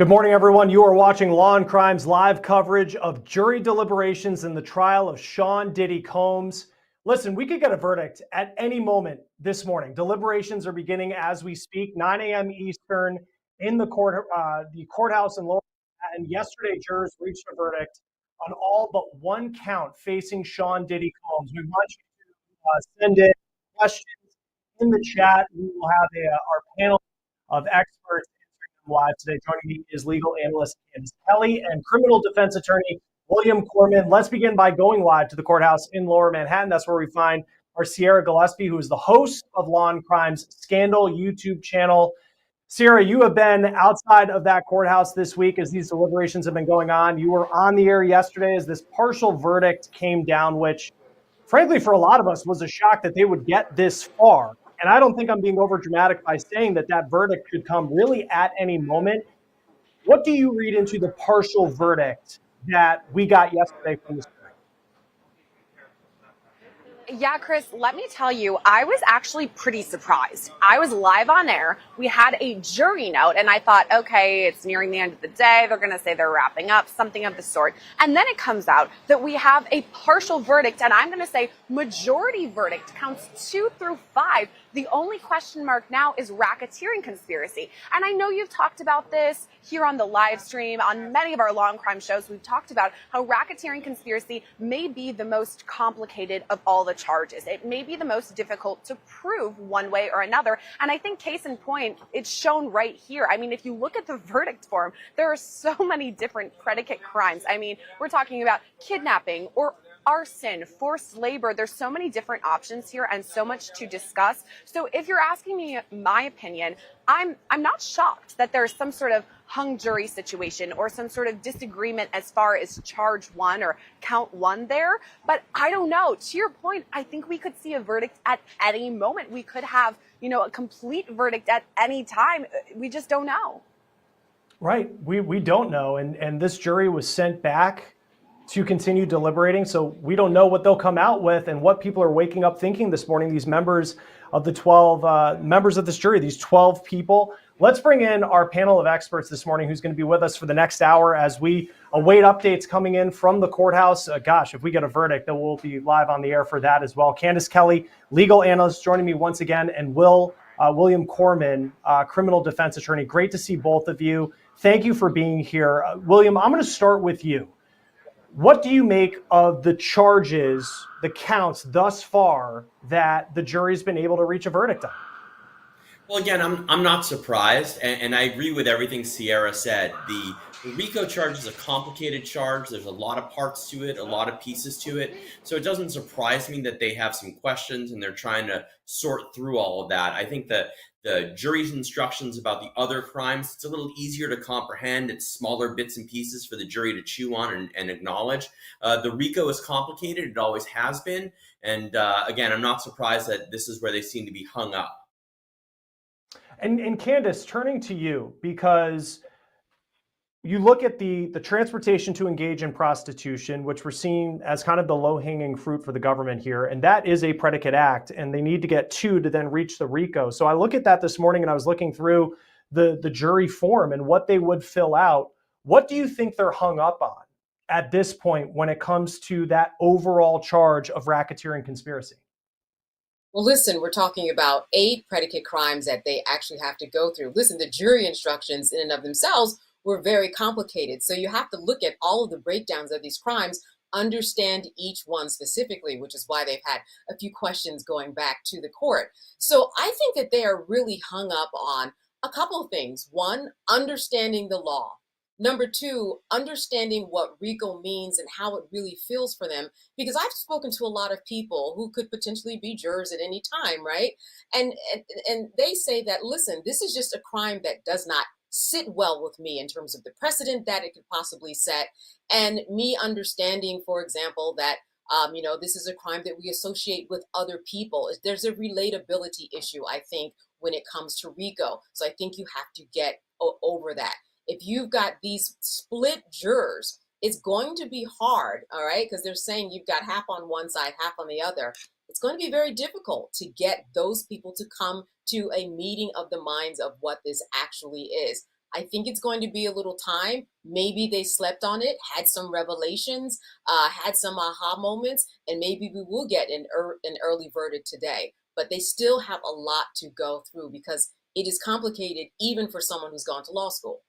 Good morning, everyone. You are watching Law&Crime's live coverage of jury deliberations in the trial of Sean Diddy Combs. Listen, we could get a verdict at any moment this morning. Deliberations are beginning as we speak, 9 a.m. Eastern in the courthouse in Lower Manhattan. Yesterday, jurors reached a verdict on all but one count facing Sean Diddy Combs. We want you to send in questions in the chat. We will have our panel of experts live today. Joining me is legal analyst Candace Kelly and criminal defense attorney William Corman. Let's begin by going live to the courthouse in Lower Manhattan. That's where we find our Sierra Gillespie, who is the host of Law&Crime's Scandal YouTube channel. Sierra, you have been outside of that courthouse this week as these deliberations have been going on. You were on the air yesterday as this partial verdict came down, which frankly, for a lot of us was a shock that they would get this far. And I don't think I'm being over dramatic by saying that that verdict could come really at any moment. What do you read into the partial verdict that we got yesterday from this? Yeah, Chris, let me tell you, I was actually pretty surprised. I was live on air. We had a jury note, and I thought, okay, it's nearing the end of the day. They're going to say they're wrapping up, something of the sort. And then it comes out that we have a partial verdict, and I'm going to say majority verdict, counts 2 through 5. The only question mark now is racketeering conspiracy. And I know you've talked about this here on the live stream, on many of our Law&Crime shows. We've talked about how racketeering conspiracy may be the most complicated of all the charges. It may be the most difficult to prove one way or another. And I think case in point, it's shown right here. I mean, if you look at the verdict form, there are so many different predicate crimes. I mean, we're talking about kidnapping or arson, forced labor. There's so many different options here and so much to discuss. So if you're asking me my opinion, I'm not shocked that there's some sort of hung jury situation or some sort of disagreement as far as charge 1 or count 1 there. But I don't know. To your point, I think we could see a verdict at any moment. We could have, a complete verdict at any time. We just don't know. Right. We don't know. And this jury was sent back to continue deliberating. So we don't know what they'll come out with and what people are waking up thinking this morning, these members of the 12 members of this jury, these 12 people. Let's bring in our panel of experts this morning who's going to be with us for the next hour as we await updates coming in from the courthouse. Gosh, if we get a verdict, then we'll be live on the air for that as well. Candace Kelly, legal analyst, joining me once again, and William Corman, criminal defense attorney. Great to see both of you. Thank you for being here. William, I'm going to start with you. What do you make of the charges, the counts thus far that the jury's been able to reach a verdict on? Well, again, I'm not surprised, and I agree with everything Sierra said. The RICO charge is a complicated charge. There's a lot of parts to it, a lot of pieces to it. So it doesn't surprise me that they have some questions and they're trying to sort through all of that. I think that the jury's instructions about the other crimes, it's a little easier to comprehend. It's smaller bits and pieces for the jury to chew on and acknowledge. The RICO is complicated. It always has been. And again, I'm not surprised that this is where they seem to be hung up. And Candace, turning to you, because you look at the transportation to engage in prostitution, which we're seeing as kind of the low-hanging fruit for the government here, and that is a predicate act, and they need to get 2 to then reach the RICO. So I look at that this morning, and I was looking through the jury form and what they would fill out. What do you think they're hung up on at this point when it comes to that overall charge of racketeering conspiracy? Well, listen, we're talking about 8 predicate crimes that they actually have to go through. Listen, the jury instructions in and of themselves were very complicated. So you have to look at all of the breakdowns of these crimes, understand each one specifically, which is why they've had a few questions going back to the court. So I think that they are really hung up on a couple of things. 1, understanding the law. Number 2, understanding what RICO means and how it really feels for them. Because I've spoken to a lot of people who could potentially be jurors at any time, right? And they say that, listen, this is just a crime that does not sit well with me in terms of the precedent that it could possibly set. And me understanding, for example, that this is a crime that we associate with other people. There's a relatability issue, I think, when it comes to RICO. So I think you have to get over that. If you've got these split jurors, it's going to be hard, all right? Because they're saying you've got half on one side, half on the other. It's going to be very difficult to get those people to come to a meeting of the minds of what this actually is. I think it's going to be a little time. Maybe they slept on it, had some revelations, had some aha moments, and maybe we will get an early verdict today. But they still have a lot to go through because it is complicated even for someone who's gone to law school.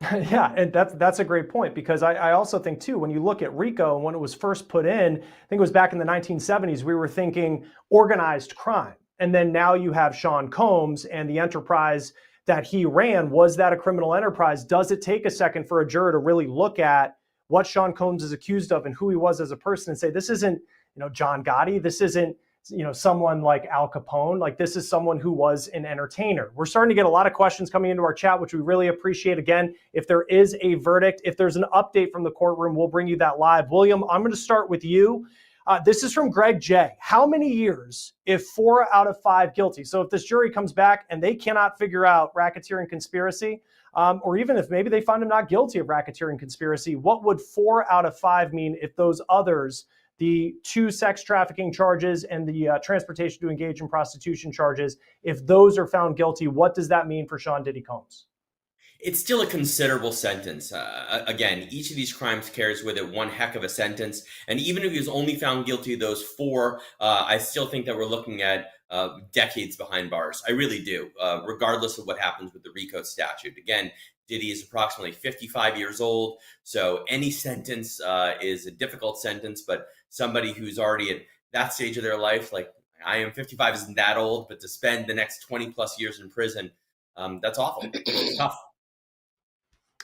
Yeah, and that's a great point, because I also think too, when you look at RICO and when it was first put in, I think it was back in the 1970s, we were thinking organized crime. And then now you have Sean Combs and the enterprise that he ran. Was that a criminal enterprise? Does it take a second for a juror to really look at what Sean Combs is accused of and who he was as a person and say, this isn't, John Gotti, this isn't, someone like Al Capone, like this is someone who was an entertainer. We're starting to get a lot of questions coming into our chat, which we really appreciate. Again, if there is a verdict, if there's an update from the courtroom, we'll bring you that live. William, I'm going to start with you. This is from Greg J. How many years if 4 out of 5 guilty? So if this jury comes back and they cannot figure out racketeering conspiracy, or even if maybe they find him not guilty of racketeering conspiracy, what would 4 out of 5 mean if those others, the 2 sex trafficking charges and the transportation to engage in prostitution charges, if those are found guilty, what does that mean for Sean Diddy Combs? It's still a considerable sentence. Again, each of these crimes carries with it one heck of a sentence. And even if he was only found guilty of those 4, I still think that we're looking at decades behind bars. I really do, regardless of what happens with the RICO statute. Again, Diddy is approximately 55 years old, so any sentence is a difficult sentence, but somebody who's already at that stage of their life, like I am, 55 isn't that old, but to spend the next 20 plus years in prison, that's awful. It's tough.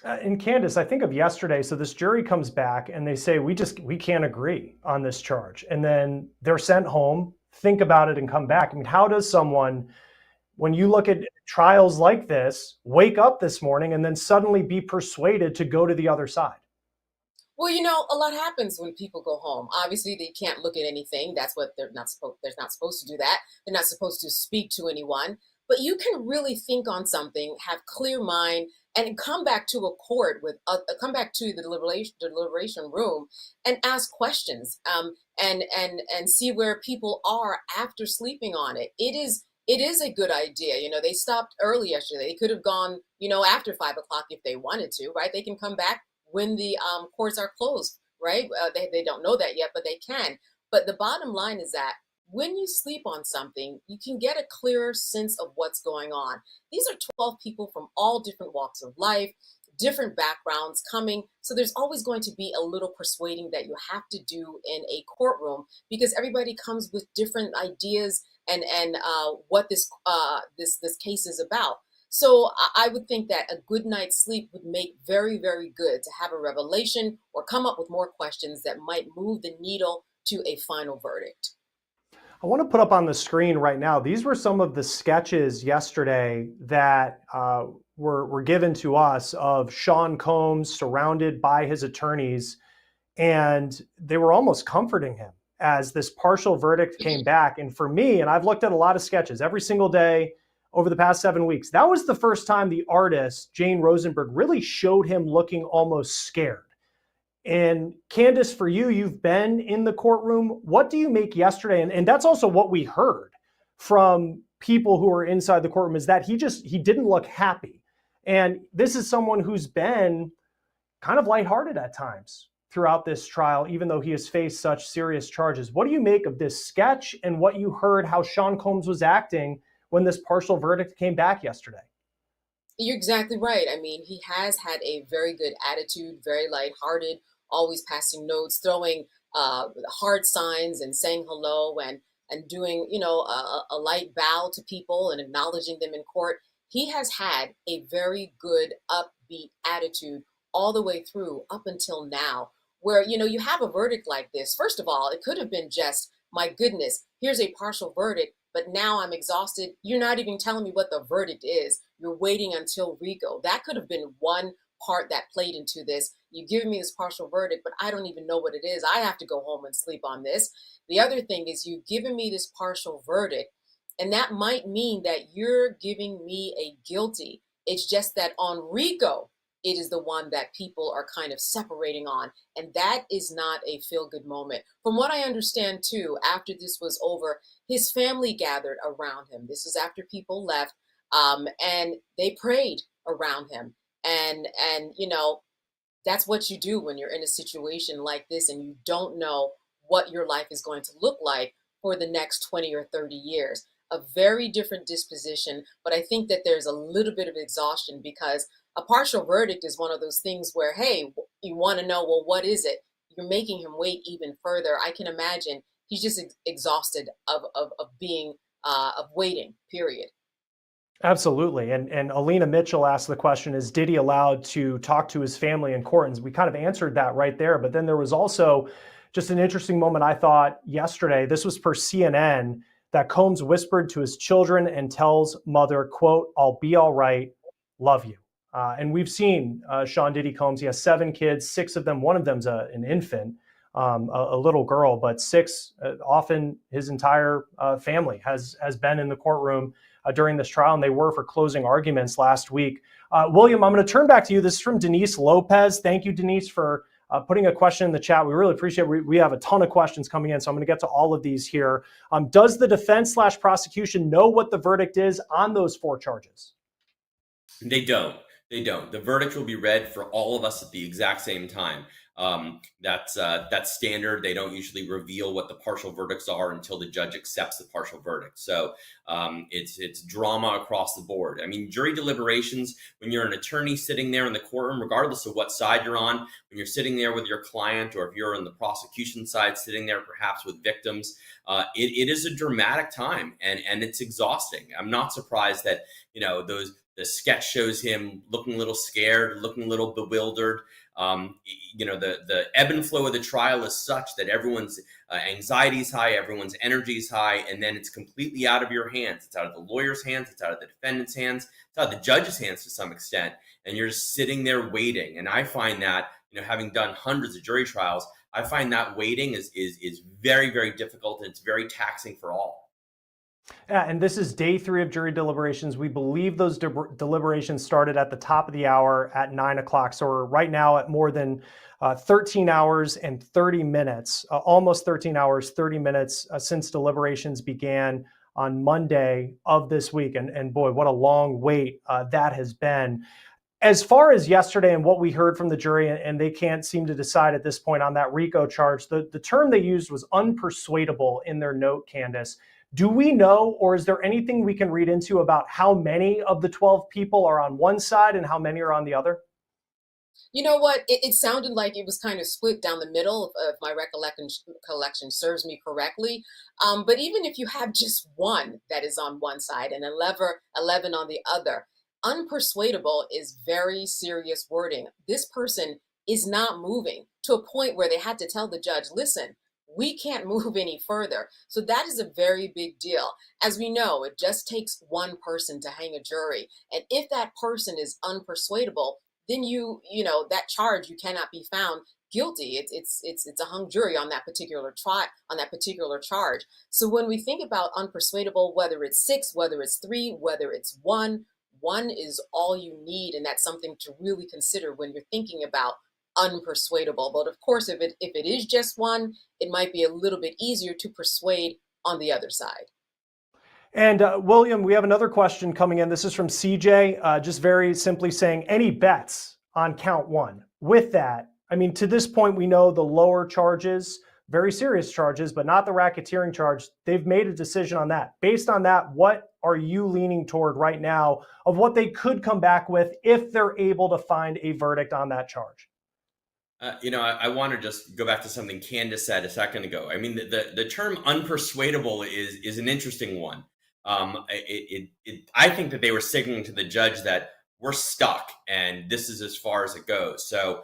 And Candace, I think of yesterday. So this jury comes back and they say, we can't agree on this charge. And then they're sent home, think about it and come back. I mean, how does someone, when you look at trials like this, wake up this morning and then suddenly be persuaded to go to the other side? Well, a lot happens when people go home. Obviously, they can't look at anything. That's what they're not supposed to do that. They're not supposed to speak to anyone. But you can really think on something, have clear mind, and come back to a court come back to the deliberation room and ask questions, and see where people are after sleeping on it. It is a good idea. They stopped early yesterday. They could have gone, after 5 o'clock if they wanted to, right? They can come back when the courts are closed, right? They don't know that yet, but they can. But the bottom line is that when you sleep on something, you can get a clearer sense of what's going on. These are 12 people from all different walks of life, different backgrounds coming. So there's always going to be a little persuading that you have to do in a courtroom because everybody comes with different ideas and what this case is about. So I would think that a good night's sleep would make very, very good to have a revelation or come up with more questions that might move the needle to a final verdict. I want to put up on the screen right now, these were some of the sketches yesterday that were given to us of Sean Combs surrounded by his attorneys, and they were almost comforting him as this partial verdict came back. And for me, and I've looked at a lot of sketches every single day over the past 7 weeks, that was the first time the artist, Jane Rosenberg, really showed him looking almost scared. And Candace, for you, you've been in the courtroom. What do you make yesterday? And that's also what we heard from people who were inside the courtroom, is that he didn't look happy. And this is someone who's been kind of lighthearted at times throughout this trial, even though he has faced such serious charges. What do you make of this sketch and what you heard, how Sean Combs was acting when this partial verdict came back yesterday? You're exactly right. I mean, he has had a very good attitude, very lighthearted, always passing notes, throwing hard signs and saying hello and doing, a light bow to people and acknowledging them in court. He has had a very good, upbeat attitude all the way through up until now, where, you have a verdict like this. First of all, it could have been just, my goodness, here's a partial verdict, but now I'm exhausted. You're not even telling me what the verdict is. You're waiting until RICO. That could have been one part that played into this. You're giving me this partial verdict, but I don't even know what it is. I have to go home and sleep on this. The other thing is you've given me this partial verdict, and that might mean that you're giving me a guilty. It's just that on RICO, it is the one that people are kind of separating on. And that is not a feel-good moment. From what I understand too, after this was over, his family gathered around him. This is after people left. And they prayed around him. And that's what you do when you're in a situation like this and you don't know what your life is going to look like for the next 20 or 30 years. A very different disposition, but I think that there's a little bit of exhaustion because a partial verdict is one of those things where, hey, you want to know, well, what is it? You're making him wait even further. I can imagine he's just exhausted of being, of waiting, period. Absolutely. And Alina Mitchell asked the question, is Diddy allowed to talk to his family in court? And we kind of answered that right there. But then there was also just an interesting moment, I thought, yesterday. This was per CNN, that Combs whispered to his children and tells mother, quote, "I'll be all right. Love you." And we've seen Sean Diddy Combs. He has 7 kids, 6 of them. One of them's an infant, a little girl, but 6, often his entire family has been in the courtroom during this trial, and they were for closing arguments last week. William, I'm going to turn back to you. This is from Denise Lopez. Thank you, Denise, for putting a question in the chat. We really appreciate it. We have a ton of questions coming in, so I'm going to get to all of these here. Does the defense/prosecution know what the verdict is on those 4 charges? They don't. They don't. The verdict will be read for all of us at the exact same time. That's standard. They don't usually reveal what the partial verdicts are until the judge accepts the partial verdict. So it's drama across the board. I mean, jury deliberations, when you're an attorney sitting there in the courtroom, regardless of what side you're on, when you're sitting there with your client, or if you're on the prosecution side sitting there perhaps with victims, it is a dramatic time, and it's exhausting. I'm not surprised that, the sketch shows him looking a little scared, looking a little bewildered. The ebb and flow of the trial is such that everyone's anxiety is high, everyone's energy is high, and then it's completely out of your hands. It's out of the lawyer's hands, it's out of the defendant's hands, it's out of the judge's hands to some extent, and you're just sitting there waiting. And I find that, having done hundreds of jury trials, I find that waiting is very, very difficult, and it's very taxing for all. Yeah, and this is day 3 of jury deliberations. We believe those deliberations started at the top of the hour at 9 o'clock. So we're right now at more than 13 hours and 30 minutes, almost 13 hours, 30 minutes since deliberations began on Monday of this week. And boy, what a long wait that has been. As far as yesterday and what we heard from the jury, and they can't seem to decide at this point on that RICO charge, the term they used was unpersuadable in their note, Candace. Do we know, or is there anything we can read into about how many of the 12 people are on one side and how many are on the other? You know what? It sounded like it was kind of split down the middle, if my recollection serves me correctly. But even if you have just one that is on one side and 11 on the other, unpersuadable is very serious wording. This person is not moving to a point where they had to tell the judge, listen, we can't move any further. So that is a very big deal. As we know, it just takes one person to hang a jury. And if that person is unpersuadable, then that charge, you cannot be found guilty. It's a hung jury on that particular charge. So when we think about unpersuadable, whether it's 6, whether it's 3, whether it's 1 is all you need. And that's something to really consider when you're thinking about unpersuadable. But of course, if it is just 1, it might be a little bit easier to persuade on the other side. And William, we have another question coming in. This is from CJ, just very simply saying, any bets on count 1? With that, I mean, to this point, we know the lower charges, very serious charges, but not the racketeering charge. They've made a decision on that. Based on that, what are you leaning toward right now of what they could come back with if they're able to find a verdict on that charge? I want to just go back to something Candace said a second ago. I mean, the term unpersuadable is an interesting one. I think that they were signaling to the judge that we're stuck and this is as far as it goes. So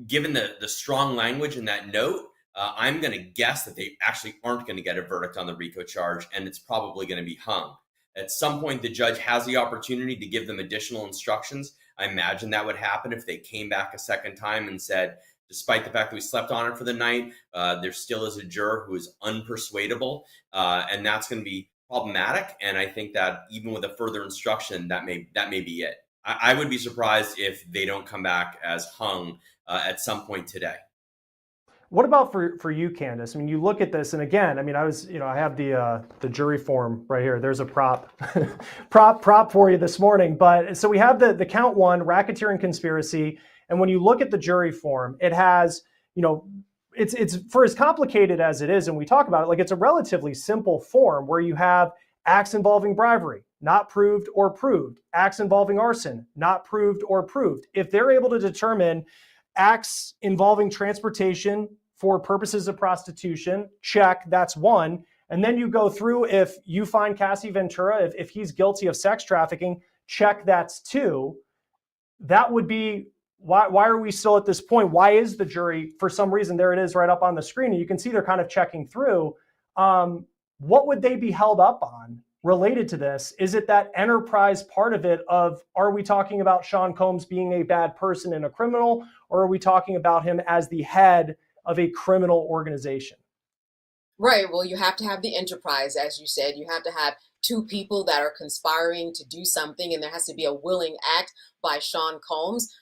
given the strong language in that note, I'm going to guess that they actually aren't going to get a verdict on the RICO charge, and it's probably going to be hung. At some point, the judge has the opportunity to give them additional instructions. I imagine that would happen if they came back a second time and said, despite the fact that we slept on it for the night, there still is a juror who is unpersuadable, and that's going to be problematic. And I think that even with a further instruction, that may be it. I would be surprised if they don't come back as hung at some point today. What about for you, Candace? I mean, you look at this, and again, I mean, I have the jury form right here. There's a prop for you this morning. But so we have the count one, racketeering conspiracy, and when you look at the jury form, it has, it's for as complicated as it is, and we talk about it like it's a relatively simple form where you have acts involving bribery, not proved or proved, acts involving arson, not proved or proved. If they're able to determine acts involving transportation for purposes of prostitution, check, that's one. And then you go through, if you find Cassie Ventura, if he's guilty of sex trafficking, check, that's two. That would be, why are we still at this point? Why is the jury, for some reason, there it is right up on the screen, and you can see they're kind of checking through. What would they be held up on related to this? Is it that enterprise part of it of, are we talking about Sean Combs being a bad person and a criminal, or are we talking about him as the head of a criminal organization? Right. Well, you have to have the enterprise, as you said. You have to have two people that are conspiring to do something, and there has to be a willing act by Sean Combs.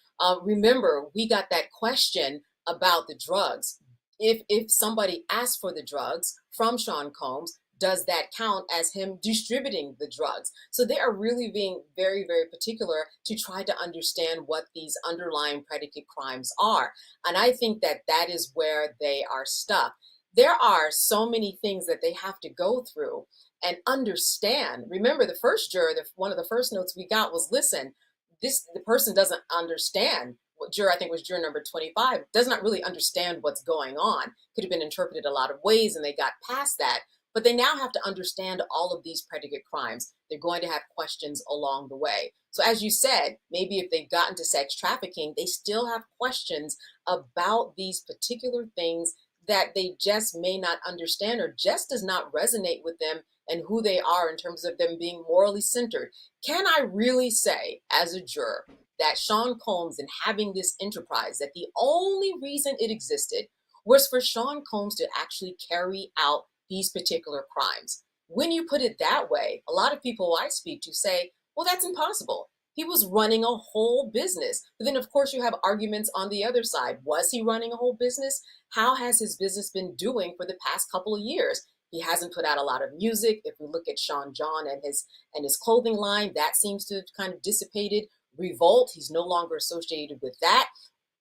Remember, we got that question about the drugs. If somebody asked for the drugs from Sean Combs, does that count as him distributing the drugs? So they are really being very, very particular to try to understand what these underlying predicate crimes are. And I think that is where they are stuck. There are so many things that they have to go through and understand. Remember, the first juror, one of the first notes we got was, listen, the person doesn't understand. Juror, I think was juror number 25, does not really understand what's going on. Could have been interpreted a lot of ways, and they got past that. But they now have to understand all of these predicate crimes. They're going to have questions along the way. So as you said, maybe if they've gotten to sex trafficking, they still have questions about these particular things that they just may not understand, or just does not resonate with them and who they are in terms of them being morally centered. Can I really say, as a juror, that Sean Combs, and having this enterprise, that the only reason it existed was for Sean Combs to actually carry out these particular crimes? When you put it that way, a lot of people I speak to say, well, that's impossible. He was running a whole business. But then, of course, you have arguments on the other side. Was he running a whole business? How has his business been doing for the past couple of years? He hasn't put out a lot of music. If we look at Sean John and his clothing line, that seems to have kind of dissipated. Revolt, he's no longer associated with that.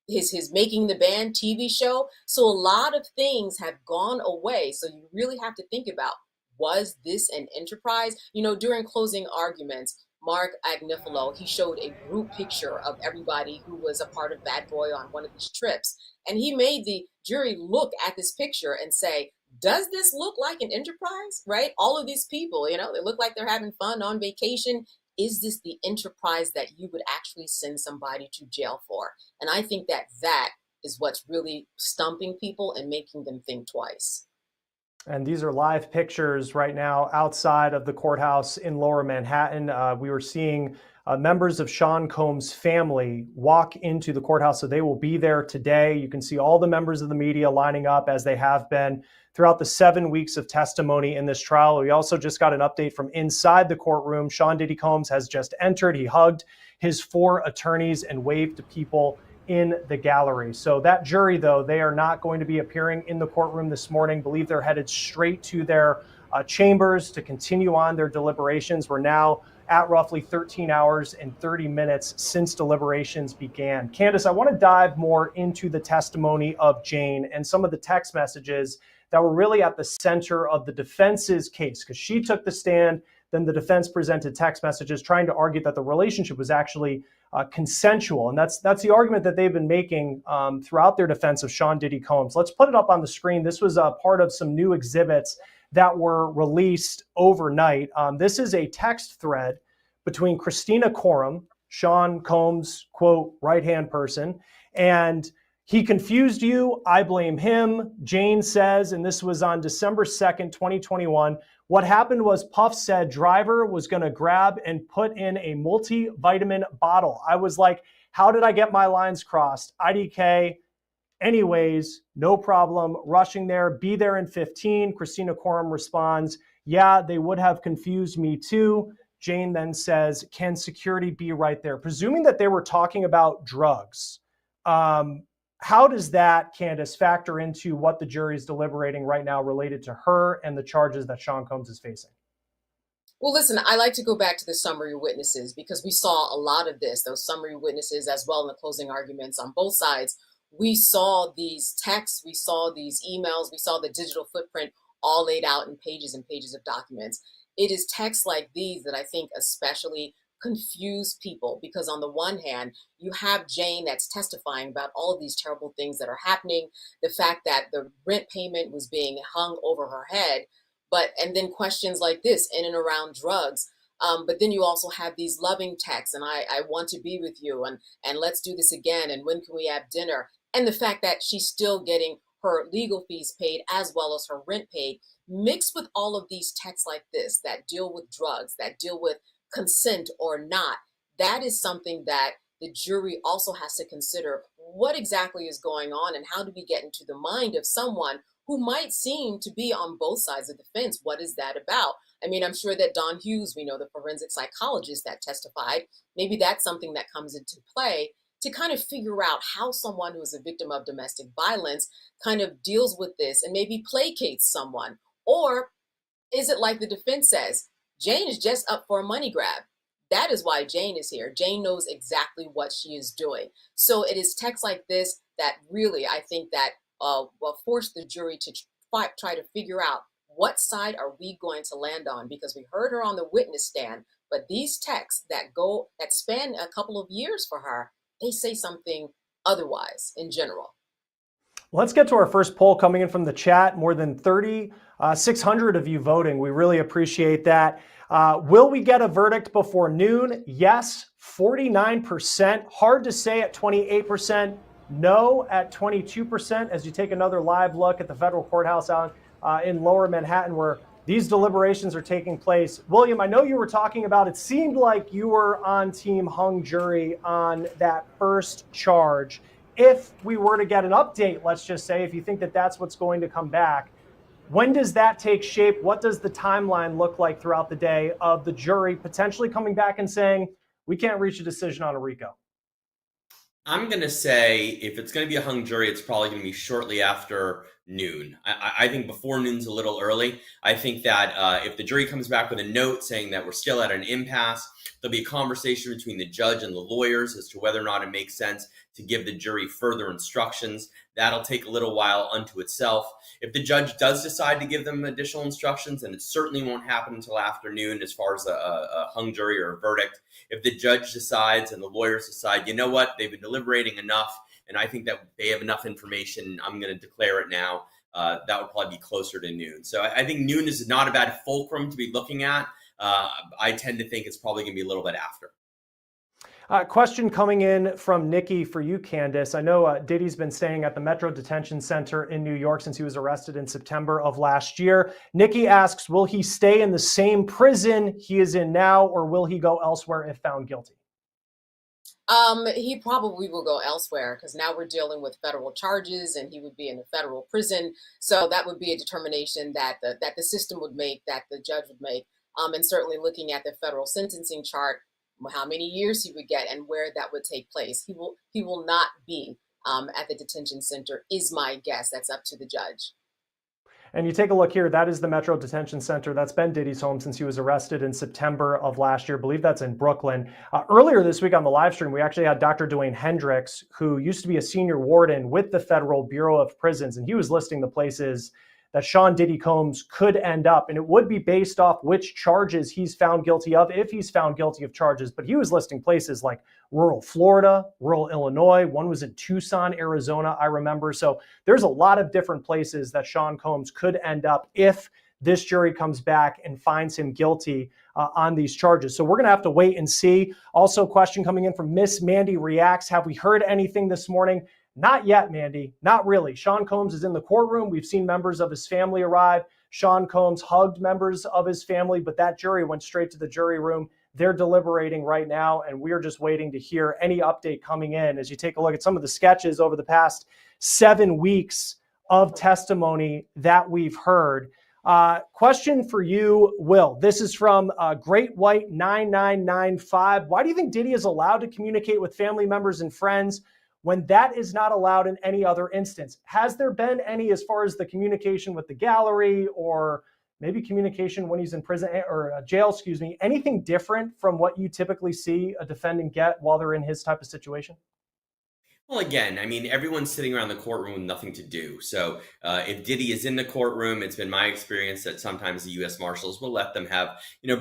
His Making the Band TV show. So a lot of things have gone away. So you really have to think about, was this an enterprise? During closing arguments, Mark Agnifilo, he showed a group picture of everybody who was a part of Bad Boy on one of his trips. And he made the jury look at this picture and say, does this look like an enterprise, right? All of these people, they look like they're having fun on vacation. Is this the enterprise that you would actually send somebody to jail for? And I think that is what's really stumping people and making them think twice. And these are live pictures right now outside of the courthouse in Lower Manhattan. We were seeing members of Sean Combs' family walk into the courthouse, so they will be there today. You can see all the members of the media lining up, as they have been throughout the 7 weeks of testimony in this trial. We also just got an update from inside the courtroom. Sean Diddy Combs has just entered. He hugged his 4 attorneys and waved to people in the gallery. So that jury, though, they are not going to be appearing in the courtroom this morning. I believe they're headed straight to their chambers to continue on their deliberations. We're now at roughly 13 hours and 30 minutes since deliberations began. Candace, I want to dive more into the testimony of Jane and some of the text messages that were really at the center of the defense's case, because she took the stand. Then the defense presented text messages trying to argue that the relationship was actually consensual. And that's the argument that they've been making throughout their defense of Sean Diddy Combs. Let's put it up on the screen. This was part of some new exhibits that were released overnight. This is a text thread between Christina Coram, Sean Combs' quote, right-hand person, and he confused you, I blame him, Jane says, and this was on December 2nd, 2021. What happened was Puff said driver was going to grab and put in a multivitamin bottle. I was like, how did I get my lines crossed? IDK, anyways, no problem, rushing there, be there in 15. Christina Coram responds, yeah, they would have confused me too. Jane then says, can security be right there? Presuming that they were talking about drugs. How does that, Candace, factor into what the jury is deliberating right now related to her and the charges that Sean Combs is facing? Well, listen, I like to go back to the summary witnesses because we saw a lot of this, those summary witnesses as well in the closing arguments on both sides. We saw these texts, we saw these emails, we saw the digital footprint all laid out in pages and pages of documents. It is texts like these that I think especially confuse people because on the one hand, you have Jane that's testifying about all of these terrible things that are happening, the fact that the rent payment was being hung over her head, and then questions like this in and around drugs. But then you also have these loving texts and I want to be with you and let's do this again and when can we have dinner? And the fact that she's still getting her legal fees paid as well as her rent paid, mixed with all of these texts like this that deal with drugs, that deal with consent or not, that is something that the jury also has to consider. What exactly is going on and how do we get into the mind of someone who might seem to be on both sides of the fence? What is that about? I mean, I'm sure that Don Hughes, we know the forensic psychologist that testified, maybe that's something that comes into play to kind of figure out how someone who is a victim of domestic violence kind of deals with this and maybe placates someone. Or is it like the defense says, Jane is just up for a money grab? That is why Jane is here. Jane knows exactly what she is doing. So it is texts like this that really, I think that will force the jury to try to figure out what side are we going to land on, because we heard her on the witness stand, but these texts that span a couple of years for her, they say something otherwise in general. Let's get to our first poll coming in from the chat. More than 3,600 of you voting. We really appreciate that. Will we get a verdict before noon? Yes, 49%. Hard to say at 28%. No at 22%. As you take another live look at the federal courthouse out in Lower Manhattan where these deliberations are taking place. William, I know you were talking about, it seemed like you were on team hung jury on that first charge. If we were to get an update, let's just say, if you think that that's what's going to come back, when does that take shape? What does the timeline look like throughout the day of the jury potentially coming back and saying, we can't reach a decision on a RICO? I'm going to say if it's going to be a hung jury, it's probably going to be shortly after noon. I think before noon's a little early. I think that if the jury comes back with a note saying that we're still at an impasse, there'll be a conversation between the judge and the lawyers as to whether or not it makes sense to give the jury further instructions. That'll take a little while unto itself. If the judge does decide to give them additional instructions, and it certainly won't happen until afternoon as far as a hung jury or a verdict, if the judge decides and the lawyers decide, you know what, they've been deliberating enough, and I think that they have enough information, I'm going to declare it now, that would probably be closer to noon. So I think noon is not a bad fulcrum to be looking at. I tend to think it's probably going to be a little bit after. Question coming in from Nikki for you, Candace. I know Diddy's been staying at the Metro Detention Center in New York since he was arrested in September of last year. Nikki asks, will he stay in the same prison he is in now, or will he go elsewhere if found guilty? He probably will go elsewhere because now we're dealing with federal charges and he would be in a federal prison. So that would be a determination that the system would make, that the judge would make. And certainly looking at the federal sentencing chart, how many years he would get and where that would take place. He will not be at the detention center, is my guess. That's up to the judge. And you take a look here, that is the Metro Detention Center. That's been Diddy's home since he was arrested in September of last year. I believe that's in Brooklyn. Earlier this week on the live stream, we actually had Dr. Dwayne Hendricks, who used to be a senior warden with the Federal Bureau of Prisons, and he was listing the places that Sean Diddy Combs could end up. And it would be based off which charges he's found guilty of, if he's found guilty of charges. But he was listing places like rural Florida, rural Illinois. One was in Tucson, Arizona, I remember. So there's a lot of different places that Sean Combs could end up if this jury comes back and finds him guilty on these charges. So we're going to have to wait and see. Also, question coming in from Miss Mandy Reacts. Have we heard anything this morning? Not yet, Mandy. Not really. Sean Combs is in the courtroom. We've seen members of his family arrive. Sean Combs hugged members of his family, but that jury went straight to the jury room. They're deliberating right now, and we're just waiting to hear any update coming in. As you take a look at some of the sketches over the past 7 weeks of testimony that we've heard. Question for you, Will. This is from Great White 9995. Why do you think Diddy is allowed to communicate with family members and friends when that is not allowed in any other instance. Has there been any as far as the communication with the gallery or maybe communication when he's in prison or jail, excuse me, anything different from what you typically see a defendant get while they're in his type of situation? Well, again, I mean, everyone's sitting around the courtroom with nothing to do. So if Diddy is in the courtroom, it's been my experience that sometimes the U.S. Marshals will let them have,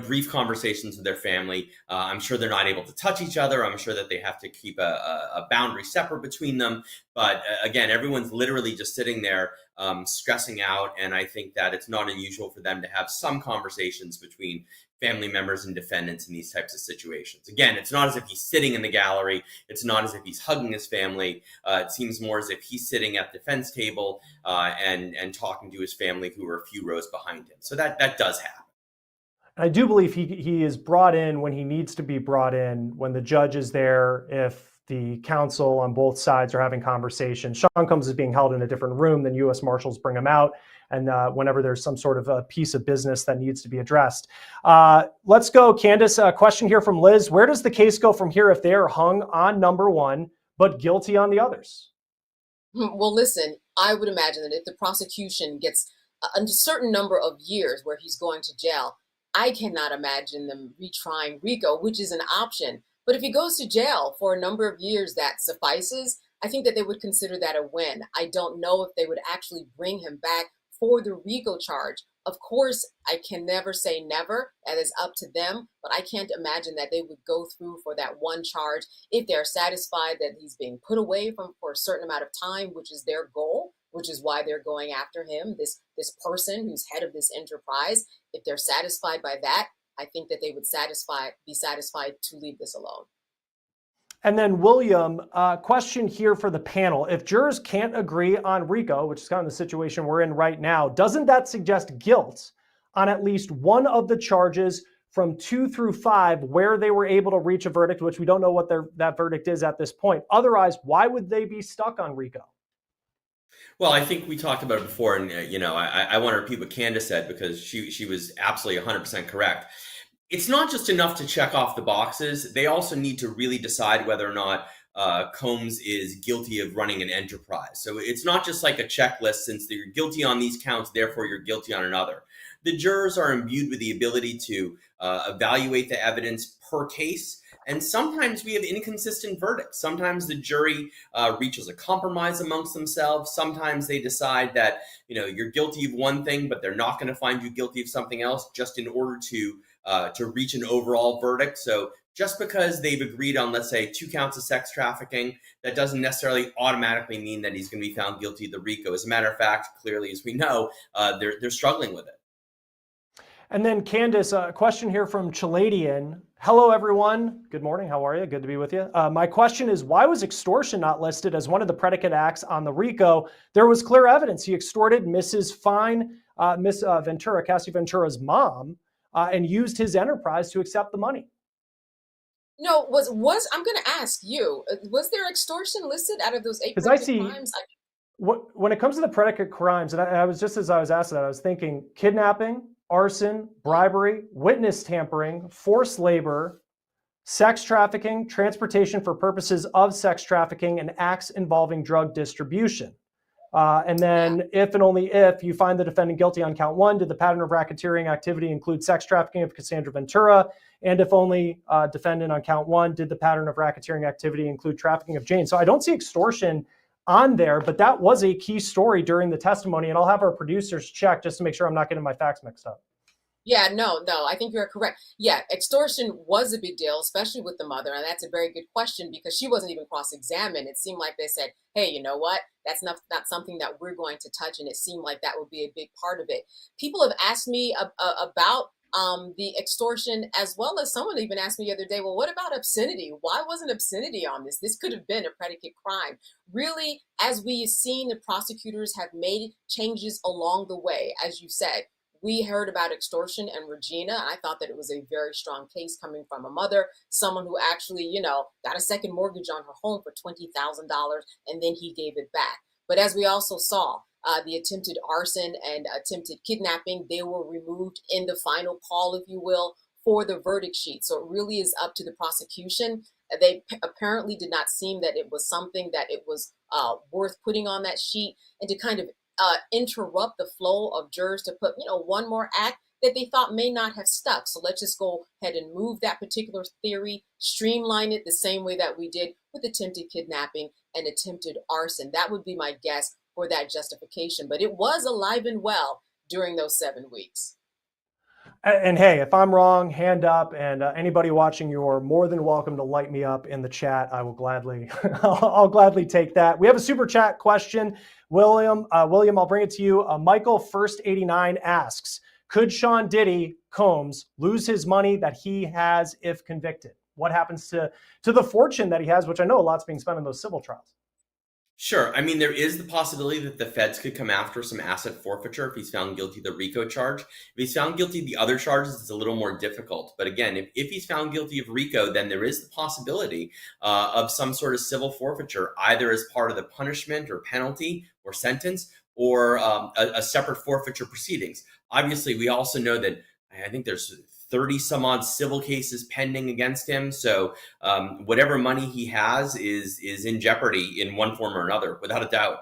brief conversations with their family. I'm sure they're not able to touch each other. I'm sure that they have to keep a boundary separate between them. But again, everyone's literally just sitting there stressing out. And I think that it's not unusual for them to have some conversations between family members and defendants in these types of situations. Again, it's not as if he's sitting in the gallery. It's not as if he's hugging his family. It seems more as if he's sitting at the defense table and talking to his family who are a few rows behind him. So that does happen. I do believe he is brought in when he needs to be brought in, when the judge is there, if the counsel on both sides are having conversations. Sean Combs is being held in a different room, then U.S. Marshals bring him out, and whenever there's some sort of a piece of business that needs to be addressed. Let's go, Candace. A question here from Liz. Where does the case go from here if they are hung on number one, but guilty on the others? Well, listen, I would imagine that if the prosecution gets a certain number of years where he's going to jail, I cannot imagine them retrying RICO, which is an option. But if he goes to jail for a number of years, that suffices. I think that they would consider that a win. I don't know if they would actually bring him back for the RICO charge. Of course, I can never say never. That is up to them. But I can't imagine that they would go through for that one charge if they're satisfied that he's being put away from for a certain amount of time, which is their goal, which is why they're going after him, this person who's head of this enterprise. If they're satisfied by that, I think that they would be satisfied to leave this alone. And then William, question here for the panel. If jurors can't agree on RICO, which is kind of the situation we're in right now, doesn't that suggest guilt on at least one of the charges from 2 through 5 where they were able to reach a verdict, which we don't know what that verdict is at this point? Otherwise, why would they be stuck on RICO? Well, I think we talked about it before, and I want to repeat what Candace said because she was absolutely 100% correct. It's not just enough to check off the boxes. They also need to really decide whether or not Combs is guilty of running an enterprise. So it's not just like a checklist, since you're guilty on these counts, therefore you're guilty on another. The jurors are imbued with the ability to evaluate the evidence per case. And sometimes we have inconsistent verdicts. Sometimes the jury reaches a compromise amongst themselves. Sometimes they decide that, you're guilty of one thing, but they're not going to find you guilty of something else just in order to reach an overall verdict. So just because they've agreed on, let's say, 2 counts of sex trafficking, that doesn't necessarily automatically mean that he's going to be found guilty of the RICO. As a matter of fact, clearly, as we know, they're struggling with it. And then Candace, a question here from Chaladian. Hello, everyone. Good morning. How are you? Good to be with you. My question is, why was extortion not listed as one of the predicate acts on the RICO? There was clear evidence he extorted Mrs. Fine, Miss Ventura, Cassie Ventura's mom, and used his enterprise to accept the money. No, I'm going to ask you, was there extortion listed out of those 8 crimes? When it comes to the predicate crimes, and I was just as I was asked that, I was thinking kidnapping, arson, bribery, witness tampering, forced labor, sex trafficking, transportation for purposes of sex trafficking, and acts involving drug distribution. And then if and only if you find the defendant guilty on count 1, did the pattern of racketeering activity include sex trafficking of Cassandra Ventura? And if only defendant on count 1, did the pattern of racketeering activity include trafficking of Jane? So I don't see extortion on there, but that was a key story during the testimony. And I'll have our producers check just to make sure I'm not getting my facts mixed up. Yeah, no, I think you're correct. Yeah, extortion was a big deal, especially with the mother. And that's a very good question because she wasn't even cross-examined. It seemed like they said, hey, you know what? That's not something that we're going to touch. And it seemed like that would be a big part of it. People have asked me about the extortion, as well as someone even asked me the other day, well, what about obscenity? Why wasn't obscenity on this? This could have been a predicate crime. Really, as we've seen, the prosecutors have made changes along the way, as you said. We heard about extortion and Regina. I thought that it was a very strong case coming from a mother, someone who actually, got a second mortgage on her home for $20,000 and then he gave it back. But as we also saw, the attempted arson and attempted kidnapping, they were removed in the final call, if you will, for the verdict sheet. So it really is up to the prosecution. They apparently did not seem that it was something that it was worth putting on that sheet, and to kind of interrupt the flow of jurors to put, one more act that they thought may not have stuck. So let's just go ahead and move that particular theory, streamline it the same way that we did with attempted kidnapping and attempted arson. That would be my guess for that justification. But it was alive and well during those 7 weeks. And hey, if I'm wrong, hand up. And anybody watching, you're more than welcome to light me up in the chat. I will gladly, I'll gladly take that. We have a super chat question, William. William, I'll bring it to you. Michael First 89 asks, could Sean Diddy Combs lose his money that he has if convicted? What happens to the fortune that he has, which I know a lot's being spent on those civil trials? Sure. I mean, there is the possibility that the feds could come after some asset forfeiture if he's found guilty of the RICO charge. If he's found guilty of the other charges, it's a little more difficult. But again, if he's found guilty of RICO, then there is the possibility of some sort of civil forfeiture, either as part of the punishment or penalty or sentence, or a separate forfeiture proceedings. Obviously, we also know that I think there's 30 some odd civil cases pending against him. So whatever money he has is in jeopardy in one form or another, without a doubt.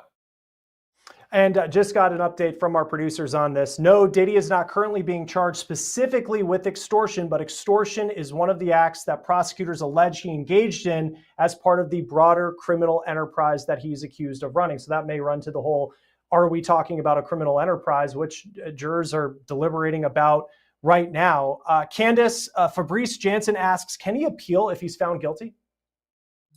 And just got an update from our producers on this. No, Diddy is not currently being charged specifically with extortion, but extortion is one of the acts that prosecutors allege he engaged in as part of the broader criminal enterprise that he's accused of running. So that may run to the whole, are we talking about a criminal enterprise, which jurors are deliberating about right now. Candace, Fabrice Jansen asks, can he appeal if he's found guilty?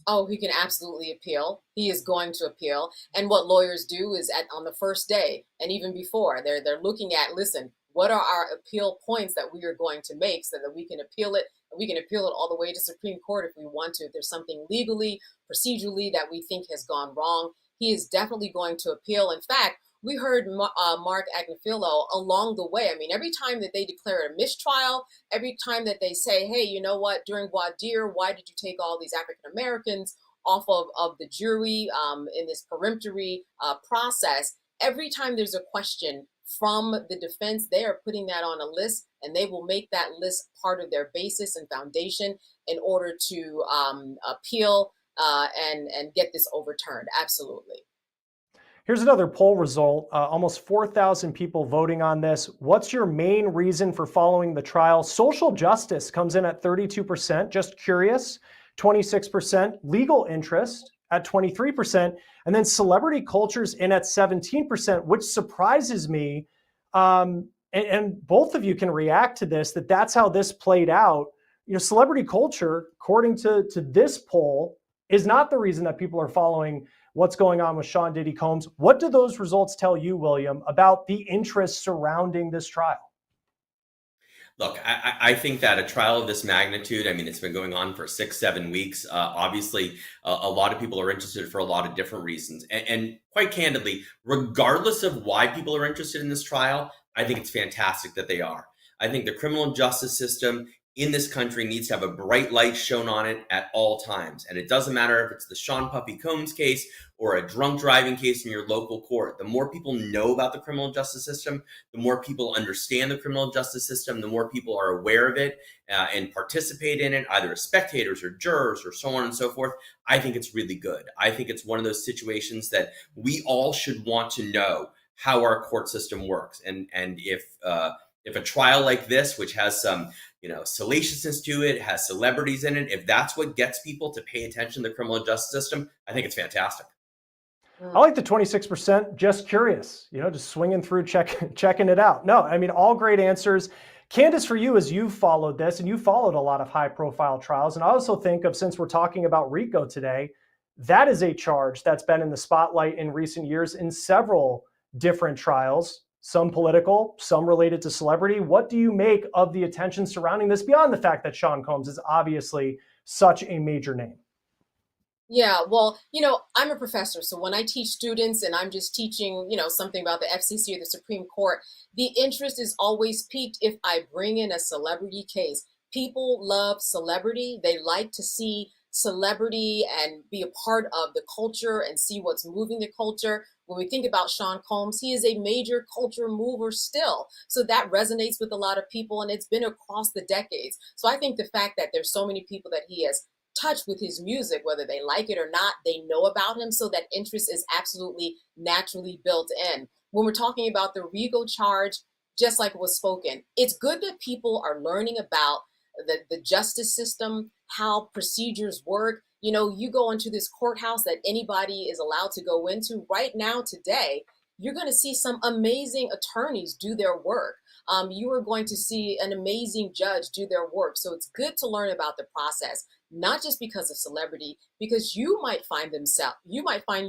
Oh, he can absolutely appeal. He is going to appeal. And what lawyers do is on the first day and even before, they're looking at, listen, what are our appeal points that we are going to make so that we can appeal it? We can appeal it all the way to Supreme Court if we want to. If there's something legally, procedurally that we think has gone wrong, he is definitely going to appeal. In fact, we heard Mark Agnifilo along the way. I mean, every time that they declare a mistrial, every time that they say, hey, you know what, during voir dire, why did you take all these African Americans off of the jury in this peremptory process? Every time there's a question from the defense, they are putting that on a list, and they will make that list part of their basis and foundation in order to appeal and get this overturned. Absolutely. Here's another poll result. Almost 4,000 people voting on this. What's your main reason for following the trial? Social justice comes in at 32%, just curious, 26%, legal interest at 23%, and then celebrity culture's in at 17%, which surprises me. And both of you can react to this, that's how this played out. Celebrity culture, according to this poll, is not the reason that people are following what's going on with Sean Diddy Combs. What do those results tell you, William, about the interest surrounding this trial? Look, I think that a trial of this magnitude, I mean, it's been going on for 6-7 weeks. Obviously, a lot of people are interested for a lot of different reasons. And quite candidly, regardless of why people are interested in this trial, I think it's fantastic that they are. I think the criminal justice system in this country needs to have a bright light shown on it at all times. And it doesn't matter if it's the Sean Puffy Combs case or a drunk driving case in your local court. The more people know about the criminal justice system, the more people understand the criminal justice system, the more people are aware of it and participate in it, either as spectators or jurors or so on and so forth. I think it's really good. I think it's one of those situations that we all should want to know how our court system works. And if a trial like this, which has some salaciousness to it, has celebrities in it, if that's what gets people to pay attention to the criminal justice system, I think it's fantastic. I like the 26%, just curious, just swinging through, checking it out. No, I mean, all great answers. Candace, for you, as you've followed this, and you followed a lot of high profile trials, and I also think of, since we're talking about RICO today, that is a charge that's been in the spotlight in recent years in several different trials. Some political, some related to celebrity. What do you make of the attention surrounding this beyond the fact that Sean Combs is obviously such a major name? Yeah, well, I'm a professor. So when I teach students and I'm just teaching, something about the FCC or the Supreme Court, the interest is always piqued if I bring in a celebrity case. People love celebrity. They like to see celebrity and be a part of the culture and see what's moving the culture. When we think about Sean Combs, he is a major culture mover still. So that resonates with a lot of people, and it's been across the decades. So I think the fact that there's so many people that he has touched with his music, whether they like it or not, they know about him. So that interest is absolutely naturally built in. When we're talking about the RICO charge, just like was spoken, it's good that people are learning about the justice system, how procedures work. You know, you go into this courthouse that anybody is allowed to go into right now today, you're going to see some amazing attorneys do their work. You are going to see an amazing judge do their work. So it's good to learn about the process, not just because of celebrity, because you might find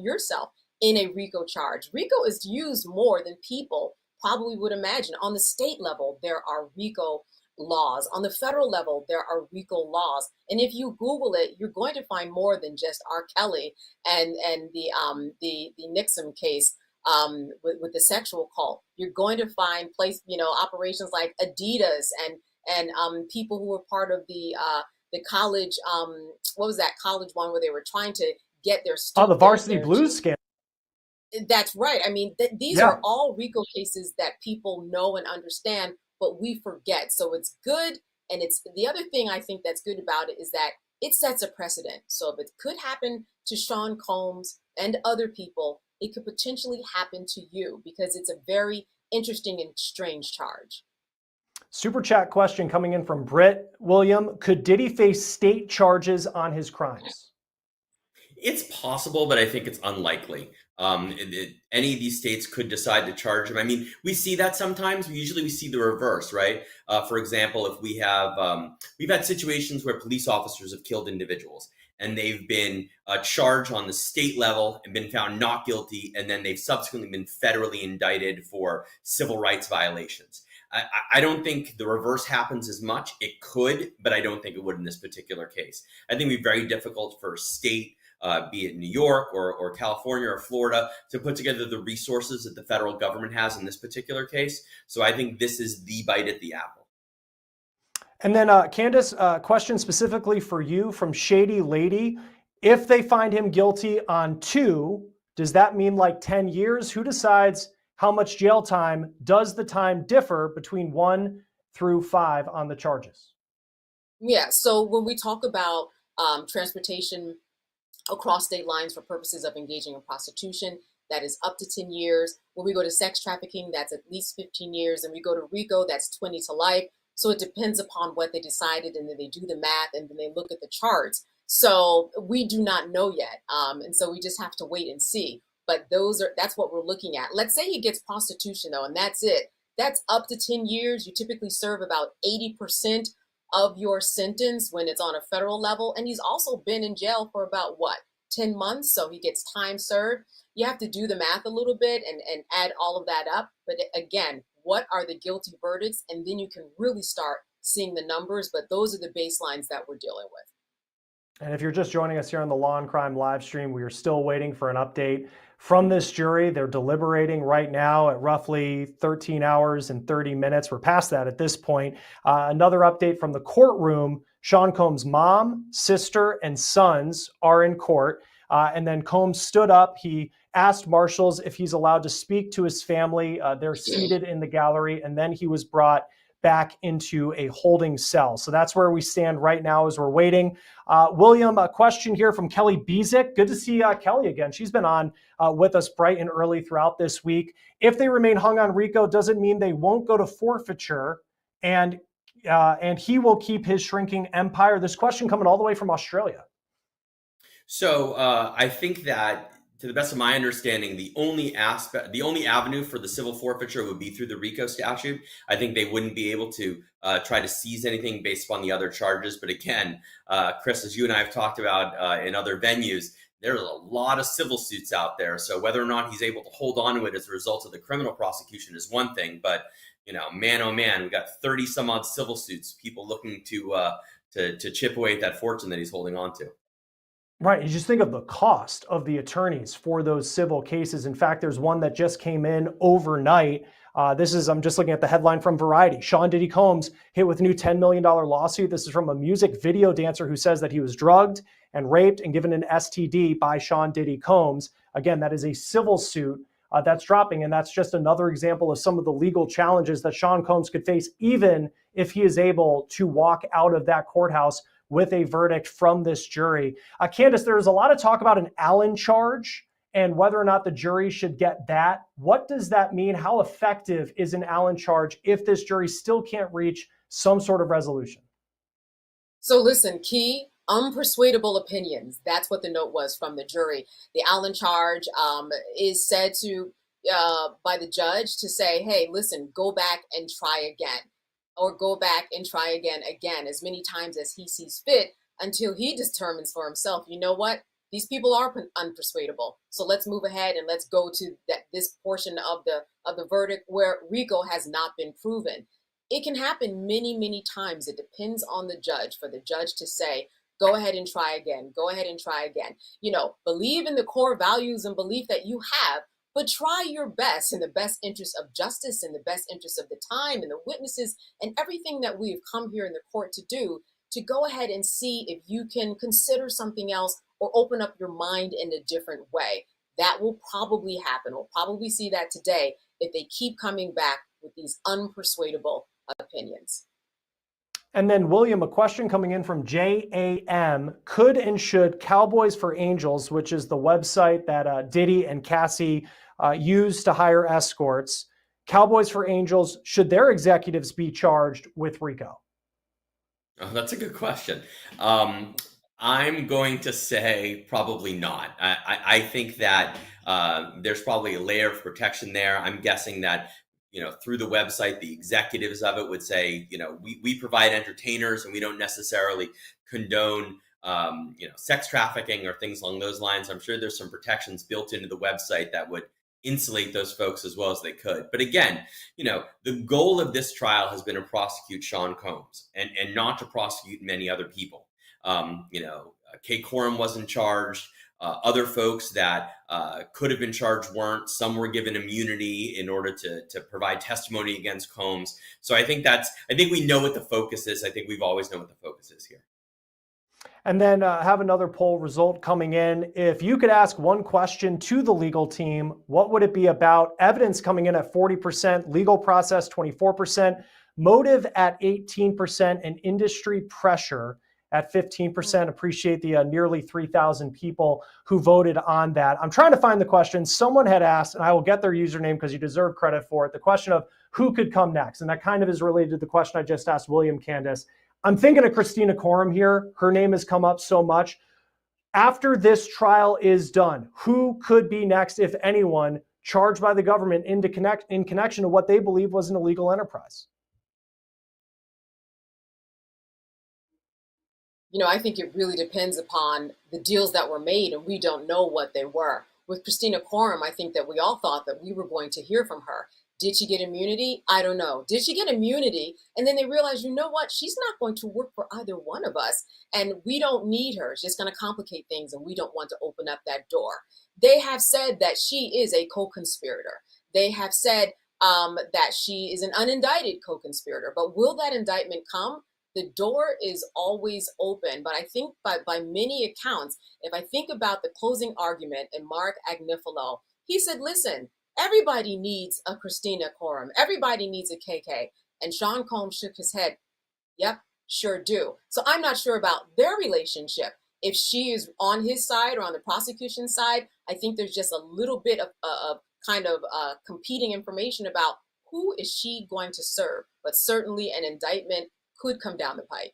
yourself in a RICO charge. RICO is used more than people probably would imagine. On the state level, there are RICO laws. On the federal level, there are RICO laws. And if you Google it, you're going to find more than just R. Kelly and the Nixon case with the sexual cult. You're going to find operations like Adidas and people who were part of the college, what was that college one where they were trying to get their students. Oh, the Varsity Blues scandal. That's right. I mean, these are all RICO cases that people know and understand, but we forget. So it's good. And it's the other thing I think that's good about it is that it sets a precedent. So if it could happen to Sean Combs and other people, it could potentially happen to you because it's a very interesting and strange charge. Super chat question coming in from Britt. William, could Diddy face state charges on his crimes? It's possible, but I think it's unlikely. Any of these states could decide to charge him. I mean, we see that sometimes. We see the reverse, right? For example, if we have, we've had situations where police officers have killed individuals and they've been charged on the state level and been found not guilty, and then they've subsequently been federally indicted for civil rights violations. I don't think the reverse happens as much. It could, but I don't think it would in this particular case. I think it'd be very difficult for a state, be it New York or California or Florida, to put together the resources that the federal government has in this particular case. So I think this is the bite at the apple. And then Candace, question specifically for you from Shady Lady. If they find him guilty on 2, does that mean like 10 years? Who decides how much jail time? Does the time differ between 1 through 5 on the charges? Yeah, so when we talk about transportation across state lines for purposes of engaging in prostitution, that is up to 10 years. When we go to sex trafficking, that's at least 15 years. And we go to RICO, that's 20 to life. So it depends upon what they decided, and then they do the math, and then they look at the charts. So we do not know yet. And so we just have to wait and see. But that's what we're looking at. Let's say he gets prostitution though, and that's it. That's up to 10 years. You typically serve about 80% of your sentence when it's on a federal level. And he's also been in jail for about 10 months. So he gets time served. You have to do the math a little bit and add all of that up. But again, what are the guilty verdicts? And then you can really start seeing the numbers. But those are the baselines that we're dealing with. And if you're just joining us here on the Law&Crime live stream, we are still waiting for an update from this jury. They're deliberating right now at roughly 13 hours and 30 minutes. We're past that at this point. Another update from the courtroom. Sean Combs' mom, sister, and sons are in court. And then Combs stood up. He asked marshals if he's allowed to speak to his family. They're seated in the gallery. And then he was brought back into a holding cell. So that's where we stand right now as we're waiting. William, a question here from Kelly Bezick. Good to see Kelly again. She's been on with us bright and early throughout this week. If they remain hung on RICO, does it mean they won't go to forfeiture and he will keep his shrinking empire? This question coming all the way from Australia. So I think that, to the best of my understanding, the only avenue for the civil forfeiture would be through the RICO statute. I think they wouldn't be able to try to seize anything based upon the other charges. But again, Chris, as you and I have talked about in other venues, there's a lot of civil suits out there. So whether or not he's able to hold on to it as a result of the criminal prosecution is one thing. But, man, oh man, we got 30 some odd civil suits, people looking to chip away at that fortune that he's holding on to. Right. You just think of the cost of the attorneys for those civil cases. In fact, there's one that just came in overnight. I'm just looking at the headline from Variety. Sean Diddy Combs hit with a new $10 million lawsuit. This is from a music video dancer who says that he was drugged and raped and given an STD by Sean Diddy Combs. Again, that is a civil suit that's dropping. And that's just another example of some of the legal challenges that Sean Combs could face, even if he is able to walk out of that courthouse with a verdict from this jury. Candace, there's a lot of talk about an Allen charge and whether or not the jury should get that. What does that mean? How effective is an Allen charge if this jury still can't reach some sort of resolution? So listen, key, unpersuadable opinions. That's what the note was from the jury. The Allen charge is said to, by the judge to say, hey, listen, go back and try again, or go back and try again, as many times as he sees fit until he determines for himself, you know what? These people are unpersuadable. So let's move ahead and let's go to this portion of the verdict where RICO has not been proven. It can happen many, many times. It depends on the judge, for the judge to say, go ahead and try again. Go ahead and try again. You know, believe in the core values and belief that you have, but try your best in the best interest of justice, in the best interest of the time and the witnesses and everything that we've come here in the court to do, to go ahead and see if you can consider something else or open up your mind in a different way. That will probably happen. We'll probably see that today if they keep coming back with these unpersuadable opinions. And then, William, a question coming in from JAM. Could and should Cowboys for Angels, which is the website that Diddy and Cassie use to hire escorts, Cowboys for Angels, should their executives be charged with RICO? Oh, that's a good question. I'm going to say probably not. I think that there's probably a layer of protection there. I'm guessing that, through the website, the executives of it would say, we provide entertainers and we don't necessarily condone, sex trafficking or things along those lines. I'm sure there's some protections built into the website that would insulate those folks as well as they could. But again, the goal of this trial has been to prosecute Sean Combs and not to prosecute many other people. Kay Coram wasn't charged. Other folks that could have been charged weren't. Some were given immunity in order to provide testimony against Combs. So I think we know what the focus is. I think we've always known what the focus is here. And then have another poll result coming in. If you could ask one question to the legal team, what would it be about? Evidence coming in at 40%, legal process 24%, motive at 18%, and industry pressure at 15%. Appreciate the nearly 3,000 people who voted on that. I'm trying to find the question. Someone had asked, and I will get their username because you deserve credit for it, the question of who could come next. And that kind of is related to the question I just asked William, Candace. I'm thinking of Christina Coram here. Her name has come up so much. After this trial is done, who could be next, if anyone, charged by the government in connection to what they believe was an illegal enterprise? I think it really depends upon the deals that were made, and we don't know what they were. With Christina Coram, I think that we all thought that we were going to hear from her. Did she get immunity? I don't know. Did she get immunity? And then they realized, you know what? She's not going to work for either one of us, and we don't need her. It's just going to complicate things, and we don't want to open up that door. They have said that she is a co-conspirator. They have said that she is an unindicted co-conspirator. But will that indictment come? The door is always open, but I think by many accounts, if I think about the closing argument in Mark Agnifilo, he said, listen, everybody needs a Christina Coram. Everybody needs a KK. And Sean Combs shook his head. Yep, sure do. So I'm not sure about their relationship. If she is on his side or on the prosecution side, I think there's just a little bit of competing information about who is she going to serve. But certainly an indictment could come down the pike.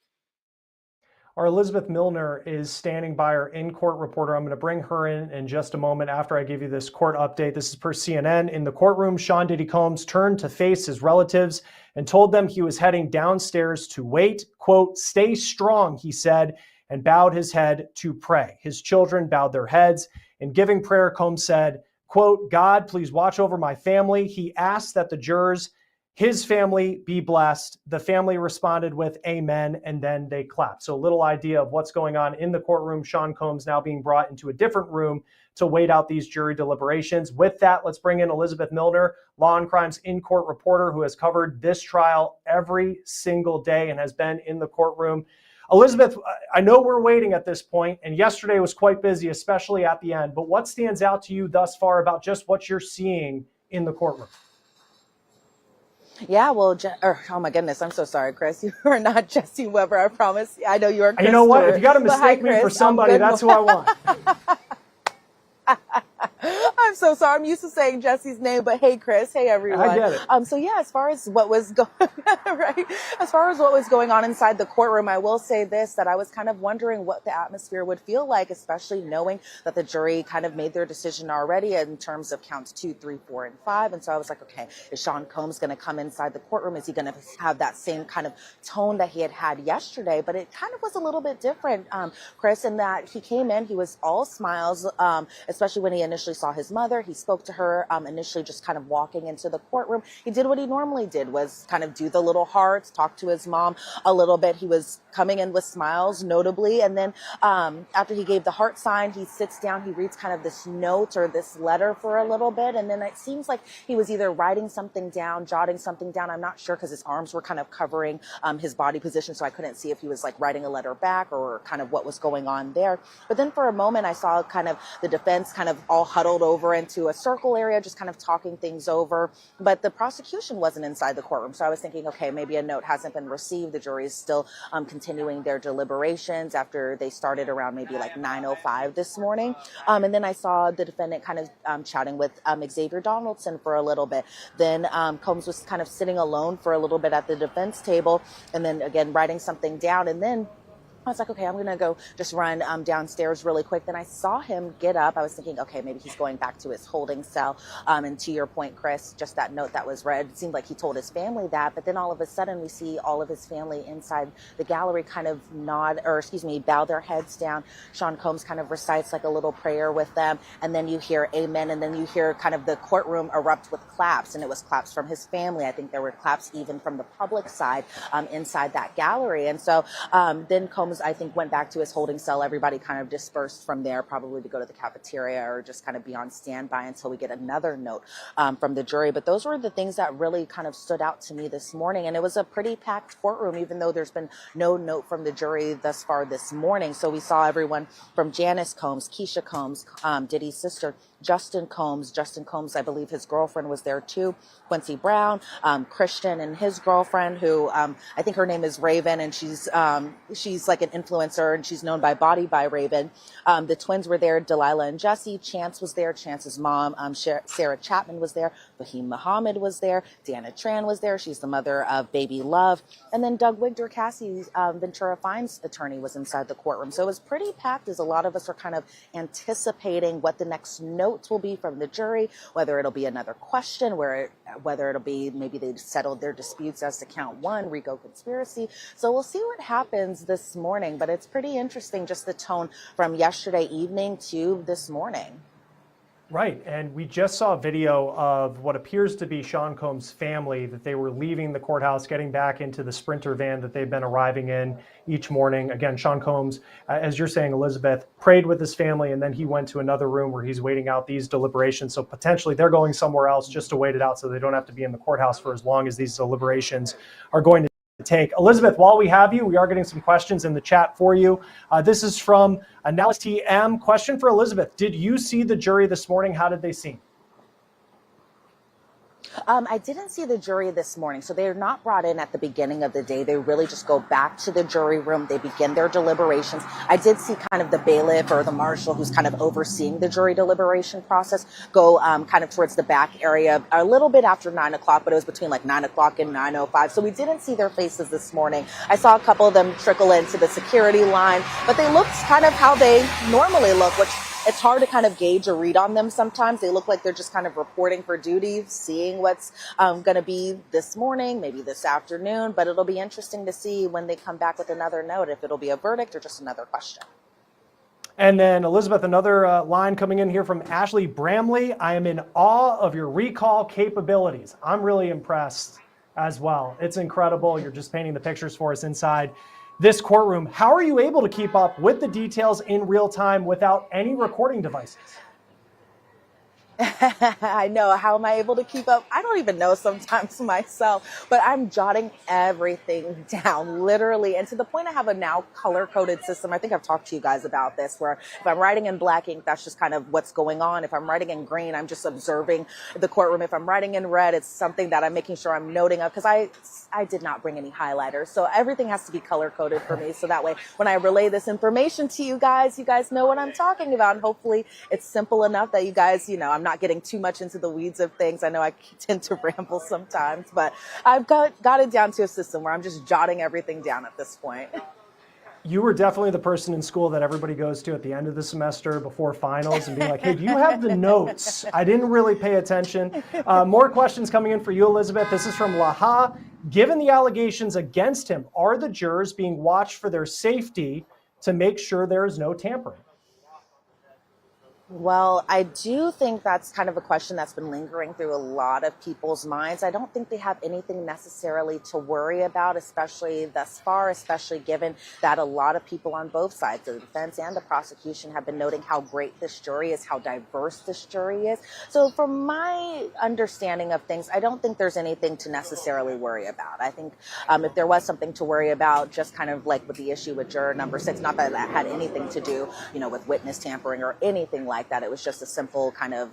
Our Elizabeth Milner is standing by, our in-court reporter. I'm going to bring her in just a moment after I give you this court update. This is per CNN. In the courtroom, Sean Diddy Combs turned to face his relatives and told them he was heading downstairs to wait. Quote, "Stay strong," he said, and bowed his head to pray. His children bowed their heads. In giving prayer, Combs said, quote, "God, please watch over my family." He asked that the jurors, his family, be blessed. The family responded with amen, and then they clapped. So a little idea of what's going on in the courtroom. Sean Combs now being brought into a different room to wait out these jury deliberations. With that, let's bring in Elizabeth Milner, Law&Crime's in-court reporter who has covered this trial every single day and has been in the courtroom. Elizabeth, I know we're waiting at this point, and yesterday was quite busy, especially at the end, but what stands out to you thus far about just what you're seeing in the courtroom? Yeah, well, oh my goodness, I'm so sorry, Chris. You are not Jesse Weber, I promise. I know you are Chris. You know what? Stewart. If you got to mistake me for somebody, that's who I want. I'm so sorry. I'm used to saying Jesse's name, but hey, Chris. Hey, everyone. I get it. So yeah, as far as what was going, right? As far as what was going on inside the courtroom, I will say this, that I was kind of wondering what the atmosphere would feel like, especially knowing that the jury kind of made their decision already in terms of counts 2, 3, 4, and 5. And so I was like, okay, is Sean Combs going to come inside the courtroom? Is he going to have that same kind of tone that he had yesterday? But it kind of was a little bit different, Chris, in that he came in, he was all smiles, especially when he initially saw his mother. He spoke to her initially just kind of walking into the courtroom. He did what he normally did, was kind of do the little hearts, talk to his mom a little bit. He was coming in with smiles, notably. And then after he gave the heart sign, he sits down, he reads kind of this note or this letter for a little bit. And then it seems like he was either writing something down, jotting something down. I'm not sure because his arms were kind of covering his body position. So I couldn't see if he was like writing a letter back or kind of what was going on there. But then for a moment, I saw kind of the defense kind of all huddled over into a circle area, just kind of talking things over. But the prosecution wasn't inside the courtroom. So I was thinking, okay, maybe a note hasn't been received. The jury is still continuing their deliberations after they started around maybe like 9:05 this morning. And then I saw the defendant kind of chatting with Xavier Donaldson for a little bit. Then Combs was kind of sitting alone for a little bit at the defense table, and then again writing something down. And then I was like, okay, I'm going to go just run downstairs really quick. Then I saw him get up. I was thinking, okay, maybe he's going back to his holding cell. And to your point, Chris, just that note that was read, it seemed like he told his family that. But then all of a sudden we see all of his family inside the gallery kind of bow their heads down. Sean Combs kind of recites like a little prayer with them. And then you hear amen. And then you hear kind of the courtroom erupt with claps. And it was claps from his family. I think there were claps even from the public side inside that gallery. And so then Combs, I think, went back to his holding cell. Everybody kind of dispersed from there, probably to go to the cafeteria or just kind of be on standby until we get another note from the jury. But those were the things that really kind of stood out to me this morning. And it was a pretty packed courtroom, even though there's been no note from the jury thus far this morning. So we saw everyone from Janice Combs, Keisha Combs, Diddy's sister, Justin Combs, I believe his girlfriend was there too, Quincy Brown, Christian and his girlfriend, who I think her name is Raven, and she's like an influencer, and she's known by Body by Raven. The twins were there, Delilah and Jesse. Chance was there, Chance's mom. Sarah Chapman was there. Fahim Muhammad was there. Deanna Tran was there. She's the mother of baby Love. And then Doug Wigder, Cassie's Ventura Fines attorney, was inside the courtroom. So it was pretty packed, as a lot of us are kind of anticipating what the next notes will be from the jury, whether it'll be another question, whether it'll be maybe they settled their disputes as to count 1, RICO conspiracy. So we'll see what happens this morning, but it's pretty interesting, just the tone from yesterday evening to this morning. Right, and we just saw a video of what appears to be Sean Combs' family, that they were leaving the courthouse, getting back into the Sprinter van that they've been arriving in each morning. Again, Sean Combs, as you're saying, Elizabeth, prayed with his family, and then he went to another room where he's waiting out these deliberations. So potentially they're going somewhere else just to wait it out so they don't have to be in the courthouse for as long as these deliberations are going to take. Elizabeth, while we have you, we are getting some questions in the chat for you. This is from Analyst TM. Question for Elizabeth. Did you see the jury this morning? How did they seem? I didn't see the jury this morning. So they're not brought in at the beginning of the day. They really just go back to the jury room. They begin their deliberations. I did see kind of the bailiff or the marshal who's kind of overseeing the jury deliberation process go kind of towards the back area a little bit after 9 o'clock, but it was between like 9 o'clock and 9:05. So we didn't see their faces this morning. I saw a couple of them trickle into the security line, but they looked kind of how they normally look, which it's hard to kind of gauge or read on them sometimes. They look like they're just kind of reporting for duty, seeing what's going to be this morning, maybe this afternoon. But it'll be interesting to see when they come back with another note, if it'll be a verdict or just another question. And then, Elizabeth, another line coming in here from Ashley Bramley. I am in awe of your recall capabilities. I'm really impressed as well. It's incredible. You're just painting the pictures for us inside this courtroom. How are you able to keep up with the details in real time without any recording devices? I know. How am I able to keep up? I don't even know sometimes myself, but I'm jotting everything down, literally. And to the point I have a now color-coded system. I think I've talked to you guys about this, where if I'm writing in black ink, that's just kind of what's going on. If I'm writing in green, I'm just observing the courtroom. If I'm writing in red, it's something that I'm making sure I'm noting of, because I did not bring any highlighters. So everything has to be color-coded for me. So that way, when I relay this information to you guys know what I'm talking about. And hopefully it's simple enough that you guys, I'm not getting too much into the weeds of things. I know I tend to ramble sometimes, but I've got it down to a system where I'm just jotting everything down at this point. You were definitely the person in school that everybody goes to at the end of the semester before finals and be like, hey, do you have the notes? I didn't really pay attention. More questions coming in for you, Elizabeth. This is from Laha. Given the allegations against him, are the jurors being watched for their safety to make sure there is no tampering? Well, I do think that's kind of a question that's been lingering through a lot of people's minds. I don't think they have anything necessarily to worry about, especially thus far, especially given that a lot of people on both sides, the defense and the prosecution, have been noting how great this jury is, how diverse this jury is. So from my understanding of things, I don't think there's anything to necessarily worry about. I think if there was something to worry about, just kind of like with the issue with juror number 6, not that that had anything to do, with witness tampering or anything like that. It was just a simple kind of,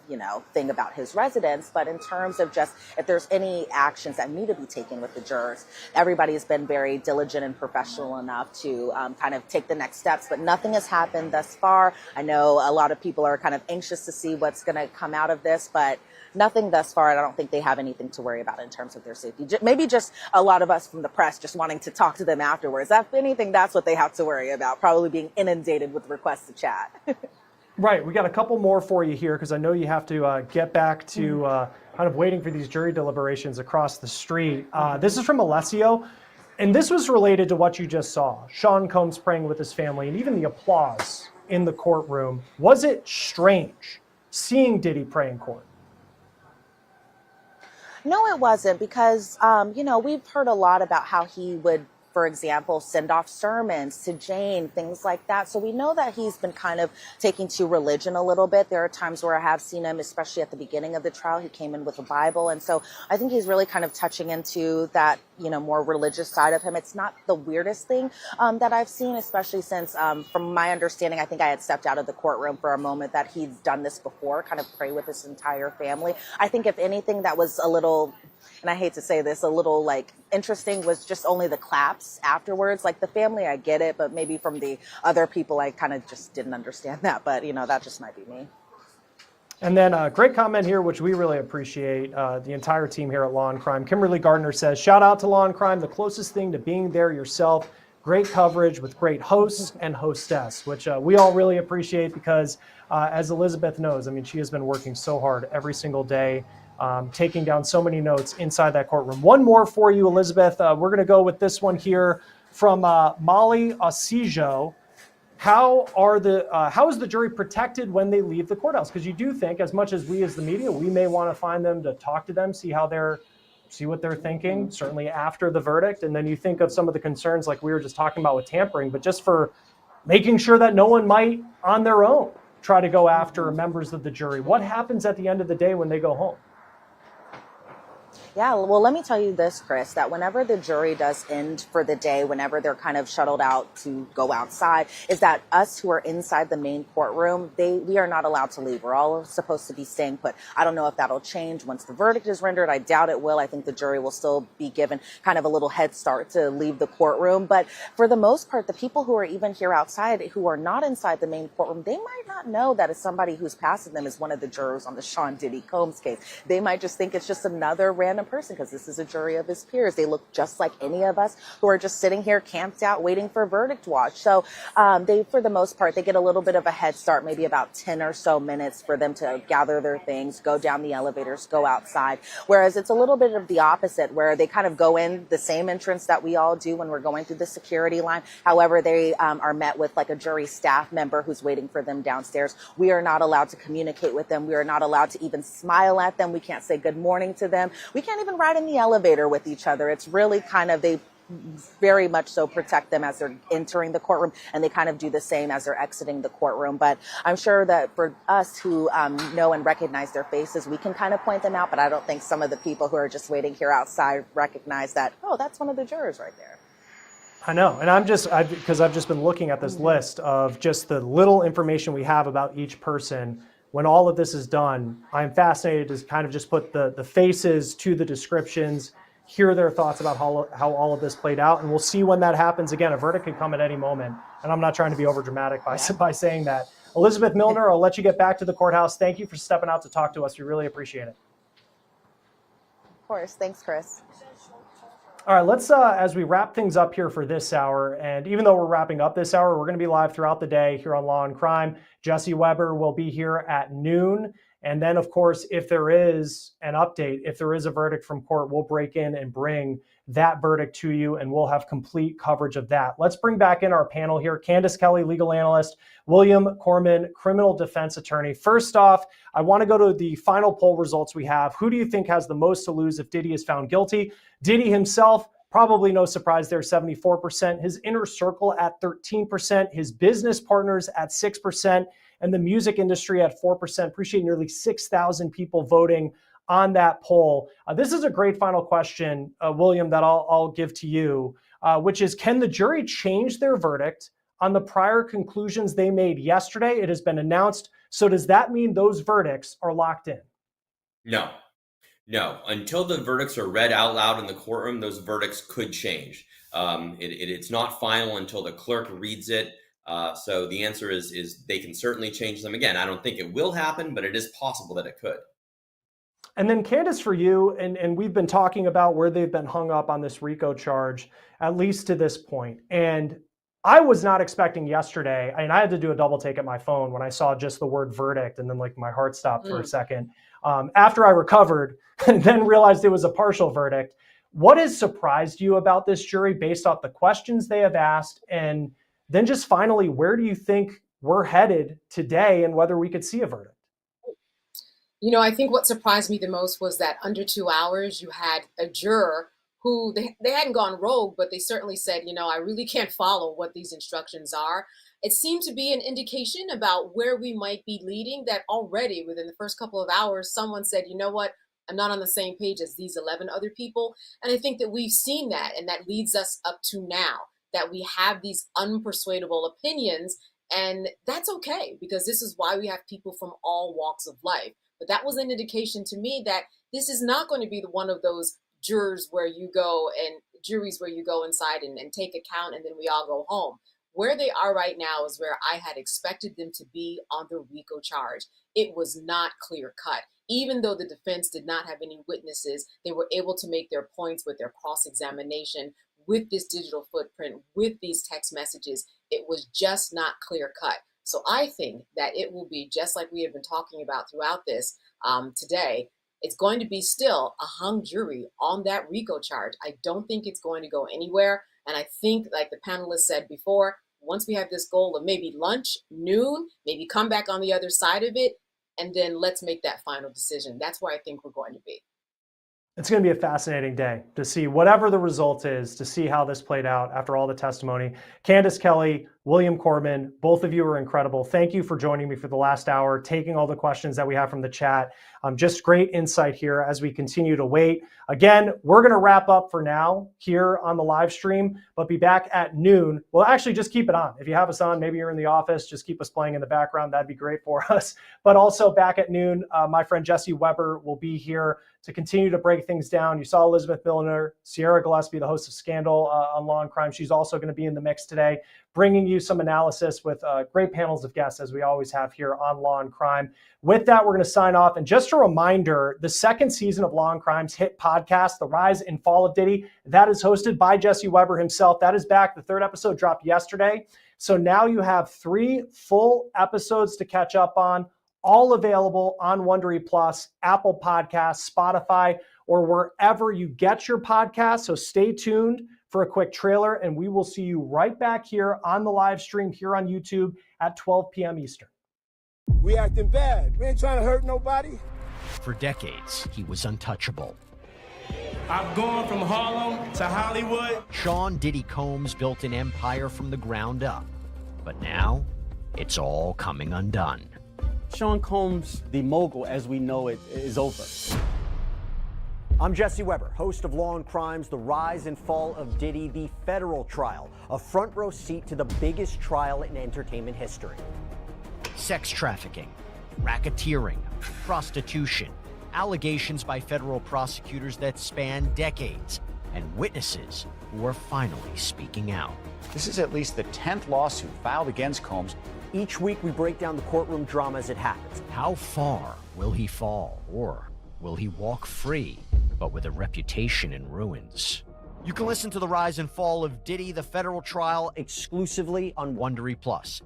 thing about his residence. But in terms of just if there's any actions that need to be taken with the jurors, everybody has been very diligent and professional enough to kind of take the next steps. But nothing has happened thus far. I know a lot of people are kind of anxious to see what's going to come out of this, but nothing thus far. And I don't think they have anything to worry about in terms of their safety. Maybe just a lot of us from the press just wanting to talk to them afterwards. If anything, that's what they have to worry about, probably being inundated with requests to chat. Right. We got a couple more for you here because I know you have to get back to kind of waiting for these jury deliberations across the street. This is from Alessio, and this was related to what you just saw. Sean Combs praying with his family and even the applause in the courtroom. Was it strange seeing Diddy pray in court? No, it wasn't, because, we've heard a lot about how he would, for example, send off sermons to Jane, things like that. So we know that he's been kind of taking to religion a little bit. There are times where I have seen him, especially at the beginning of the trial, he came in with a Bible. And so I think he's really kind of touching into that, more religious side of him. It's not the weirdest thing that I've seen, especially since, from my understanding, I think I had stepped out of the courtroom for a moment, that he'd done this before, kind of pray with his entire family. I think if anything that was a little, and I hate to say this, a little like interesting, was just only the claps afterwards. Like the family, I get it, but maybe from the other people, I kind of just didn't understand that. But, that just might be me. And then a great comment here, which we really appreciate, the entire team here at Law&Crime. Kimberly Gardner says, shout out to Law&Crime, the closest thing to being there yourself. Great coverage with great hosts and hostess, which we all really appreciate because, as Elizabeth knows, she has been working so hard every single day, taking down so many notes inside that courtroom. One more for you, Elizabeth. We're going to go with this one here from Molly Asijo. How is the jury protected when they leave the courthouse? Because you do think, as much as we as the media, we may want to find them to talk to them, see what they're thinking, certainly after the verdict. And then you think of some of the concerns like we were just talking about with tampering, but just for making sure that no one might on their own try to go after members of the jury. What happens at the end of the day when they go home? Yeah, well, let me tell you this, Chris, that whenever the jury does end for the day, whenever they're kind of shuttled out to go outside, is that us who are inside the main courtroom, we are not allowed to leave. We're all supposed to be staying put. I don't know if that'll change once the verdict is rendered. I doubt it will. I think the jury will still be given kind of a little head start to leave the courtroom. But for the most part, the people who are even here outside, who are not inside the main courtroom, they might not know that it's somebody who's passing them is one of the jurors on the Sean Diddy Combs case. They might just think it's just another random person, because this is a jury of his peers. They look just like any of us who are just sitting here camped out waiting for verdict watch. So for the most part, they get a little bit of a head start, maybe about 10 or so minutes for them to gather their things, go down the elevators, go outside. Whereas it's a little bit of the opposite, where they kind of go in the same entrance that we all do when we're going through the security line. However, they are met with like a jury staff member who's waiting for them downstairs. We are not allowed to communicate with them. We are not allowed to even smile at them. We can't say good morning to them. We can't even ride in the elevator with each other. It's really kind of, they very much so protect them as they're entering the courtroom, and they kind of do the same as they're exiting the courtroom. But I'm sure that for us who know and recognize their faces, we can kind of point them out, but I don't think some of the people who are just waiting here outside recognize that, oh, that's one of the jurors right there. I know, and because I've just been looking at this list of just the little information we have about each person. When all of this is done, I'm fascinated to kind of just put the faces to the descriptions, hear their thoughts about how all of this played out, and we'll see when that happens. Again, a verdict could come at any moment, and I'm not trying to be over dramatic by saying that. Elizabeth Milner, I'll let you get back to the courthouse. Thank you for stepping out to talk to us. We really appreciate it. Of course. Thanks, Chris. All right, let's, as we wrap things up here for this hour, and even though we're wrapping up this hour, we're going to be live throughout the day here on Law and Crime. Jesse Weber will be here at noon. And then, of course, if there is an update, if there is a verdict from court, we'll break in and bring that verdict to you, and we'll have complete coverage of that. Let's bring back in our panel here. Candace Kelly, legal analyst, William Corman, criminal defense attorney. First off, I want to go to the final poll results we have. Who do you think has the most to lose if Diddy is found guilty? Diddy himself, probably no surprise there, 74%. His inner circle at 13%. His business partners at 6%. And the music industry at 4%. Appreciate nearly 6,000 people voting on that poll. This is a great final question, William, that I'll give to you, which is, can the jury change their verdict on the prior conclusions they made yesterday? It has been announced. So does that mean those verdicts are locked in? No. Until the verdicts are read out loud in the courtroom, those verdicts could change. It's not final until the clerk reads it. So the answer is they can certainly change them. Again, I don't think it will happen, but it is possible that it could. And then Candace, for you, and we've been talking about where they've been hung up on this RICO charge, at least to this point. And I was not expecting yesterday, and I had to do a double take at my phone when I saw just the word verdict, and then like my heart stopped for a second. After I recovered and then realized it was a partial verdict. What has surprised you about this jury based off the questions they have asked? And then just finally, where do you think we're headed today and whether we could see a verdict? You know, I think what surprised me the most was that under 2 hours, you had a juror who they hadn't gone rogue, but they certainly said, you know, I really can't follow what these instructions are. It seemed to be an indication about where we might be leading, that already within the first couple of hours, someone said, you know what, I'm not on the same page as these 11 other people. And I think that we've seen that, and that leads us up to now, that we have these unpersuadable opinions. And that's okay, because this is why we have people from all walks of life. But that was an indication to me that this is not going to be one of those juries where you go inside and take account and then we all go home. Where they are right now is where I had expected them to be on the RICO charge. It was not clear cut. Even though the defense did not have any witnesses, they were able to make their points with their cross-examination, with this digital footprint, with these text messages. It was just not clear cut. So I think that it will be, just like we have been talking about throughout this today, it's going to be still a hung jury on that RICO charge. I don't think it's going to go anywhere. And I think, like the panelists said before, once we have this goal of maybe lunch, noon, maybe come back on the other side of it, and then let's make that final decision. That's where I think we're going to be. It's going to be a fascinating day to see whatever the result is, to see how this played out after all the testimony. Candace Kelly, William Corman, both of you are incredible. Thank you for joining me for the last hour, taking all the questions that we have from the chat. Just great insight here as we continue to wait. Again, we're going to wrap up for now here on the live stream, but be back at noon. Well, actually, just keep it on. If you have us on, maybe you're in the office, just keep us playing in the background. That'd be great for us. But also back at noon, my friend Jesse Weber will be here to continue to break things down. You saw Elizabeth Milner, Sierra Gillespie, the host of Scandal on Law and Crime. She's also going to be in the mix today, bringing you some analysis with great panels of guests, as we always have here on Law and Crime. With that, we're going to sign off. And just a reminder, the second season of Law and Crime's hit podcast, The Rise and Fall of Diddy, that is hosted by Jesse Weber himself. That is back. The third episode dropped yesterday. So now you have 3 full episodes to catch up on, all available on Wondery Plus, Apple Podcasts, Spotify, or wherever you get your podcasts. So stay tuned for a quick trailer, and we will see you right back here on the live stream here on YouTube at 12 p.m. Eastern. We acting bad. We ain't trying to hurt nobody. For decades, he was untouchable. I've gone from Harlem to Hollywood. Sean Diddy Combs built an empire from the ground up. But now, it's all coming undone. Sean Combs, the mogul as we know it, is over. I'm Jesse Weber, host of Law&Crime's The Rise and Fall of Diddy, the federal trial, a front row seat to the biggest trial in entertainment history. Sex trafficking, racketeering, prostitution, allegations by federal prosecutors that span decades, and witnesses who are finally speaking out. This is at least the 10th lawsuit filed against Combs. Each week we break down the courtroom drama as it happens. How far will he fall, or will he walk free, but with a reputation in ruins? You can listen to The Rise and Fall of Diddy, the federal trial, Exclusively on Wondery Plus.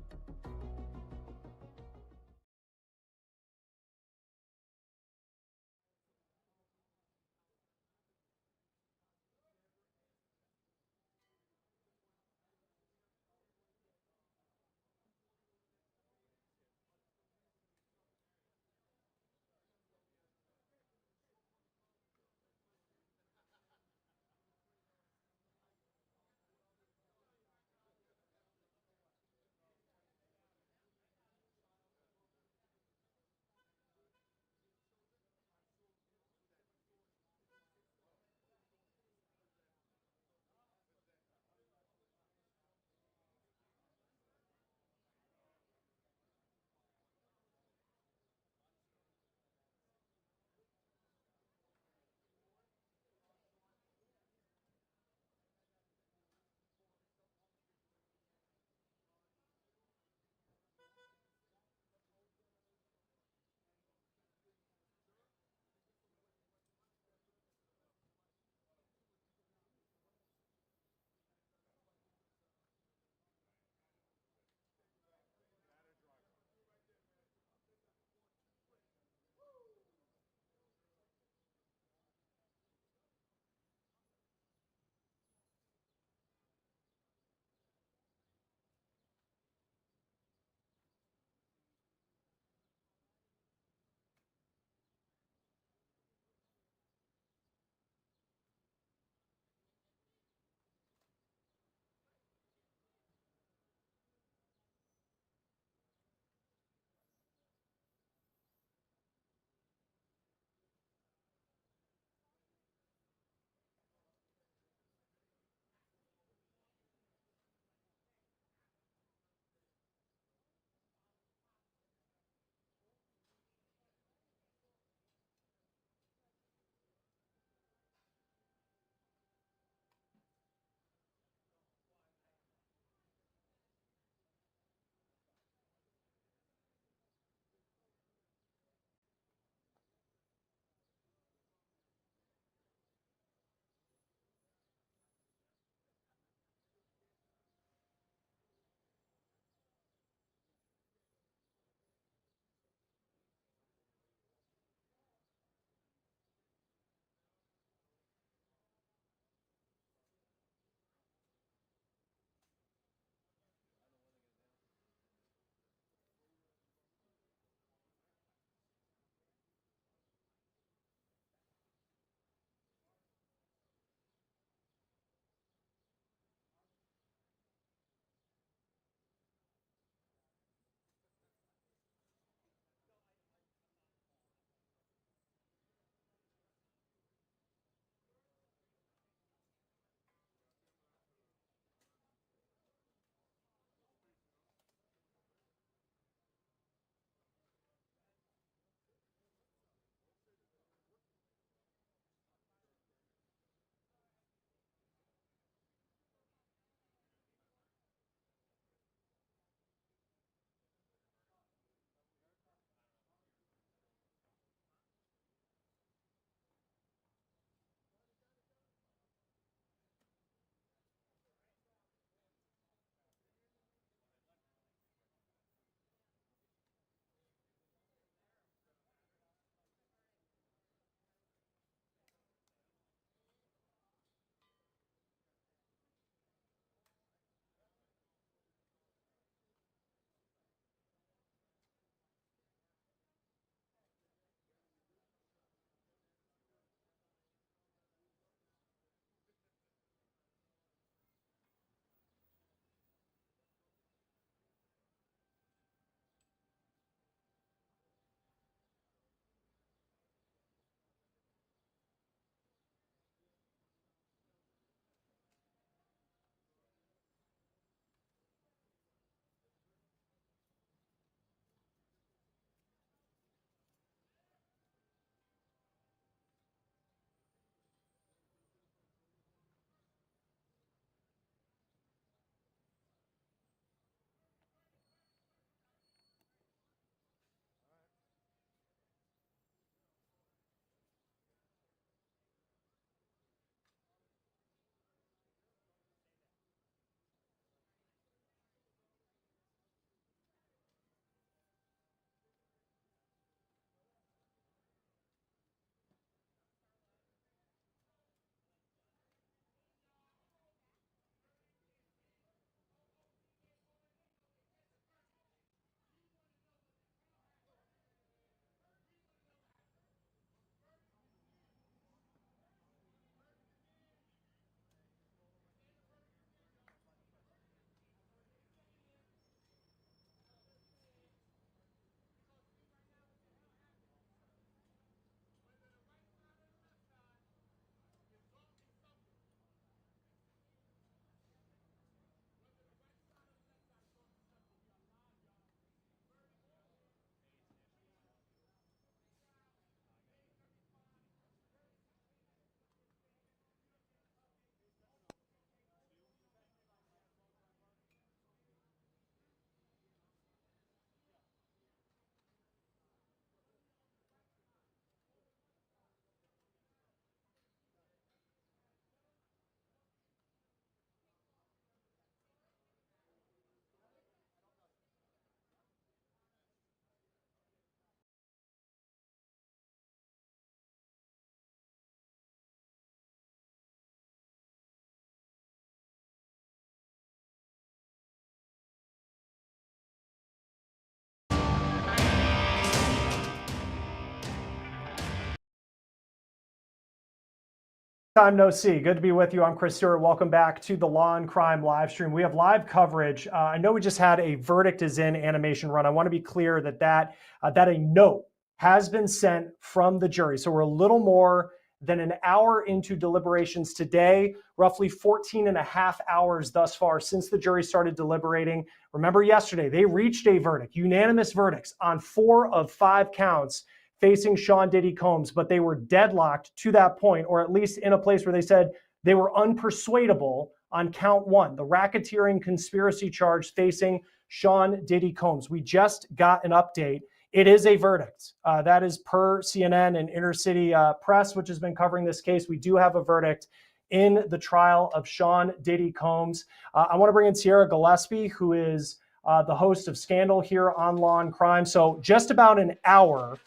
Time no see. Good to be with you. I'm Chris Stewart. Welcome back to the Law and Crime live stream. We have live coverage. I know we just had a verdict is in animation run. I want to be clear that a note has been sent from the jury. So we're a little more than an hour into deliberations today, roughly 14 and a half hours thus far since the jury started deliberating. Remember yesterday, they reached a verdict, unanimous verdicts on 4 of 5 counts facing Sean Diddy Combs, but they were deadlocked to that point, or at least in a place where they said they were unpersuadable on count 1, the racketeering conspiracy charge facing Sean Diddy Combs. We just got an update. It is a verdict. That is per CNN and Inner City Press, which has been covering this case. We do have a verdict in the trial of Sean Diddy Combs. I want to bring in Sierra Gillespie, who is the host of Scandal here on Law and Crime. So just about an hour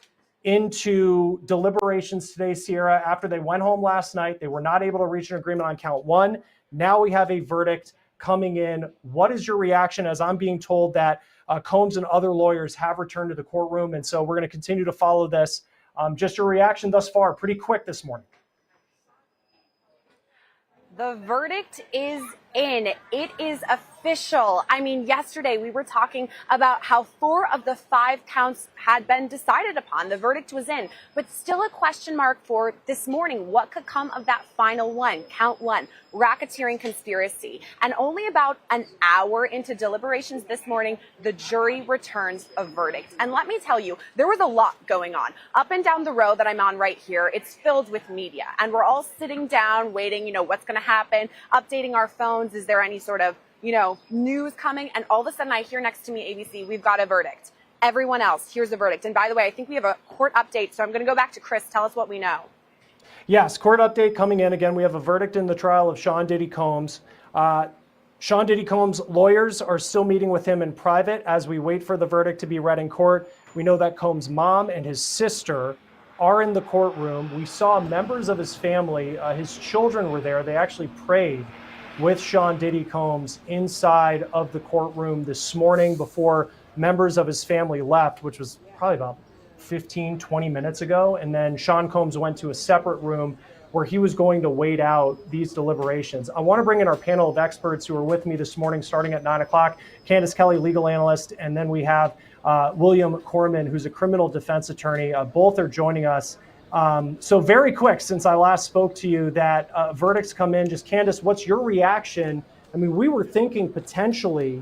into deliberations today, Sierra, after they went home last night, they were not able to reach an agreement on count 1. Now we have a verdict coming in. What is your reaction as I'm being told that Combs and other lawyers have returned to the courtroom? And so we're going to continue to follow this. Just your reaction thus far, pretty quick this morning. The verdict is in. It is official. I mean, yesterday we were talking about how 4 of the 5 counts had been decided upon. The verdict was in, but still a question mark for this morning. What could come of that final one, count 1, racketeering conspiracy? And only about an hour into deliberations this morning, the jury returns a verdict. And let me tell you, there was a lot going on. Up and down the road that I'm on right here, it's filled with media. And we're all sitting down waiting, what's going to happen, updating our phones. Is there any sort of, news coming? And all of a sudden I hear next to me, ABC, we've got a verdict. Everyone else, here's a verdict. And by the way, I think we have a court update. So I'm going to go back to Chris. Tell us what we know. Yes, court update coming in. Again, we have a verdict in the trial of Sean Diddy Combs. Sean Diddy Combs' lawyers are still meeting with him in private as we wait for the verdict to be read in court. We know that Combs' mom and his sister are in the courtroom. We saw members of his family, his children were there. They actually prayed with Sean Diddy Combs inside of the courtroom this morning before members of his family left, which was probably about 15, 20 minutes ago. And then Sean Combs went to a separate room where he was going to wait out these deliberations. I want to bring in our panel of experts who are with me this morning, starting at 9 o'clock. Candace Kelly, legal analyst, and then we have William Corman, who's a criminal defense attorney. Both are joining us. So very quick, since I last spoke to you, that verdicts come in. Just Candace, what's your reaction? I mean, we were thinking potentially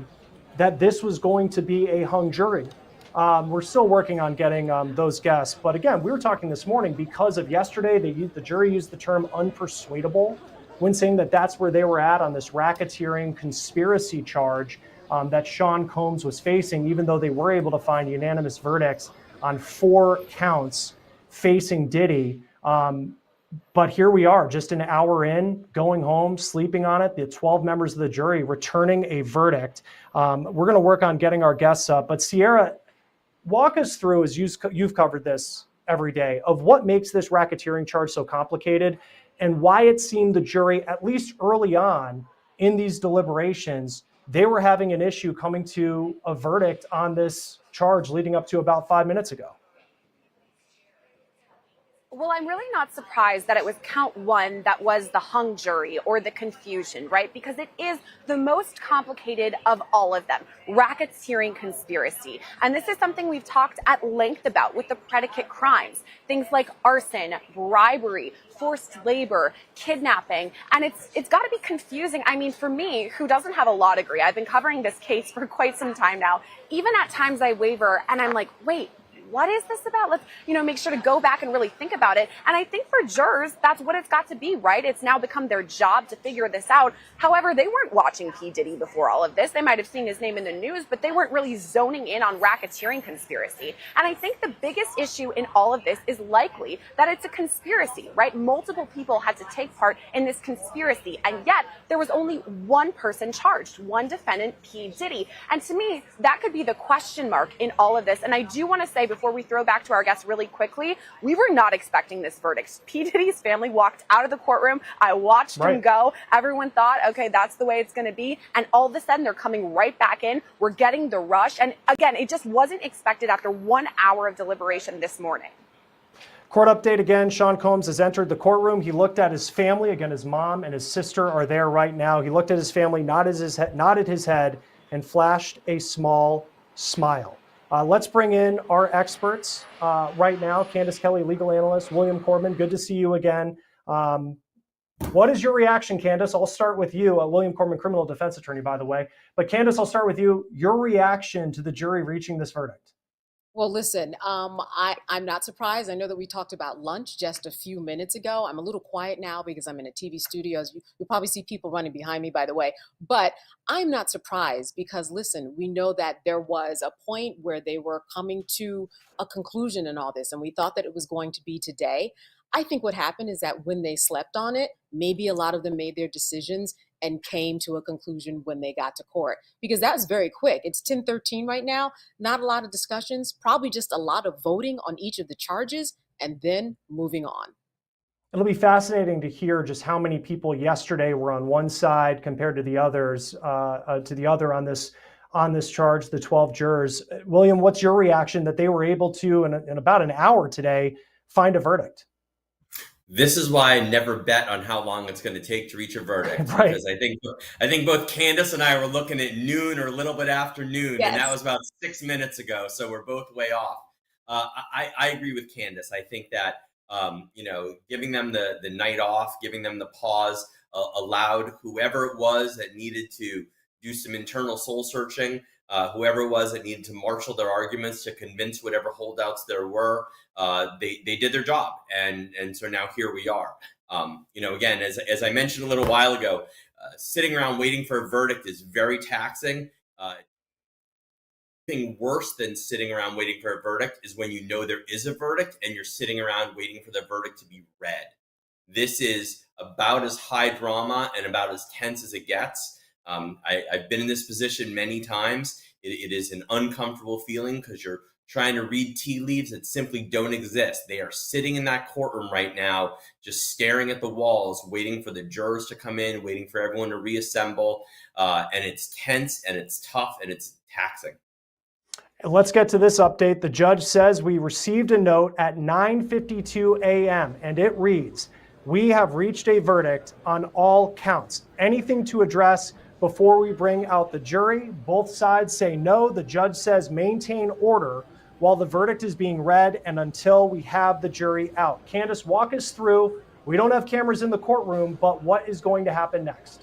that this was going to be a hung jury. We're still working on getting those guests. But again, we were talking this morning because of yesterday, the jury used the term unpersuadable when saying that that's where they were at on this racketeering conspiracy charge that Sean Combs was facing, even though they were able to find unanimous verdicts on 4 counts facing Diddy. But here we are, just an hour in, going home, sleeping on it. The 12 members of the jury returning a verdict. We're going to work on getting our guests up. But Sierra, walk us through, as you've covered this every day, of what makes this racketeering charge so complicated and why it seemed the jury, at least early on in these deliberations, they were having an issue coming to a verdict on this charge leading up to about 5 minutes ago. Well, I'm really not surprised that it was count 1 that was the hung jury or the confusion, right? Because it is the most complicated of all of them, racketeering conspiracy. And this is something we've talked at length about with the predicate crimes, things like arson, bribery, forced labor, kidnapping. And it's got to be confusing. I mean, for me, who doesn't have a law degree, I've been covering this case for quite some time now. Even at times I waver and I'm like, wait, what is this about? Let's, make sure to go back and really think about it. And I think for jurors, that's what it's got to be, right? It's now become their job to figure this out. However, they weren't watching P. Diddy before all of this. They might have seen his name in the news, but they weren't really zoning in on racketeering conspiracy. And I think the biggest issue in all of this is likely that it's a conspiracy, right? Multiple people had to take part in this conspiracy. And yet there was only one person charged, one defendant, P. Diddy. And to me, that could be the question mark in all of this. And I do want to say, before we throw back to our guests really quickly, we were not expecting this verdict. P. Diddy's family walked out of the courtroom. I watched him go. Everyone thought, okay, that's the way it's going to be. And all of a sudden, they're coming right back in. We're getting the rush. And again, it just wasn't expected after 1 hour of deliberation this morning. Court update again. Sean Combs has entered the courtroom. He looked at his family. Again, his mom and his sister are there right now. He looked at his family, nodded his head, and flashed a small smile. Let's bring in our experts right now. Candace Kelly, legal analyst. William Corbin, good to see you again. What is your reaction, Candace? I'll start with you. William Corbin, criminal defense attorney, by the way. But Candace, I'll start with you. Your reaction to the jury reaching this verdict? Well, listen, I'm not surprised. I know that we talked about lunch just a few minutes ago. I'm a little quiet now because I'm in a TV studio. You'll probably see people running behind me, by the way. But I'm not surprised because, listen, we know that there was a point where they were coming to a conclusion in all this, and we thought that it was going to be today. I think what happened is that when they slept on it, maybe a lot of them made their decisions and came to a conclusion when they got to court, because that was very quick. It's 10:13 right now. Not a lot of discussions, probably just a lot of voting on each of the charges and then moving on. It'll be fascinating to hear just how many people yesterday were on one side compared to the others, to the other on this charge, the 12 jurors. William, what's your reaction that they were able to, in about an hour today, find a verdict? This is why I never bet on how long it's going to take to reach a verdict. Right. Because I think both Candace and I were looking at noon or a little bit after noon, Yes. and that was about 6 minutes ago. So we're both way off. I agree with Candace. I think that giving them the night off, giving them the pause, allowed whoever it was that needed to do some internal soul searching, whoever it was that needed to marshal their arguments to convince whatever holdouts there were, they did their job. And so now here we are. Again, as I mentioned a little while ago, sitting around waiting for a verdict is very taxing. Thing worse than sitting around waiting for a verdict is when you know there is a verdict and you're sitting around waiting for the verdict to be read. This is about as high drama and about as tense as it gets. I've been in this position many times. It is an uncomfortable feeling because you're trying to read tea leaves that simply don't exist. They are sitting in that courtroom right now, just staring at the walls, waiting for the jurors to come in, waiting for everyone to reassemble. And it's tense and it's tough and it's taxing. Let's get to this update. The judge says we received a note at 9:52 a.m. and it reads, "We have reached a verdict on all counts. Anything to address before we bring out the jury?" Both sides say no. The judge says maintain order while the verdict is being read and until we have the jury out. Candace, walk us through. We don't have cameras in the courtroom, but what is going to happen next?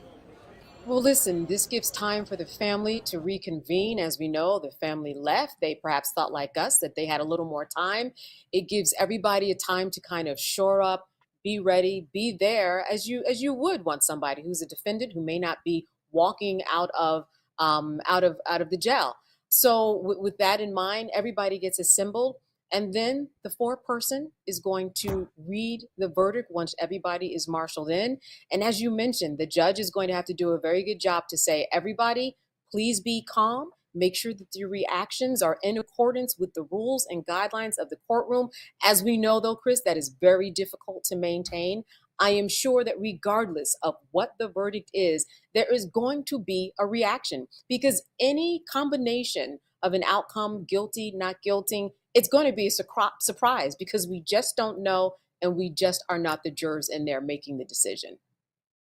Well, listen, this gives time for the family to reconvene. As we know, the family left. They perhaps thought like us that they had a little more time. It gives everybody a time to kind of shore up, be ready, be there as you would want somebody who's a defendant who may not be walking out of the jail. So with that in mind, everybody gets assembled. And then the foreperson is going to read the verdict once everybody is marshaled in. And as you mentioned, the judge is going to have to do a very good job to say, everybody, please be calm. Make sure that your reactions are in accordance with the rules and guidelines of the courtroom. As we know, though, Chris, that is very difficult to maintain. I am sure that regardless of what the verdict is, there is going to be a reaction, because any combination of an outcome, guilty, not guilty, it's going to be a surprise because we just don't know, and we just are not the jurors in there making the decision.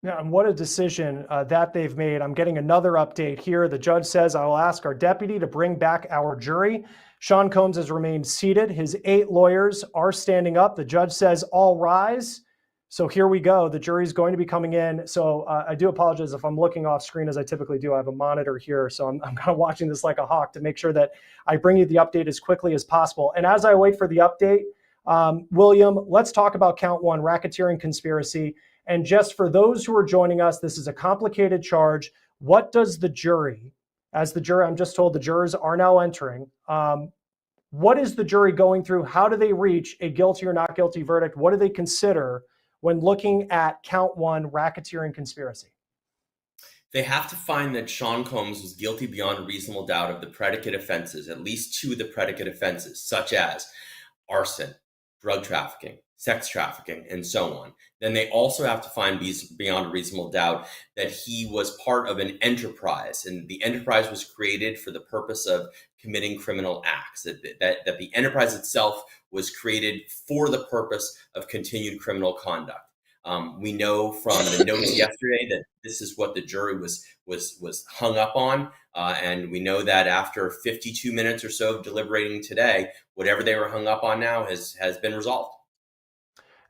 Yeah, and what a decision that they've made. I'm getting another update here. The judge says, "I will ask our deputy to bring back our jury." Sean Combs has remained seated. His 8 lawyers are standing up. The judge says, "All rise." So here we go. The jury is going to be coming in. So I do apologize if I'm looking off screen as I typically do. I have a monitor here. So I'm kind of watching this like a hawk to make sure that I bring you the update as quickly as possible. And as I wait for the update, William, let's talk about count 1, racketeering conspiracy. And just for those who are joining us, this is a complicated charge. What does the jury, as the jury, I'm just told the jurors are now entering, what is the jury going through? How do they reach a guilty or not guilty verdict? What do they consider when looking at count 1, racketeering conspiracy? They have to find that Sean Combs was guilty beyond a reasonable doubt of the predicate offenses, at least 2 of the predicate offenses, such as arson, drug trafficking, sex trafficking, and so on, then they also have to find beyond a reasonable doubt that he was part of an enterprise, and the enterprise was created for the purpose of committing criminal acts, that the enterprise itself was created for the purpose of continued criminal conduct. We know from the notes yesterday that this is what the jury was hung up on, and we know that after 52 minutes or so of deliberating today, whatever they were hung up on now has been resolved.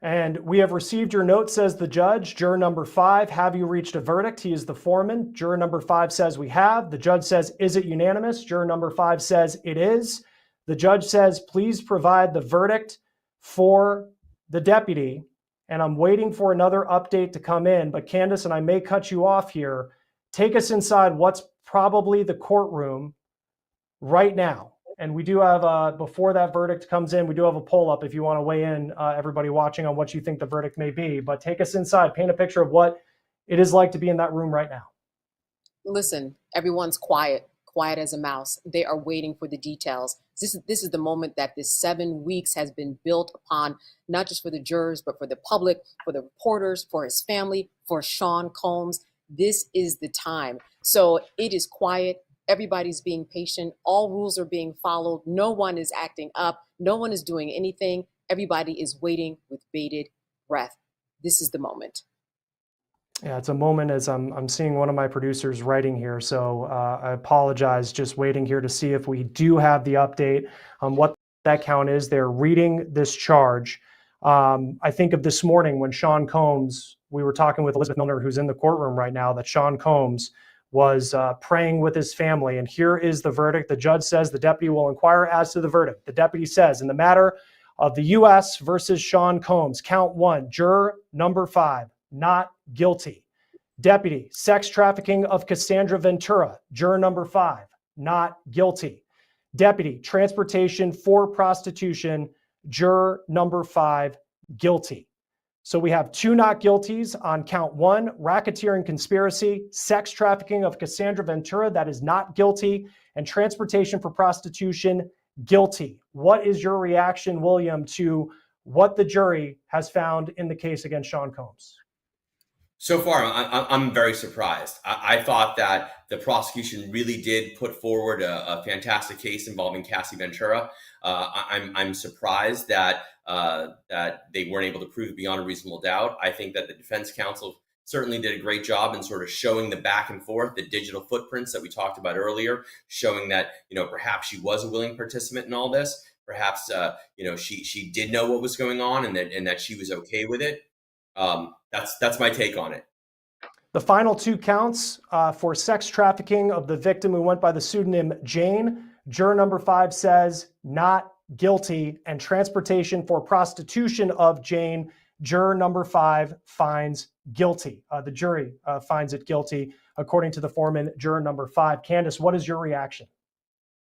And we have received your note, says the judge. Juror number 5, have you reached a verdict? He is the foreman. Juror number 5 says we have. The judge says, is it unanimous? Juror number 5 says it is. The judge says, please provide the verdict for the deputy. And I'm waiting for another update to come in. But Candace, and I may cut you off here, take us inside what's probably the courtroom right now. And we do have, before that verdict comes in, we do have a poll up if you want to weigh in, everybody watching, on what you think the verdict may be. But take us inside, paint a picture of what it is like to be in that room right now. Listen, everyone's quiet as a mouse. They are waiting for the details. This is the moment that this 7 weeks has been built upon, not just for the jurors, but for the public, for the reporters, for his family, for Sean Combs. This is the time. So it is quiet. Everybody's being patient. All rules are being followed. No one is acting up. No one is doing anything. Everybody is waiting with bated breath. This is the moment. Yeah, it's a moment as I'm seeing one of my producers writing here. So I apologize, just waiting here to see if we do have the update on what that count is. They're reading this charge. I think of this morning when Sean Combs, we were talking with Elizabeth Milner, who's in the courtroom right now, that Sean Combs was praying with his family. And here is the verdict. The judge says the deputy will inquire as to the verdict. The deputy says, in the matter of the U.S. versus Sean Combs, count 1, juror number 5, not guilty. Deputy, sex trafficking of Cassandra Ventura, juror number 5, not guilty. Deputy, transportation for prostitution, juror number 5, guilty. So we have 2 not guilties on count 1, racketeering conspiracy, sex trafficking of Cassandra Ventura, that is not guilty, and transportation for prostitution, guilty. What is your reaction, William, to what the jury has found in the case against Sean Combs? So far, I'm very surprised. I thought that the prosecution really did put forward a fantastic case involving Cassie Ventura. I'm surprised that they weren't able to prove beyond a reasonable doubt. I think that the defense counsel certainly did a great job in sort of showing the back and forth, the digital footprints that we talked about earlier, showing that, perhaps she was a willing participant in all this. Perhaps, she did know what was going on and that she was okay with it. That's my take on it. The final 2 counts for sex trafficking of the victim who went by the pseudonym Jane. Juror number 5 says not guilty, and transportation for prostitution of Jane, juror number 5 finds guilty. The jury finds it guilty, according to the foreman, juror number 5. Candace, what is your reaction?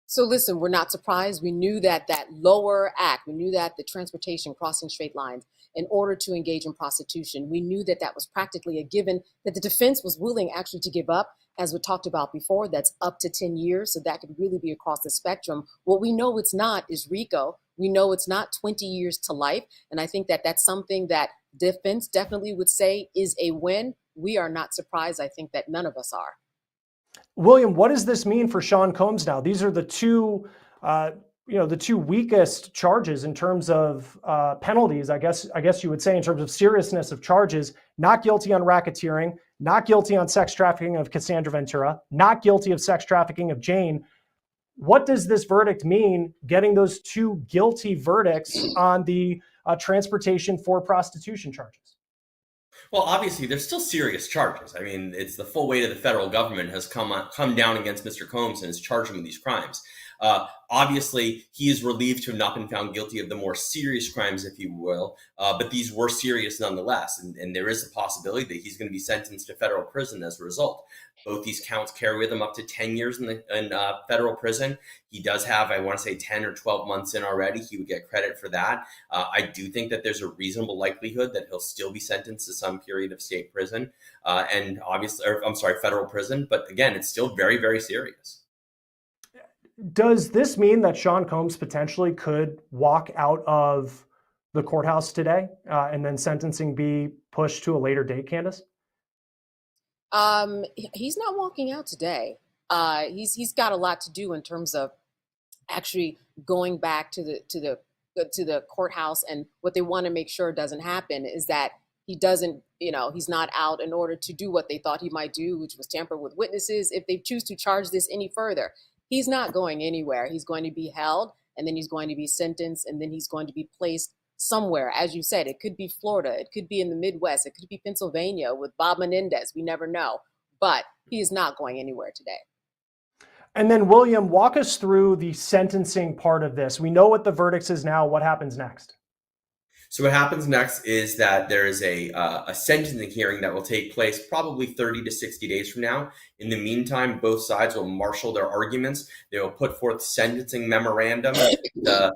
So listen, we're not surprised. We knew that lower act, we knew that the transportation, crossing straight lines, in order to engage in prostitution, we knew that was practically a given, that the defense was willing actually to give up, as we talked about before, that's up to 10 years. So that could really be across the spectrum. What we know it's not is RICO. We know it's not 20 years to life. And I think that that's something that defense definitely would say is a win. We are not surprised. I think that none of us are. William, what does this mean for Sean Combs now? These are the 2, the 2 weakest charges in terms of penalties, I guess you would say, in terms of seriousness of charges. Not guilty on racketeering, not guilty on sex trafficking of Cassandra Ventura, not guilty of sex trafficking of Jane. What does this verdict mean, getting those 2 guilty verdicts on the transportation for prostitution charges? Well, obviously, there's still serious charges. I mean, it's the full weight of the federal government has come down against Mr. Combs and has charged him with these crimes. Obviously, he is relieved to have not been found guilty of the more serious crimes, if you will, but these were serious nonetheless. And there is a possibility that he's going to be sentenced to federal prison as a result. Both these counts carry with him up to 10 years in federal prison. He does have, I want to say, 10 or 12 months in already. He would get credit for that. I do think that there's a reasonable likelihood that he'll still be sentenced to some period of state prison and obviously, federal prison. But again, it's still very, very serious. Does this mean that Sean Combs potentially could walk out of the courthouse today and then sentencing be pushed to a later date, Candace? He's not walking out today. He's got a lot to do in terms of actually going back to the courthouse, and what they want to make sure doesn't happen is that he doesn't, he's not out in order to do what they thought he might do, which was tamper with witnesses. If they choose to charge this any further, he's not going anywhere. He's going to be held, and then he's going to be sentenced, and then he's going to be placed somewhere. As you said, it could be Florida, it could be in the Midwest, it could be Pennsylvania with Bob Menendez. We never know, but he is not going anywhere today. And then, William, walk us through the sentencing part of this. We know what the verdict is now. What happens next? So what happens next is that there is a sentencing hearing that will take place probably 30 to 60 days from now. In the meantime, both sides will marshal their arguments. They will put forth sentencing memorandum. The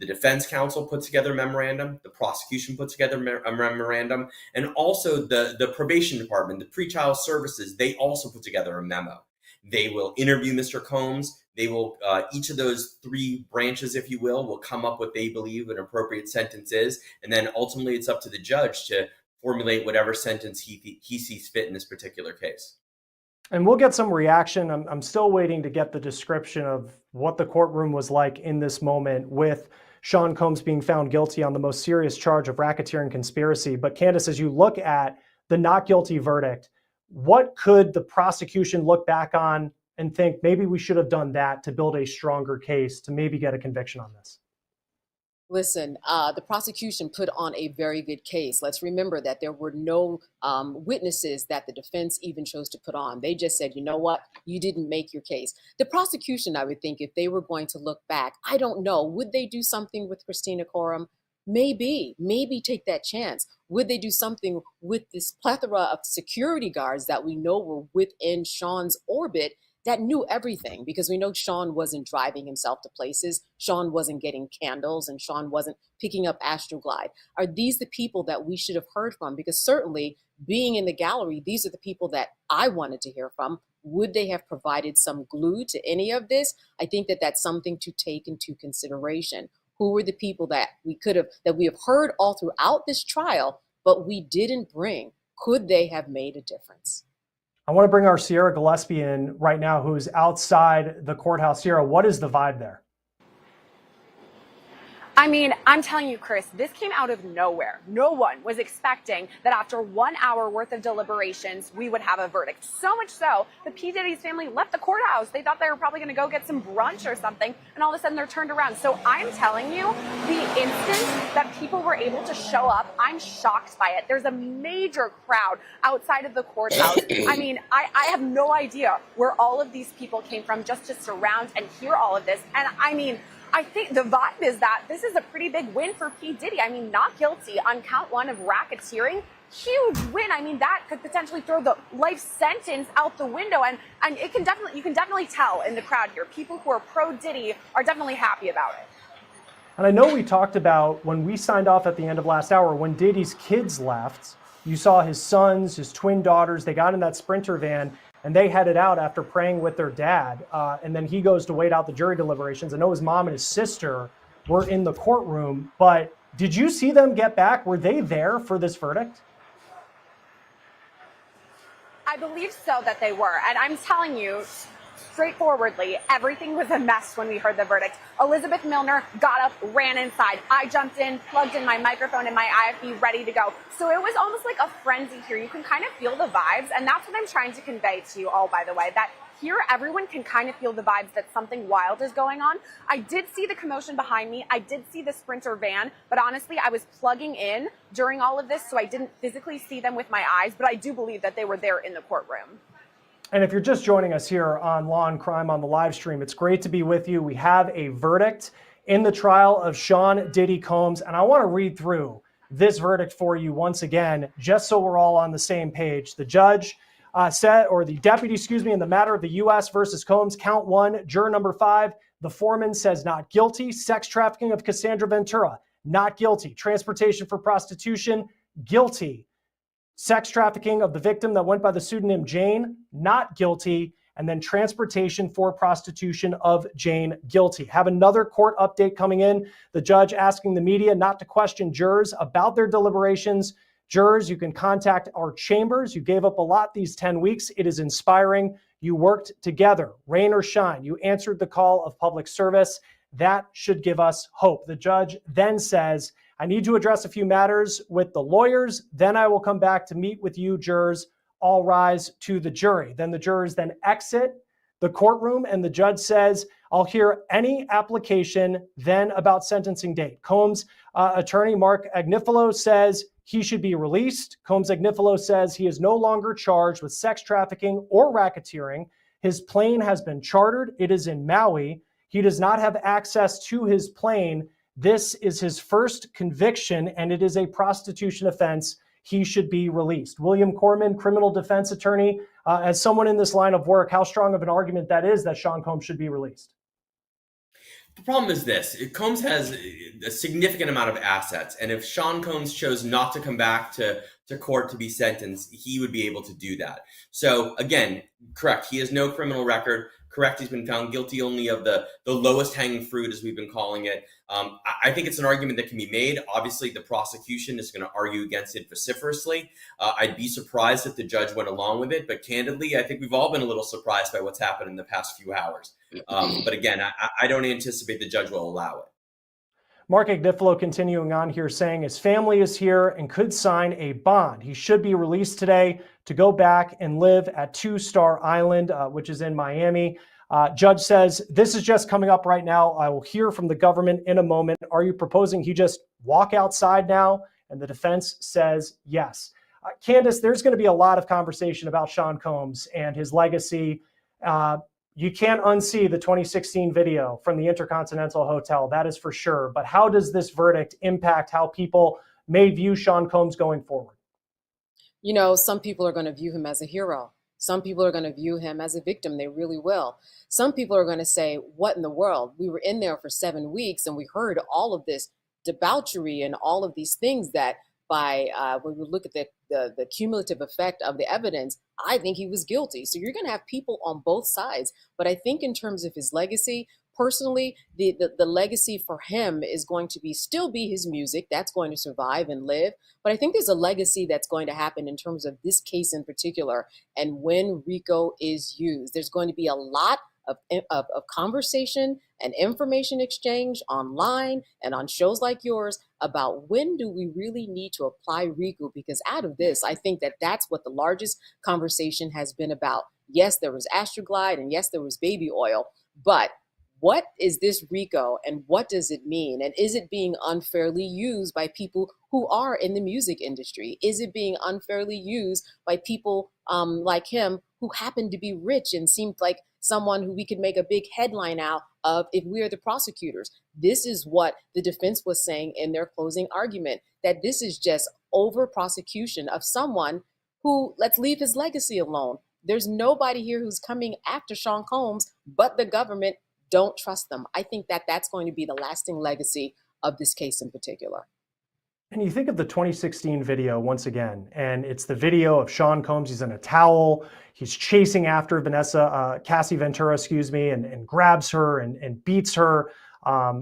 defense counsel puts together a memorandum. The prosecution puts together a memorandum. And also the probation department, the pretrial services, they also put together a memo. They will interview Mr. Combs. They will, each of those three branches, if you will come up with what they believe an appropriate sentence is. And then ultimately it's up to the judge to formulate whatever sentence he sees fit in this particular case. And we'll get some reaction. I'm still waiting to get the description of what the courtroom was like in this moment with Sean Combs being found guilty on the most serious charge of racketeering conspiracy. But Candace, as you look at the not guilty verdict, what could the prosecution look back on and think maybe we should have done that to build a stronger case to maybe get a conviction on this? Listen, the prosecution put on a very good case. Let's remember that there were no witnesses that the defense even chose to put on. They just said, you know what, you didn't make your case. The prosecution, I would think, if they were going to look back, I don't know, would they do something with Christina Coram? Maybe take that chance. Would they do something with this plethora of security guards that we know were within Sean's orbit that knew everything? Because we know Sean wasn't driving himself to places, Sean wasn't getting candles, and Sean wasn't picking up Astroglide. Are these the people that we should have heard from? Because certainly being in the gallery, these are the people that I wanted to hear from. Would they have provided some glue to any of this? I think that that's something to take into consideration. Who were the people that we have heard all throughout this trial, but we didn't bring? Could they have made a difference? I want to bring our Sierra Gillespie in right now, who's outside the courthouse. Sierra, what is the vibe there? I mean, I'm telling you, Chris, this came out of nowhere. No one was expecting that after 1 hour worth of deliberations, we would have a verdict. So much so, the P. Diddy's family left the courthouse. They thought they were probably going to go get some brunch or something, and all of a sudden they're turned around. So I'm telling you, the instant that people were able to show up, I'm shocked by it. There's a major crowd outside of the courthouse. I mean, I have no idea where all of these people came from just to surround and hear all of this. And I mean, I think the vibe is that this is a pretty big win for P. Diddy. I mean, not guilty on count one of racketeering. Huge win. I mean, that could potentially throw the life sentence out the window. And you can definitely tell in the crowd here, people who are pro Diddy are definitely happy about it. And I know we talked about when we signed off at the end of last hour, when Diddy's kids left, you saw his sons, his twin daughters, they got in that Sprinter van and they headed out after praying with their dad. And then he goes to wait out the jury deliberations. I know his mom and his sister were in the courtroom, but did you see them get back? Were they there for this verdict? I believe so that they were. And I'm telling you, straightforwardly, everything was a mess when we heard the verdict. Elizabeth Milner got up, ran inside. I jumped in, plugged in my microphone and my IFB, ready to go. So it was almost like a frenzy here. You can kind of feel the vibes, and that's what I'm trying to convey to you all, by the way, that here everyone can kind of feel the vibes that something wild is going on. I did see the commotion behind me. I did see the Sprinter van, but honestly, I was plugging in during all of this, so I didn't physically see them with my eyes, but I do believe that they were there in the courtroom. And if you're just joining us here on Law and Crime on the live stream, it's great to be with you. We have a verdict in the trial of Sean Diddy Combs, and I want to read through this verdict for you once again, just so we're all on the same page. The judge the deputy, in the matter of the U.S. versus Combs, count one, juror number 5, the foreman says not guilty. Sex trafficking of Cassandra Ventura, not guilty. Transportation for prostitution, guilty. Sex trafficking of the victim that went by the pseudonym Jane, not guilty. and then transportation for prostitution of Jane guilty. Have another court update coming in. The judge asking the media not to question jurors about their deliberations. Jurors, you can contact our chambers. You gave up a lot these 10 weeks. It is inspiring. You worked together, rain or shine. You answered the call of public service. That should give us hope. The judge then says, I need to address a few matters with the lawyers. Then I will come back to meet with you, jurors. All rise to the jury. Then the jurors then exit the courtroom, and the judge says, I'll hear any application then about sentencing date. Combs' attorney, Mark Agnifilo, says he should be released. Combs Agnifilo says he is no longer charged with sex trafficking or racketeering. His plane has been chartered. It is in Maui. He does not have access to his plane. This is his first conviction, and it is a prostitution offense. He should be released. William Corman, criminal defense attorney, as someone in this line of work, how strong of an argument that is that Sean Combs should be released? The problem is this. Combs has a significant amount of assets, and if Sean Combs chose not to come back to court to be sentenced, he would be able to do that. So again, correct, he has no criminal record. Correct, he's been found guilty only of the lowest hanging fruit, as we've been calling it. I think it's an argument that can be made. Obviously, the prosecution is going to argue against it vociferously. I'd be surprised if the judge went along with it, but candidly, I think we've all been a little surprised by what's happened in the past few hours. But again, I don't anticipate the judge will allow it. Mark Agnifilo continuing on here saying his family is here and could sign a bond. He should be released today to go back and live at Two Star Island, which is in Miami. Judge says, this is just coming up right now. I will hear from the government in a moment. Are you proposing he just walk outside now? And the defense says yes. Candace, there's going to be a lot of conversation about Sean Combs and his legacy. You can't unsee the 2016 video from the Intercontinental Hotel, that is for sure. But how does this verdict impact how people may view Sean Combs going forward? You know, some people are going to view him as a hero. Some people are going to view him as a victim. They really will. Some people are going to say, what in the world? We were in there for 7 weeks and we heard all of this debauchery and all of these things that when we look at the cumulative effect of the evidence, I think he was guilty. So you're going to have people on both sides. But I think in terms of his legacy, personally, the legacy for him is going to still be his music. That's going to survive and live. But I think there's a legacy that's going to happen in terms of this case in particular. And when RICO is used, there's going to be a lot of conversation and information exchange online and on shows like yours about when do we really need to apply RICO, because out of this, I think that's what the largest conversation has been about. Yes, there was Astroglide and yes, there was baby oil, but what is this RICO and what does it mean? And is it being unfairly used by people who are in the music industry? Is it being unfairly used by people like him who happen to be rich and seemed like someone who we could make a big headline out of if we are the prosecutors? This is what the defense was saying in their closing argument, that this is just over prosecution of someone who, let's leave his legacy alone. There's nobody here who's coming after Sean Combs, but the government. Don't trust them. I think that's going to be the lasting legacy of this case in particular. And you think of the 2016 video once again, and it's the video of Sean Combs. He's in a towel. He's chasing after Cassie Ventura, and grabs her and beats her.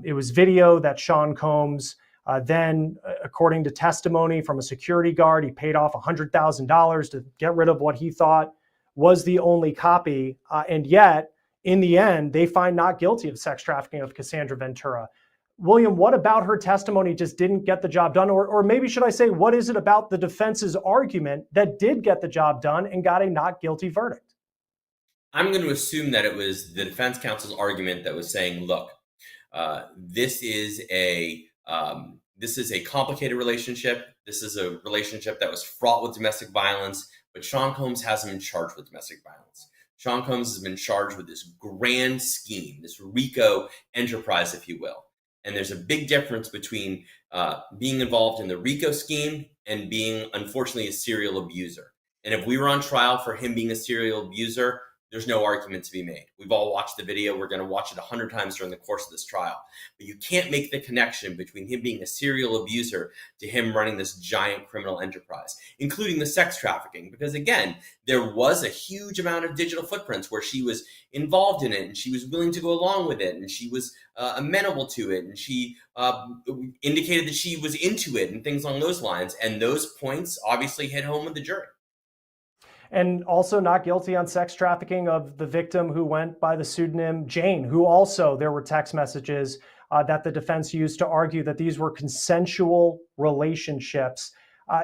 It was video that Sean Combs then, according to testimony from a security guard, he paid off $100,000 to get rid of what he thought was the only copy. And yet, in the end, they find not guilty of sex trafficking of Cassandra Ventura. William, what about her testimony just didn't get the job done? Or maybe should I say, what is it about the defense's argument that did get the job done and got a not guilty verdict? I'm going to assume that it was the defense counsel's argument that was saying, look, this is a complicated relationship. This is a relationship that was fraught with domestic violence, but Sean Combs hasn't been charged with domestic violence. Sean Combs has been charged with this grand scheme, this RICO enterprise, if you will. And there's a big difference between being involved in the RICO scheme and being, unfortunately, a serial abuser. And if we were on trial for him being a serial abuser, there's no argument to be made. We've all watched the video. We're going to watch it 100 times during the course of this trial. But you can't make the connection between him being a serial abuser to him running this giant criminal enterprise, including the sex trafficking. Because again, there was a huge amount of digital footprints where she was involved in it and she was willing to go along with it and she was amenable to it and she indicated that she was into it and things along those lines. And those points obviously hit home with the jury. And also not guilty on sex trafficking of the victim who went by the pseudonym Jane, who also there were text messages that the defense used to argue that these were consensual relationships.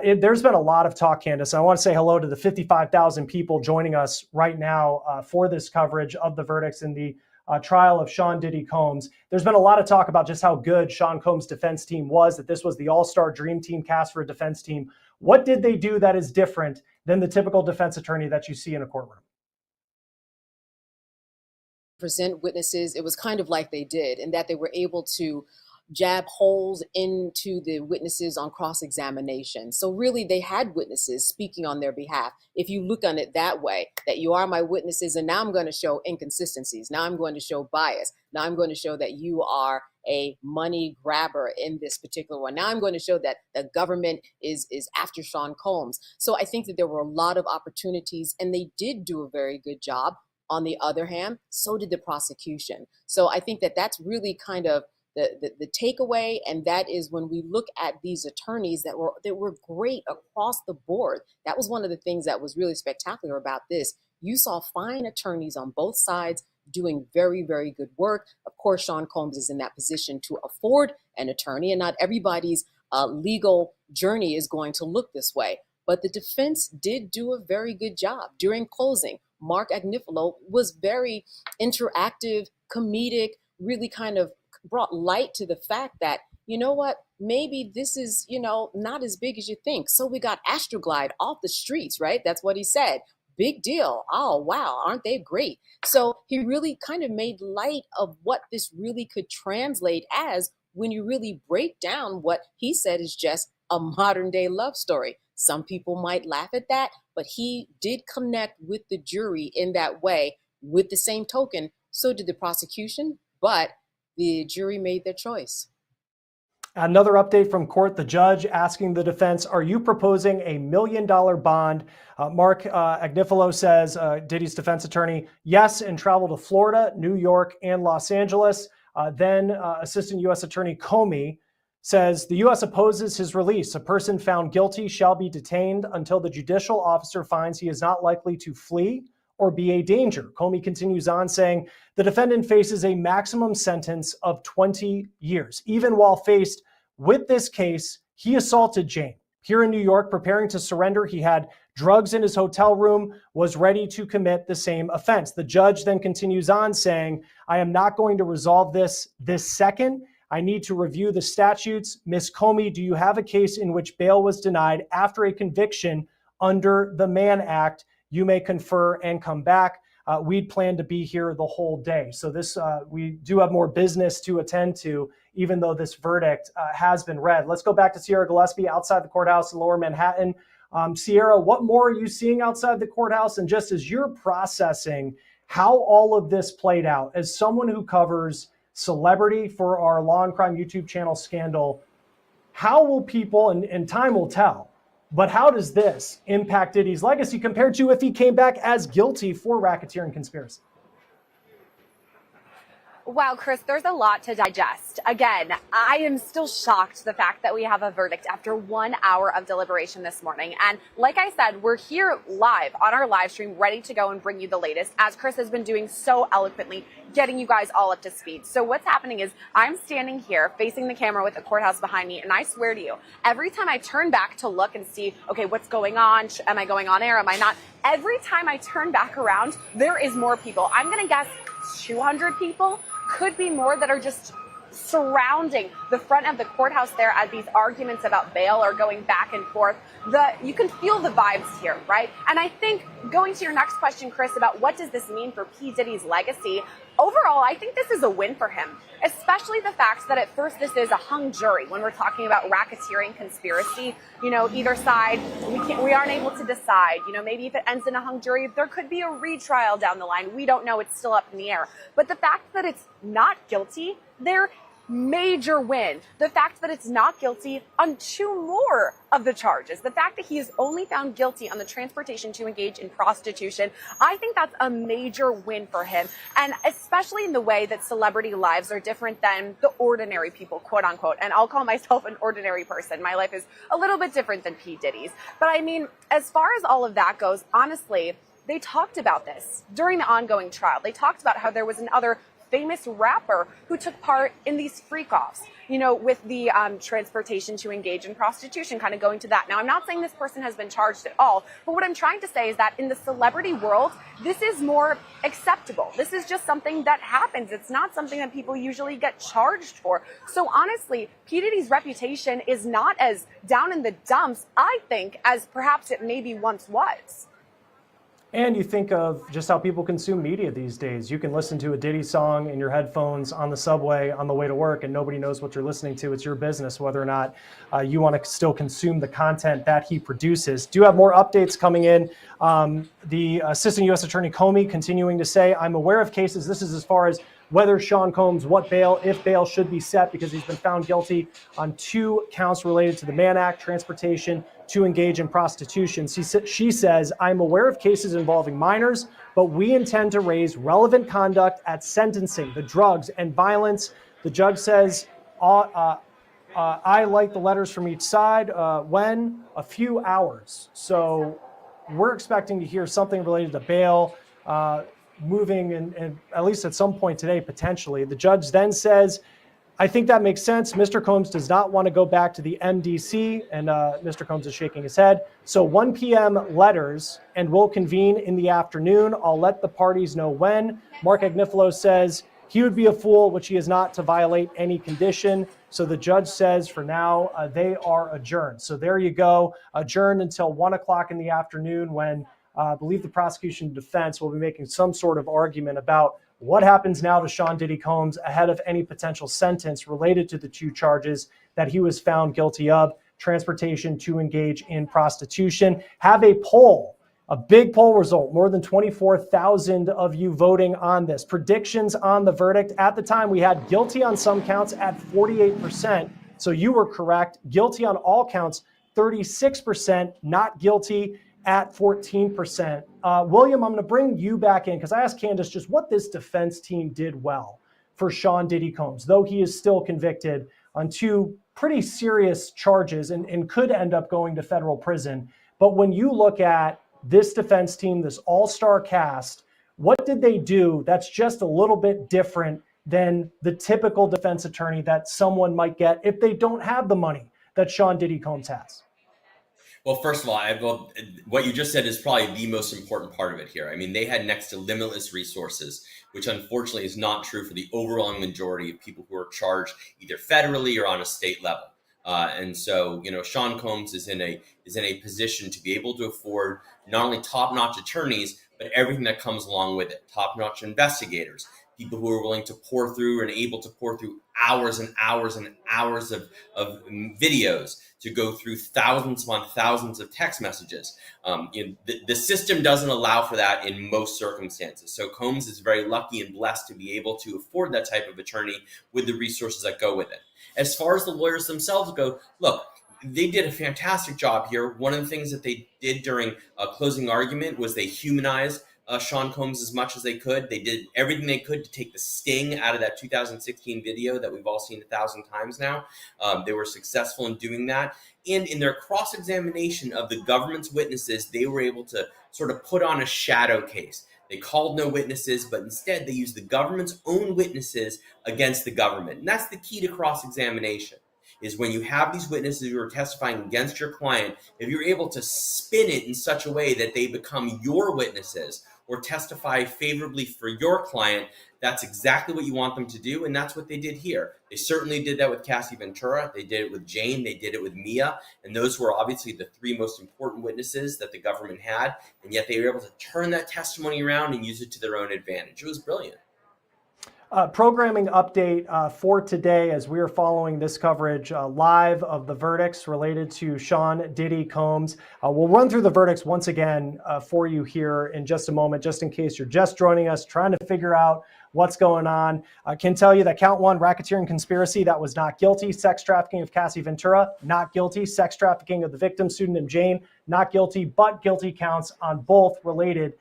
There's been a lot of talk, Candace. I want to say hello to the 55,000 people joining us right now for this coverage of the verdicts in the trial of Sean Diddy Combs. There's been a lot of talk about just how good Sean Combs' defense team was, that this was the all-star dream team cast for a defense team. What did they do that is different than the typical defense attorney that you see in a courtroom? Present witnesses, it was kind of like they did, in that they were able to jab holes into the witnesses on cross-examination. So really they had witnesses speaking on their behalf. If you look on it that way, that you are my witnesses and now I'm going to show inconsistencies. Now I'm going to show bias. Now I'm going to show that you are a money grabber in this particular one. Now I'm going to show that the government is after Sean Combs. So I think that there were a lot of opportunities and they did do a very good job. On the other hand, so did the prosecution. So I think that that's really kind of the takeaway, and that is when we look at these attorneys that were great across the board. That was one of the things that was really spectacular about this. You saw fine attorneys on both sides doing very, very good work. Of course, Sean Combs is in that position to afford an attorney, and not everybody's legal journey is going to look this way. But the defense did do a very good job. During closing, Mark Agnifilo was very interactive, comedic, really kind of brought light to the fact that, you know what, maybe this is, not as big as you think. So we got Astroglide off the streets, right? That's what he said. Big deal. Oh, wow. Aren't they great? So he really kind of made light of what this really could translate as when you really break down what he said is just a modern day love story. Some people might laugh at that, but he did connect with the jury in that way. With the same token, so did the prosecution, but the jury made their choice. Another update from court, the judge asking the defense, are you proposing $1 million bond? Mark Agnifilo says, Diddy's defense attorney, yes, and travel to Florida, New York, and Los Angeles. Then Assistant U.S. Attorney Comey says the U.S. opposes his release. A person found guilty shall be detained until the judicial officer finds he is not likely to flee or be a danger. Comey continues on saying the defendant faces a maximum sentence of 20 years. Even while faced with this case, he assaulted Jane. Here in New York, preparing to surrender, he had drugs in his hotel room, was ready to commit the same offense. The judge then continues on saying, I am not going to resolve this second. I need to review the statutes. Ms. Comey, do you have a case in which bail was denied after a conviction under the Mann Act? You may confer and come back. We'd plan to be here the whole day. So this, we do have more business to attend to, even though this verdict has been read. Let's go back to Sierra Gillespie outside the courthouse in Lower Manhattan. Sierra, what more are you seeing outside the courthouse? And just as you're processing how all of this played out, as someone who covers celebrity for our Law&Crime YouTube channel Scandal, how will people, and time will tell, but how does this impact Diddy's legacy compared to if he came back as guilty for racketeering conspiracy? Wow, Chris, there's a lot to digest. Again, I am still shocked the fact that we have a verdict after 1 hour of deliberation this morning. And like I said, we're here live on our live stream, ready to go and bring you the latest, as Chris has been doing so eloquently, getting you guys all up to speed. So what's happening is I'm standing here facing the camera with the courthouse behind me, and I swear to you, every time I turn back to look and see, okay, what's going on? Am I going on air? Am I not? Every time I turn back around, there is more people. I'm going to guess 200 people, could be more, that are just surrounding the front of the courthouse there as these arguments about bail are going back and forth. You can feel the vibes here, right? And I think going to your next question, Chris, about what does this mean for P. Diddy's legacy, overall, I think this is a win for him, especially the fact that at first this is a hung jury when we're talking about racketeering conspiracy. Either side, we aren't able to decide. Maybe if it ends in a hung jury, there could be a retrial down the line. We don't know. It's still up in the air. But the fact that it's not guilty, they're major win. The fact that it's not guilty on 2 more of the charges, the fact that he is only found guilty on the transportation to engage in prostitution, I think that's a major win for him. And especially in the way that celebrity lives are different than the ordinary people, quote unquote. And I'll call myself an ordinary person. My life is a little bit different than P. Diddy's. But I mean, as far as all of that goes, honestly, they talked about this during the ongoing trial. They talked about how there was another famous rapper who took part in these freak-offs, with the transportation to engage in prostitution, kind of going to that. Now, I'm not saying this person has been charged at all, but what I'm trying to say is that in the celebrity world, this is more acceptable. This is just something that happens. It's not something that people usually get charged for. So honestly, P. Diddy's reputation is not as down in the dumps, I think, as perhaps it maybe once was. And you think of just how people consume media these days. You can listen to a Diddy song in your headphones on the subway on the way to work, and nobody knows what you're listening to. It's your business whether or not you want to still consume the content that he produces. Do have more updates coming in. The Assistant U.S. Attorney Comey continuing to say, I'm aware of cases. This is as far as whether Sean Combs, what bail, if bail should be set, because he's been found guilty on 2 counts related to the Mann Act, transportation to engage in prostitution. She says, I'm aware of cases involving minors, but we intend to raise relevant conduct at sentencing, the drugs and violence. The judge says, I like the letters from each side. When? A few hours. So we're expecting to hear something related to bail, moving and at least at some point today, potentially. The judge then says, I think that makes sense. Mr. Combs does not want to go back to the MDC, and Mr. Combs is shaking his head. So 1 p.m. letters, and we'll convene in the afternoon. I'll let the parties know when. Mark Agnifilo says he would be a fool, which he is not, to violate any condition. So the judge says for now, they are adjourned. So there you go, adjourned until 1 o'clock in the afternoon when I believe the prosecution and defense will be making some sort of argument about what happens now to Sean Diddy Combs ahead of any potential sentence related to the 2 charges that he was found guilty of, transportation to engage in prostitution. Have a poll, a big poll result, more than 24,000 of you voting on this. Predictions on the verdict. At the time, we had guilty on some counts at 48%. So you were correct. Guilty on all counts, 36%, not guilty at 14%. William, I'm going to bring you back in because I asked Candace just what this defense team did well for Sean Diddy Combs, though he is still convicted on 2 pretty serious charges and could end up going to federal prison. But when you look at this defense team, this all-star cast, what did they do that's just a little bit different than the typical defense attorney that someone might get if they don't have the money that Sean Diddy Combs has? Well, first of all, what you just said is probably the most important part of it here. I mean, they had next to limitless resources, which unfortunately is not true for the overwhelming majority of people who are charged either federally or on a state level. And so, Sean Combs is in a position to be able to afford not only top-notch attorneys, but everything that comes along with it. Top-notch investigators, people who are willing to pour through and able to pour through hours and hours and hours of videos, to go through thousands upon thousands of text messages. The system doesn't allow for that in most circumstances. So Combs is very lucky and blessed to be able to afford that type of attorney with the resources that go with it. As far as the lawyers themselves go, look, they did a fantastic job here. One of the things that they did during a closing argument was they humanized Sean Combs as much as they could. They did everything they could to take the sting out of that 2016 video that we've all seen 1,000 times now. They were successful in doing that. And in their cross-examination of the government's witnesses, they were able to sort of put on a shadow case. They called no witnesses, but instead they used the government's own witnesses against the government. And that's the key to cross-examination, is when you have these witnesses who are testifying against your client, if you're able to spin it in such a way that they become your witnesses or testify favorably for your client, that's exactly what you want them to do, and that's what they did here. They certainly did that with Cassie Ventura, they did it with Jane, they did it with Mia, and those were obviously the 3 most important witnesses that the government had, and yet they were able to turn that testimony around and use it to their own advantage. It was brilliant. Programming update for today as we are following this coverage live of the verdicts related to Sean Diddy Combs. We'll run through the verdicts once again for you here in just a moment, just in case you're just joining us, trying to figure out what's going on. I can tell you that count 1, racketeering conspiracy, that was not guilty. Sex trafficking of Cassie Ventura, not guilty. Sex trafficking of the victim, pseudonym Jane, not guilty, but guilty counts on both related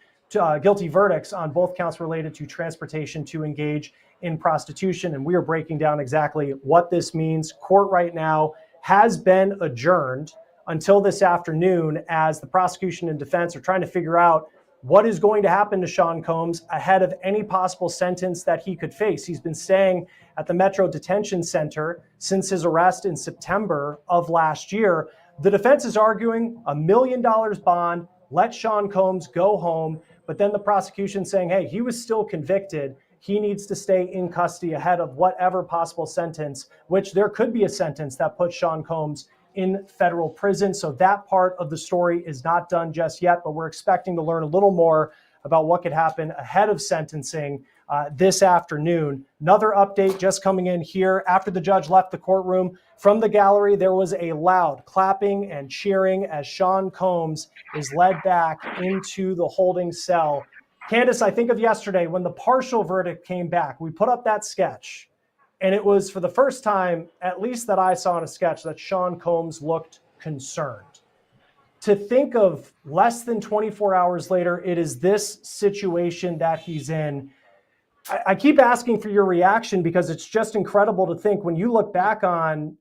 guilty verdicts on both counts related to transportation to engage in prostitution. And we are breaking down exactly what this means. Court right now has been adjourned until this afternoon as the prosecution and defense are trying to figure out what is going to happen to Sean Combs ahead of any possible sentence that he could face. He's been staying at the Metro Detention Center since his arrest in September of last year. The defense is arguing $1 million bond, let Sean Combs go home. But then the prosecution saying, hey, he was still convicted. He needs to stay in custody ahead of whatever possible sentence, which there could be a sentence that puts Sean Combs in federal prison. So that part of the story is not done just yet, but we're expecting to learn a little more about what could happen ahead of sentencing this afternoon. Another update just coming in here after the judge left the courtroom. From the gallery, there was a loud clapping and cheering as Sean Combs is led back into the holding cell. Candace, I think of yesterday when the partial verdict came back. We put up that sketch, and it was for the first time, at least that I saw in a sketch, that Sean Combs looked concerned. To think of less than 24 hours later, it is this situation that he's in. I keep asking for your reaction because it's just incredible to think when you look back on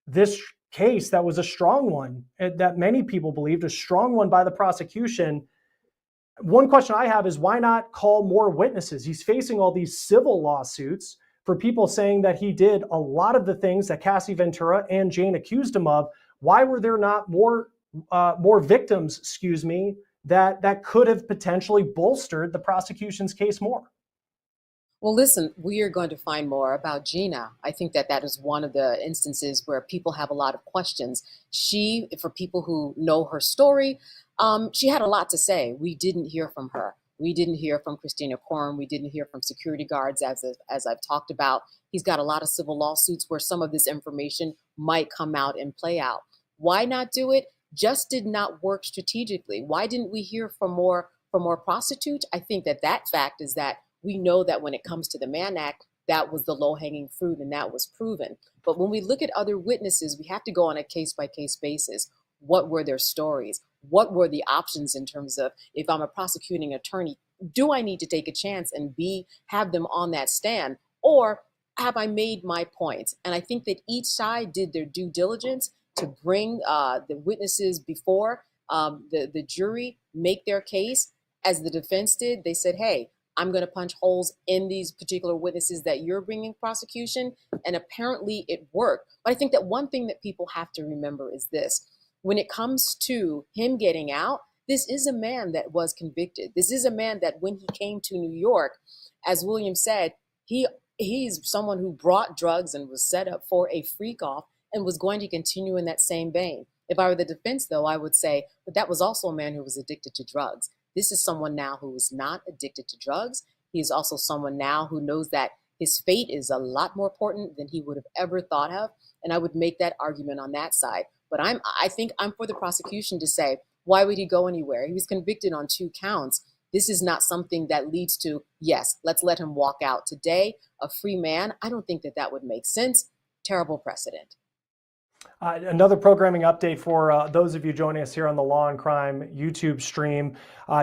this case that was a strong one, that many people believed, a strong one by the prosecution. One question I have is why not call more witnesses? He's facing all these civil lawsuits for people saying that he did a lot of the things that Cassie Ventura and Jane accused him of. Why were there not more victims, that could have potentially bolstered the prosecution's case more? Well, listen, we are going to find more about Gina. I think that is one of the instances where people have a lot of questions. For people who know her story, she had a lot to say. We didn't hear from her. We didn't hear from Christina Coram. We didn't hear from security guards, as I've talked about. He's got a lot of civil lawsuits where some of this information might come out and play out. Why not do it? Just did not work strategically. Why didn't we hear from more prostitutes? I think that fact is that we know that when it comes to the Mann Act, that was the low-hanging fruit and that was proven. But when we look at other witnesses, we have to go on a case-by-case basis. What were their stories? What were the options in terms of, if I'm a prosecuting attorney, do I need to take a chance and have them on that stand? Or have I made my points? And I think that each side did their due diligence to bring the witnesses before the jury make their case. As the defense did, they said, hey, I'm going to punch holes in these particular witnesses that you're bringing prosecution. And apparently it worked. But I think that one thing that people have to remember is this. When it comes to him getting out, this is a man that was convicted. This is a man that when he came to New York, as William said, he's someone who brought drugs and was set up for a freak off and was going to continue in that same vein. If I were the defense, though, I would say, but that was also a man who was addicted to drugs. This is someone now who is not addicted to drugs. He is also someone now who knows that his fate is a lot more important than he would have ever thought of. And I would make that argument on that side. But I think I'm for the prosecution to say, why would he go anywhere? He was convicted on 2 counts. This is not something that leads to, yes, let's let him walk out today, a free man. I don't think that would make sense. Terrible precedent. Another programming update for those of you joining us here on the Law and Crime YouTube stream.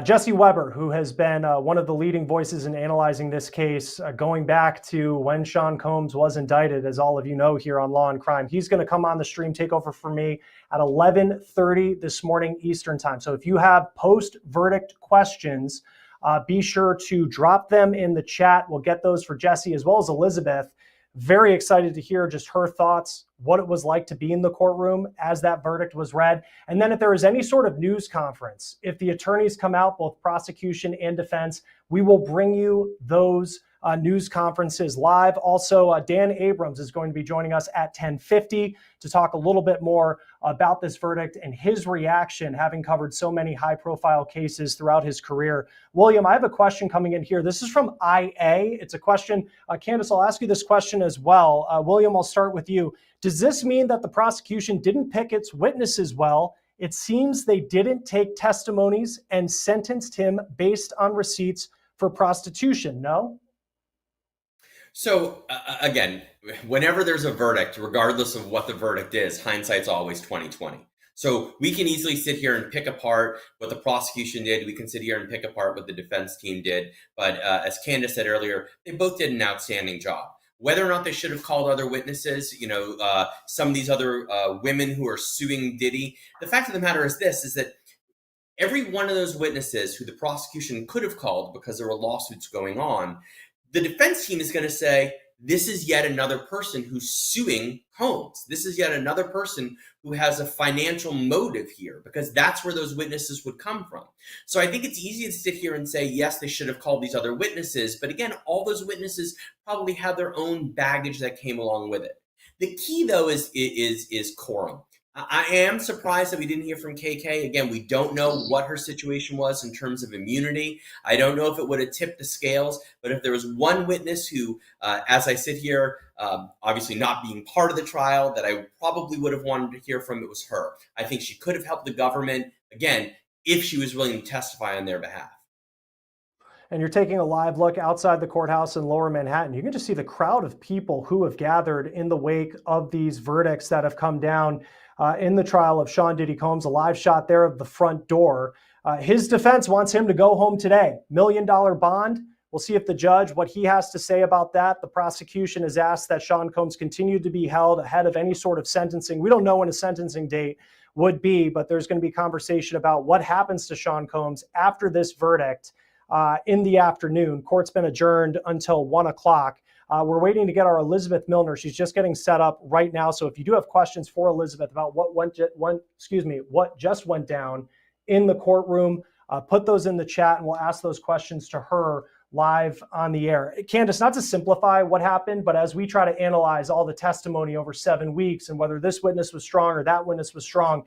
Jesse Weber, who has been one of the leading voices in analyzing this case, going back to when Sean Combs was indicted, as all of you know here on Law and Crime. He's going to come on the stream, take over for me at 11:30 this morning Eastern time. So if you have post-verdict questions, be sure to drop them in the chat. We'll get those for Jesse as well as Elizabeth. Very excited to hear just her thoughts, what it was like to be in the courtroom as that verdict was read. And then if there is any sort of news conference, if the attorneys come out, both prosecution and defense, we will bring you those news conferences live. Also, Dan Abrams is going to be joining us at 10:50 to talk a little bit more about this verdict and his reaction, having covered so many high-profile cases throughout his career. William, I have a question coming in here. This is from IA. It's a question. Candace, I'll ask you this question as well. William, I'll start with you. Does this mean that the prosecution didn't pick its witnesses well? It seems they didn't take testimonies and sentenced him based on receipts for prostitution, no? So again, whenever there's a verdict, regardless of what the verdict is, hindsight's always 20/20. So we can easily sit here and pick apart what the prosecution did. We can sit here and pick apart what the defense team did. But as Candace said earlier, they both did an outstanding job. Whether or not they should have called other witnesses, some of these other women who are suing Diddy, the fact of the matter is this, is that every one of those witnesses who the prosecution could have called because there were lawsuits going on, the defense team is going to say, this is yet another person who's suing Combs. This is yet another person who has a financial motive here, because that's where those witnesses would come from. So I think it's easy to sit here and say, yes, they should have called these other witnesses. But again, all those witnesses probably had their own baggage that came along with it. The key, though, is quorum. I am surprised that we didn't hear from KK. Again, we don't know what her situation was in terms of immunity. I don't know if it would have tipped the scales, but if there was one witness who, as I sit here, obviously not being part of the trial, that I probably would have wanted to hear from, it was her. I think she could have helped the government, again, if she was willing to testify on their behalf. And you're taking a live look outside the courthouse in Lower Manhattan. You can just see the crowd of people who have gathered in the wake of these verdicts that have come down in the trial of Sean Diddy Combs. A live shot there of the front door. His defense wants him to go home today. $1 million bond. We'll see if the judge, what he has to say about that. The prosecution has asked that Sean Combs continue to be held ahead of any sort of sentencing. We don't know when a sentencing date would be, but there's going to be conversation about what happens to Sean Combs after this verdict in the afternoon. Court's been adjourned until 1 o'clock. We're waiting to get our Elizabeth Milner. She's just getting set up right now. So if you do have questions for Elizabeth about what just went down in the courtroom, put those in the chat and we'll ask those questions to her live on the air. Candace, not to simplify what happened, but as we try to analyze all the testimony over 7 weeks and whether this witness was strong or that witness was strong,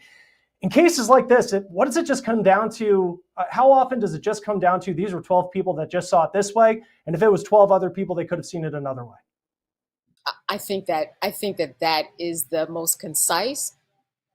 in cases like this, what does it just come down to? How often does it just come down to these were 12 people that just saw it this way, and if it was 12 other people, they could have seen it another way? I think that is the most concise,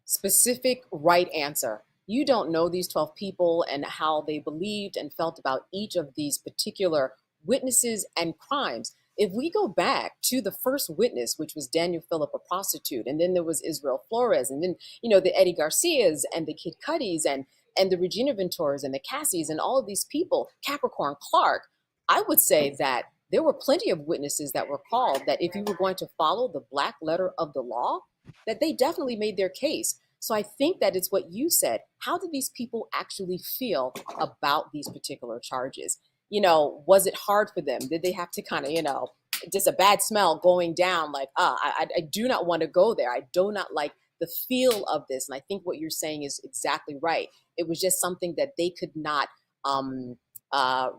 specific, right answer. You don't know these 12 people and how they believed and felt about each of these particular witnesses and crimes. If we go back to the first witness, which was Daniel Phillip, a prostitute, and then there was Israel Flores, and then, the Eddie Garcias and the Kid Cuddies and the Regina Ventures and the Cassies and all of these people, Capricorn Clark, I would say that there were plenty of witnesses that were called that if you were going to follow the black letter of the law, that they definitely made their case. So I think that it's what you said. How do these people actually feel about these particular charges? Was it hard for them? Did they have to kind of, just a bad smell going down like, I do not want to go there. I do not like the feel of this. And I think what you're saying is exactly right. It was just something that they could not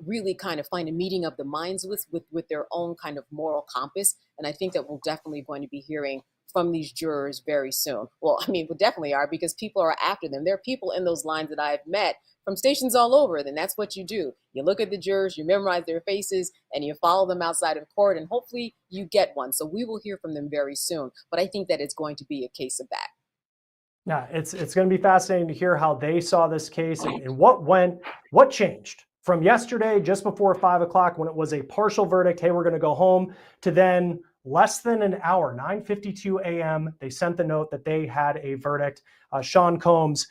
really kind of find a meeting of the minds with their own kind of moral compass. And I think that we're definitely going to be hearing from these jurors very soon. Well, I mean, we definitely are, because people are after them. There are people in those lines that I've met from stations all over. Then that's what you do. You look at the jurors, you memorize their faces, and you follow them outside of court, and hopefully you get one. So we will hear from them very soon. But I think that it's going to be a case of that. Yeah, it's going to be fascinating to hear how they saw this case and what changed from yesterday, just before 5 o'clock, when it was a partial verdict. Hey, we're going to go home, to then less than an hour, 9:52 a.m. They sent the note that they had a verdict. Sean Combs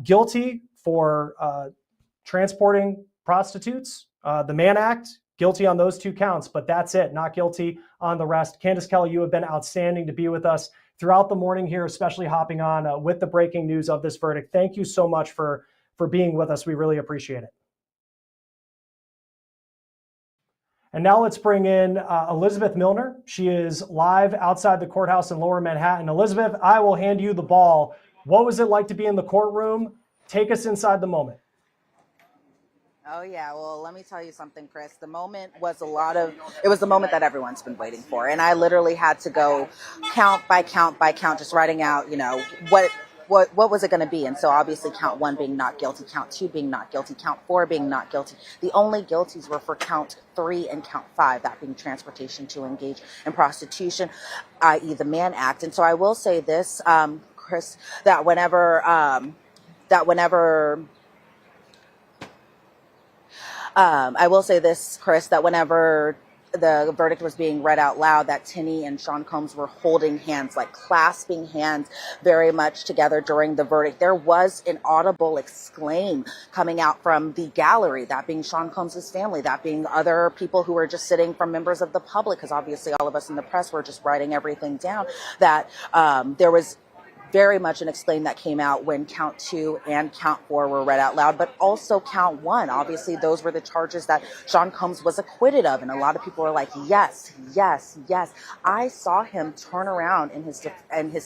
guilty for transporting prostitutes, the Mann Act, guilty on those 2 counts, but that's it, not guilty on the rest. Candace Kelly, you have been outstanding to be with us throughout the morning here, especially hopping on with the breaking news of this verdict. Thank you so much for being with us. We really appreciate it. And now let's bring in Elizabeth Milner. She is live outside the courthouse in Lower Manhattan. Elizabeth, I will hand you the ball. What was it like to be in the courtroom? Take us inside the moment. Oh yeah, well, let me tell you something, Chris. The moment was it was the moment that everyone's been waiting for. And I literally had to go count by count by count, just writing out, what was it going to be? And so obviously count 1 being not guilty, count 2 being not guilty, count 4 being not guilty. The only guilties were for count 3 and count 5, that being transportation to engage in prostitution, i.e. the Mann Act. And so I will say this, Chris, that whenever I will say this, Chris, that whenever the verdict was being read out loud, that Tinney and Sean Combs were holding hands, like clasping hands very much together during the verdict. There was an audible exclaim coming out from the gallery, that being Sean Combs' family, that being other people who were just sitting from members of the public, because obviously all of us in the press were just writing everything down, that there was very much an exclaim that came out when count 2 and count 4 were read out loud, but also count 1. Obviously, those were the charges that Sean Combs was acquitted of. And a lot of people were like, yes, yes, yes. I saw him turn around in his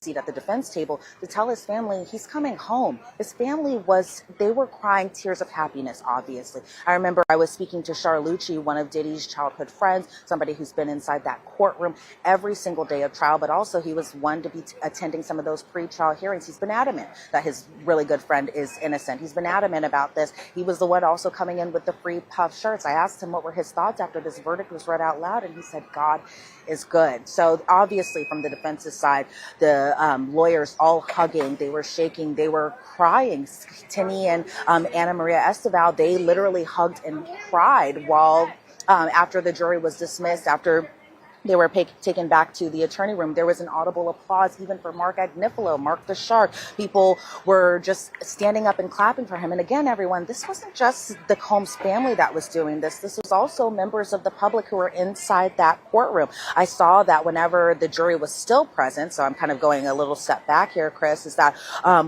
seat at the defense table to tell his family he's coming home. His family they were crying tears of happiness, obviously. I remember I was speaking to Charlucci, one of Diddy's childhood friends, somebody who's been inside that courtroom every single day of trial, but also he was one to be attending some of those pre-trial hearings. He's been adamant that his really good friend is innocent. He's been adamant about this. He was the one also coming in with the free puff shirts. I asked him what were his thoughts after this verdict was read out loud, and he said, God is good. So obviously from the defense's side, the lawyers all hugging, they were shaking, they were crying. Tinney and Ana Maria Esteval, they literally hugged and cried while after the jury was dismissed, after they were taken back to the attorney room. There was an audible applause even for Mark Agnifilo, Mark the Shark. People were just standing up and clapping for him. And again, everyone, this wasn't just the Combs family that was doing this. This was also members of the public who were inside that courtroom. I saw that whenever the jury was still present, so I'm kind of going a little step back here, Chris, is that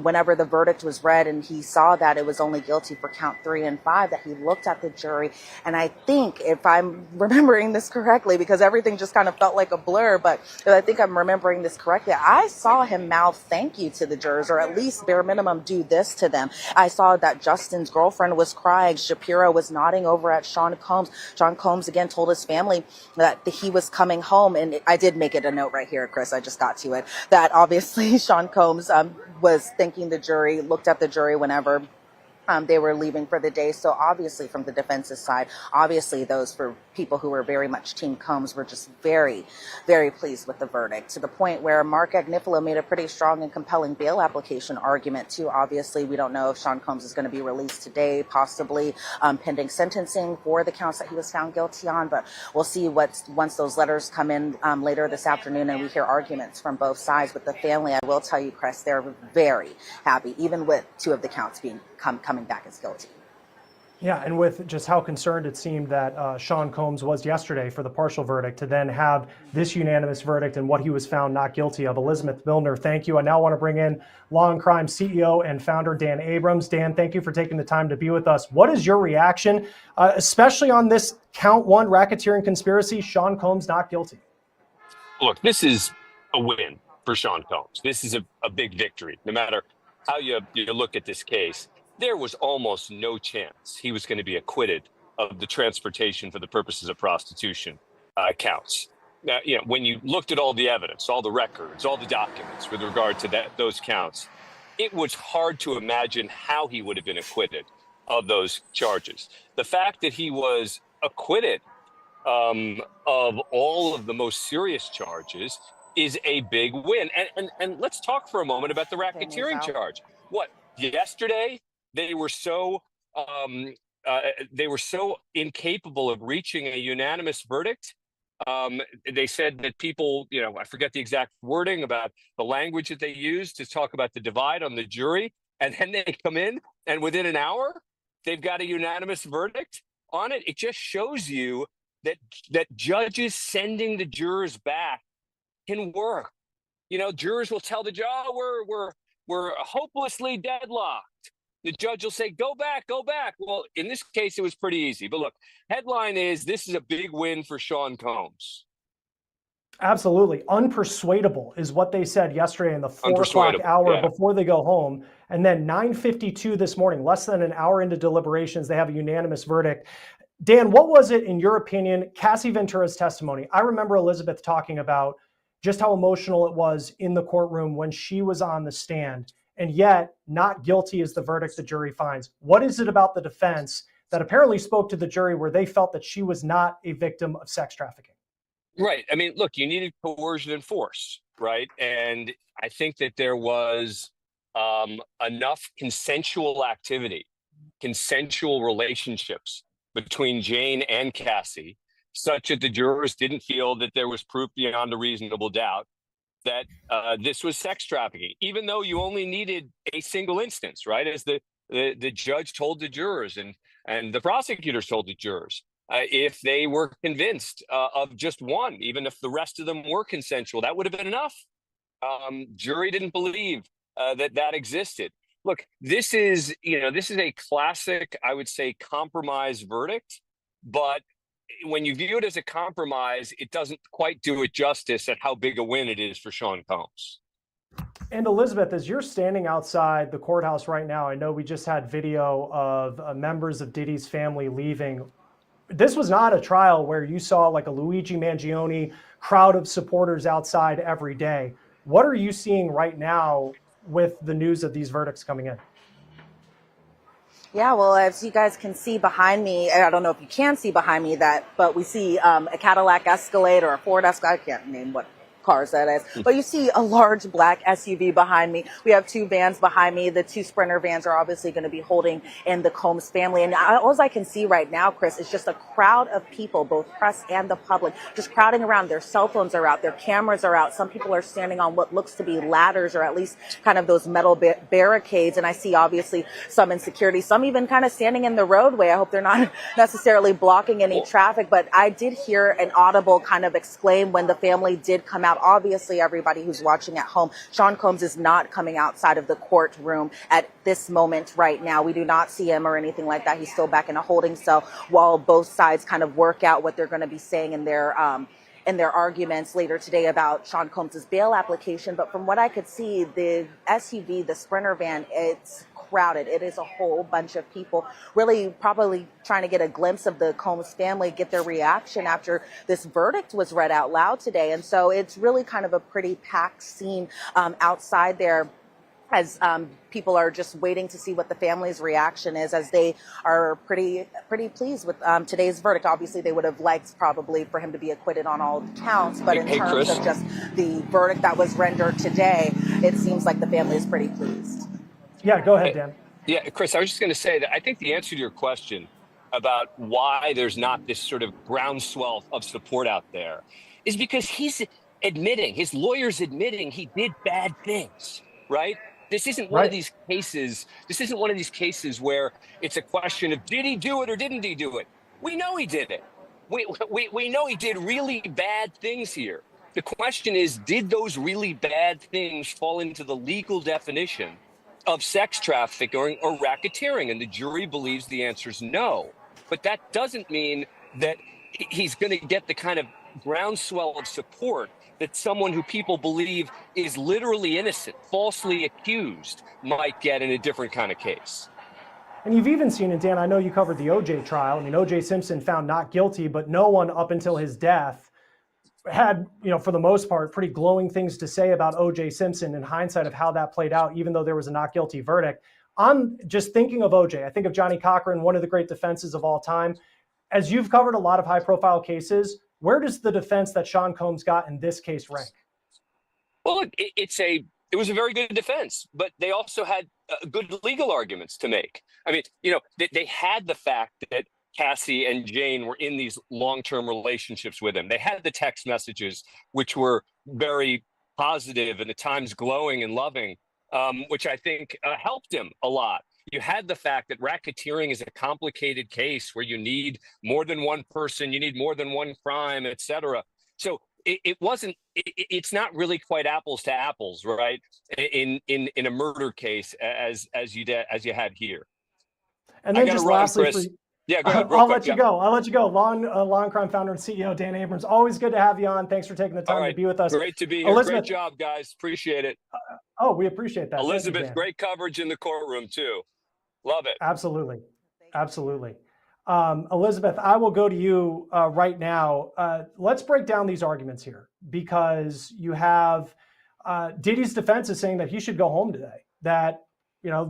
whenever the verdict was read and he saw that it was only guilty for count 3 and 5, that he looked at the jury. And I think, if I'm remembering this correctly, because everything just kind of felt like a blur, but I think I'm remembering this correctly, I saw him mouth thank you to the jurors, or at least bare minimum do this to them. I saw that Justin's girlfriend was crying. Shapiro was nodding over at Sean Combs. Sean Combs again told his family that he was coming home. And I did make it a note right here, Chris, I just got to it, that obviously Sean Combs was thanking the jury, looked at the jury whenever they were leaving for the day. So obviously from the defense's side, obviously those for people who were very much Team Combs were just very, very pleased with the verdict, to the point where Mark Agnifilo made a pretty strong and compelling bail application argument too. Obviously, we don't know if Sean Combs is going to be released today, possibly pending sentencing for the counts that he was found guilty on, but we'll see once those letters come in later this afternoon and we hear arguments from both sides. With the family, I will tell you, Chris, they're very happy, even with 2 of the counts being coming back as guilty. Yeah, and with just how concerned it seemed that Sean Combs was yesterday for the partial verdict, to then have this unanimous verdict and what he was found not guilty of. Elizabeth Milner, thank you. I now want to bring in Law&Crime CEO and founder Dan Abrams. Dan, thank you for taking the time to be with us. What is your reaction, especially on this count 1 racketeering conspiracy, Sean Combs not guilty? Look, this is a win for Sean Combs. This is a big victory. No matter how you look at this case, there was almost no chance he was going to be acquitted of the transportation for the purposes of prostitution counts. Now, when you looked at all the evidence, all the records, all the documents with regard to those counts, it was hard to imagine how he would have been acquitted of those charges. The fact that he was acquitted of all of the most serious charges is a big win. And let's talk for a moment about the racketeering charge. What, yesterday? They were so incapable of reaching a unanimous verdict. They said that people, I forget the exact wording about the language that they used to talk about the divide on the jury. And then they come in and within an hour, they've got a unanimous verdict on it. It just shows you that judges sending the jurors back can work. Jurors will tell the judge, we're hopelessly deadlocked. The judge will say, go back. Well, in this case, it was pretty easy. But look, headline is, this is a big win for Sean Combs. Absolutely. Unpersuadable is what they said yesterday in the 4 o'clock hour before they go home. And then 9:52 this morning, less than an hour into deliberations, they have a unanimous verdict. Dan, what was it, in your opinion, Cassie Ventura's testimony? I remember Elizabeth talking about just how emotional it was in the courtroom when she was on the stand, and yet not guilty is the verdict the jury finds. What is it about the defense that apparently spoke to the jury where they felt that she was not a victim of sex trafficking? Right. I mean, look, you needed coercion and force, right? And I think that there was enough consensual activity, consensual relationships between Jane and Cassie, such that the jurors didn't feel that there was proof beyond a reasonable doubt that this was sex trafficking, even though you only needed a single instance, right? As the judge told the jurors and the prosecutors told the jurors, if they were convinced of just one, even if the rest of them were consensual, that would have been enough. Jury didn't believe that existed. Look, this is a classic, I would say, compromise verdict, but when you view it as a compromise, it doesn't quite do it justice at how big a win it is for Sean Combs. And Elizabeth, as you're standing outside the courthouse right now, I know we just had video of members of Diddy's family leaving. This was not a trial where you saw like a Luigi Mangione crowd of supporters outside every day. What are you seeing right now with the news of these verdicts coming in? Yeah, well, as you guys can see behind me, I don't know if you can see behind me but we see a Cadillac Escalade or a Ford Escalade. I can't name what cars that is, but you see a large black SUV behind me. We have two vans behind me. The two Sprinter vans are obviously going to be holding in the Combs family. And all I can see right now, Chris, is just a crowd of people, both press and the public, just crowding around. Their cell phones are out. Their cameras are out. Some people are standing on what looks to be ladders or at least kind of those metal barricades. And I see obviously some in security, some even kind of standing in the roadway. I hope they're not necessarily blocking any traffic, but I did hear an audible kind of exclaim when the family did come out. Obviously, everybody who's watching at home, Sean Combs is not coming outside of the courtroom at this moment right now. We do not see him or anything like that. He's still back in a holding cell while both sides kind of work out what they're going to be saying in their arguments later today about Sean Combs' bail application. But from what I could see, the SUV, the Sprinter van, it's crowded. It is a whole bunch of people really probably trying to get a glimpse of the Combs family, get their reaction after this verdict was read out loud today. And so it's really kind of a pretty packed scene outside there as people are just waiting to see what the family's reaction is, as they are pretty pleased with today's verdict. Obviously, they would have liked probably for him to be acquitted on all counts, but in terms Chris, of just the verdict that was rendered today, it seems like the family is pretty pleased. Yeah, go ahead, Dan. Yeah, Chris, I was just going to say that I think the answer to your question about why there's not this sort of groundswell of support out there is because he's admitting, his lawyer's admitting he did bad things, right? This isn't one of these cases. This isn't one of these cases where it's a question of did he do it or didn't he do it? We know he did it. We know he did really bad things here. The question is, did those really bad things fall into the legal definition of sex trafficking or racketeering? And the jury believes the answer is no. But that doesn't mean that he's going to get the kind of groundswell of support that someone who people believe is literally innocent, falsely accused, might get in a different kind of case. And you've even seen it, Dan, I know you covered the OJ trial. I mean, OJ Simpson found not guilty, but no one up until his death had, for the most part, pretty glowing things to say about OJ Simpson in hindsight of how that played out, even though there was a not guilty verdict. I'm just thinking of OJ. I think of Johnny Cochran, one of the great defenses of all time. As you've covered a lot of high profile cases, where does the defense that Sean Combs got in this case rank? Well, look, it was a very good defense, but they also had good legal arguments to make. I mean, they had the fact that Cassie and Jane were in these long-term relationships with him. They had the text messages, which were very positive and at times glowing and loving, which I think helped him a lot. You had the fact that racketeering is a complicated case where you need more than one person, you need more than one crime, et cetera. So it's not really quite apples to apples, right? In a murder case as you had here. And then just lastly, Yeah, go ahead. I'll let you go. I'll let you go. Law&Crime founder and CEO Dan Abrams. Always good to have you on. Thanks for taking the time to be with us. Great to be here. Elizabeth, great job, guys. Appreciate it. We appreciate that. Elizabeth, great coverage in the courtroom too. Love it. Absolutely. Elizabeth, I will go to you right now. Let's break down these arguments here, because you have Diddy's defense is saying that he should go home today, that,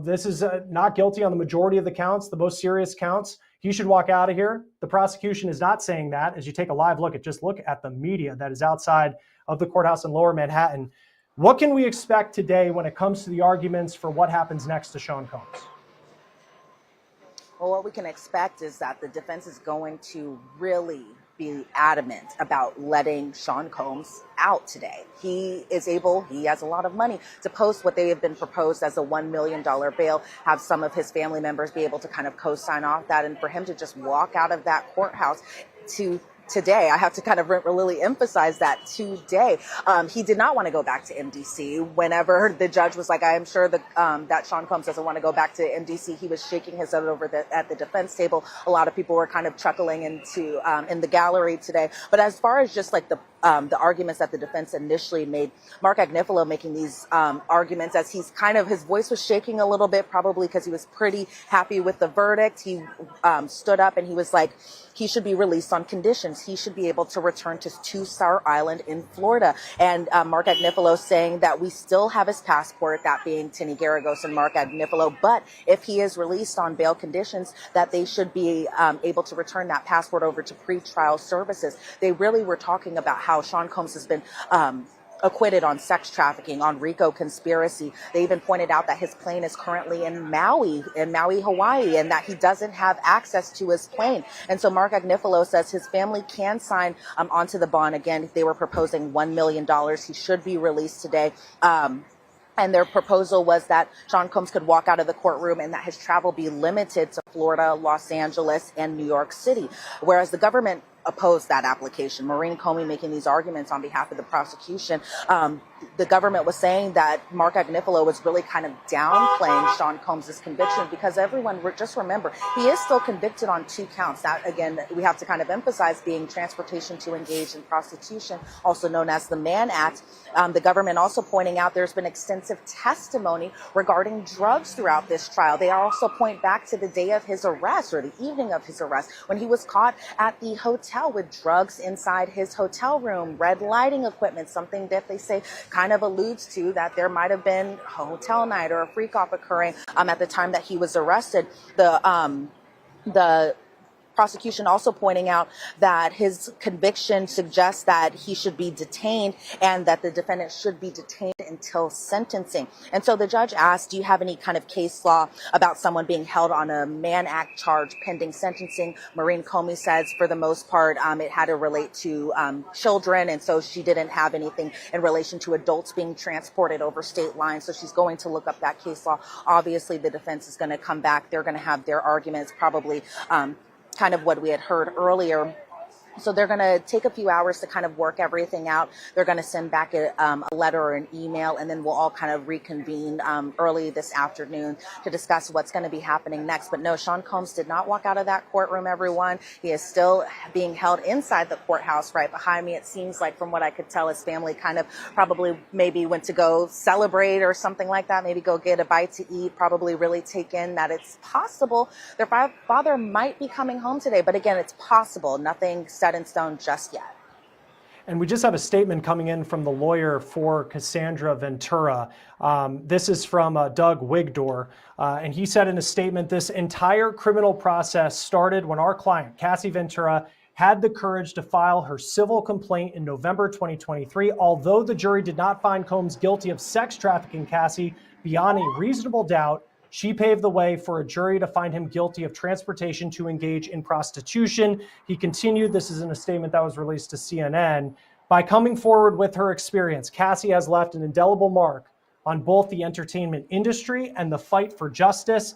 this is not guilty on the majority of the counts, the most serious counts. He should walk out of here. The prosecution is not saying that. As you take a live look at the media that is outside of the courthouse in Lower Manhattan. What can we expect today when it comes to the arguments for what happens next to Sean Combs? Well, what we can expect is that the defense is going to really be adamant about letting Sean Combs out today. He has a lot of money to post what they have been proposed as a $1 million bail, have some of his family members be able to kind of co-sign off that, and for him to just walk out of that courthouse today. I have to kind of really emphasize that today. He did not want to go back to MDC. Whenever the judge was like, I am sure that Sean Combs doesn't want to go back to MDC, he was shaking his head at the defense table. A lot of people were kind of chuckling in the gallery today. But as far as just like the arguments that the defense initially made, Mark Agnifilo making these arguments as his voice was shaking a little bit, probably because he was pretty happy with the verdict. He stood up and he was like, he should be released on conditions. He should be able to return to Two-Star Island in Florida. And Mark Agnifilo saying that we still have his passport, that being Tinny Garagos and Mark Agnifilo. But if he is released on bail conditions, that they should be able to return that passport over to pretrial services. They really were talking about how Sean Combs has been acquitted on sex trafficking, on RICO conspiracy. They even pointed out that his plane is currently in Maui, Hawaii, and that he doesn't have access to his plane. And so Mark Agnifilo says his family can sign onto the bond. Again, they were proposing $1 million. He should be released today. And their proposal was that Sean Combs could walk out of the courtroom and that his travel be limited to Florida, Los Angeles, and New York City. Whereas the government opposed that application. Maureen Comey making these arguments on behalf of the prosecution. The government was saying that Mark Agnifilo was really kind of downplaying Sean Combs' conviction, because everyone just remember, he is still convicted on 2 counts. That, again, we have to kind of emphasize, being transportation to engage in prostitution, also known as the Mann Act. The government also pointing out there's been extensive testimony regarding drugs throughout this trial. They also point back to the day of his arrest, or the evening of his arrest, when he was caught at the hotel with drugs inside his hotel room, red lighting equipment, something that they say kind of alludes to that there might have been a hotel night or a freak off occurring at the time that he was arrested. The prosecution also pointing out that his conviction suggests that he should be detained and that the defendant should be detained until sentencing. And so the judge asked, do you have any kind of case law about someone being held on a Mann Act charge pending sentencing? Maureen Comey says for the most part, it had to relate to children. And so she didn't have anything in relation to adults being transported over state lines. So she's going to look up that case law. Obviously, the defense is going to come back. They're going to have their arguments, probably kind of what we had heard earlier. So they're going to take a few hours to kind of work everything out. They're going to send back a letter or an email, and then we'll all kind of reconvene early this afternoon to discuss what's going to be happening next. But no, Sean Combs did not walk out of that courtroom, everyone. He is still being held inside the courthouse right behind me. It seems like, from what I could tell, his family kind of probably maybe went to go celebrate or something like that, maybe go get a bite to eat, probably really take in that it's possible their father might be coming home today. But again, it's possible. Nothing set in stone just yet. And we just have a statement coming in from the lawyer for Cassandra Ventura. This is from Doug Wigdor. And he said in a statement, this entire criminal process started when our client, Cassie Ventura, had the courage to file her civil complaint in November 2023. Although the jury did not find Combs guilty of sex trafficking Cassie beyond a reasonable doubt, she paved the way for a jury to find him guilty of transportation to engage in prostitution. He continued, this is in a statement that was released to CNN, by coming forward with her experience, Cassie has left an indelible mark on both the entertainment industry and the fight for justice.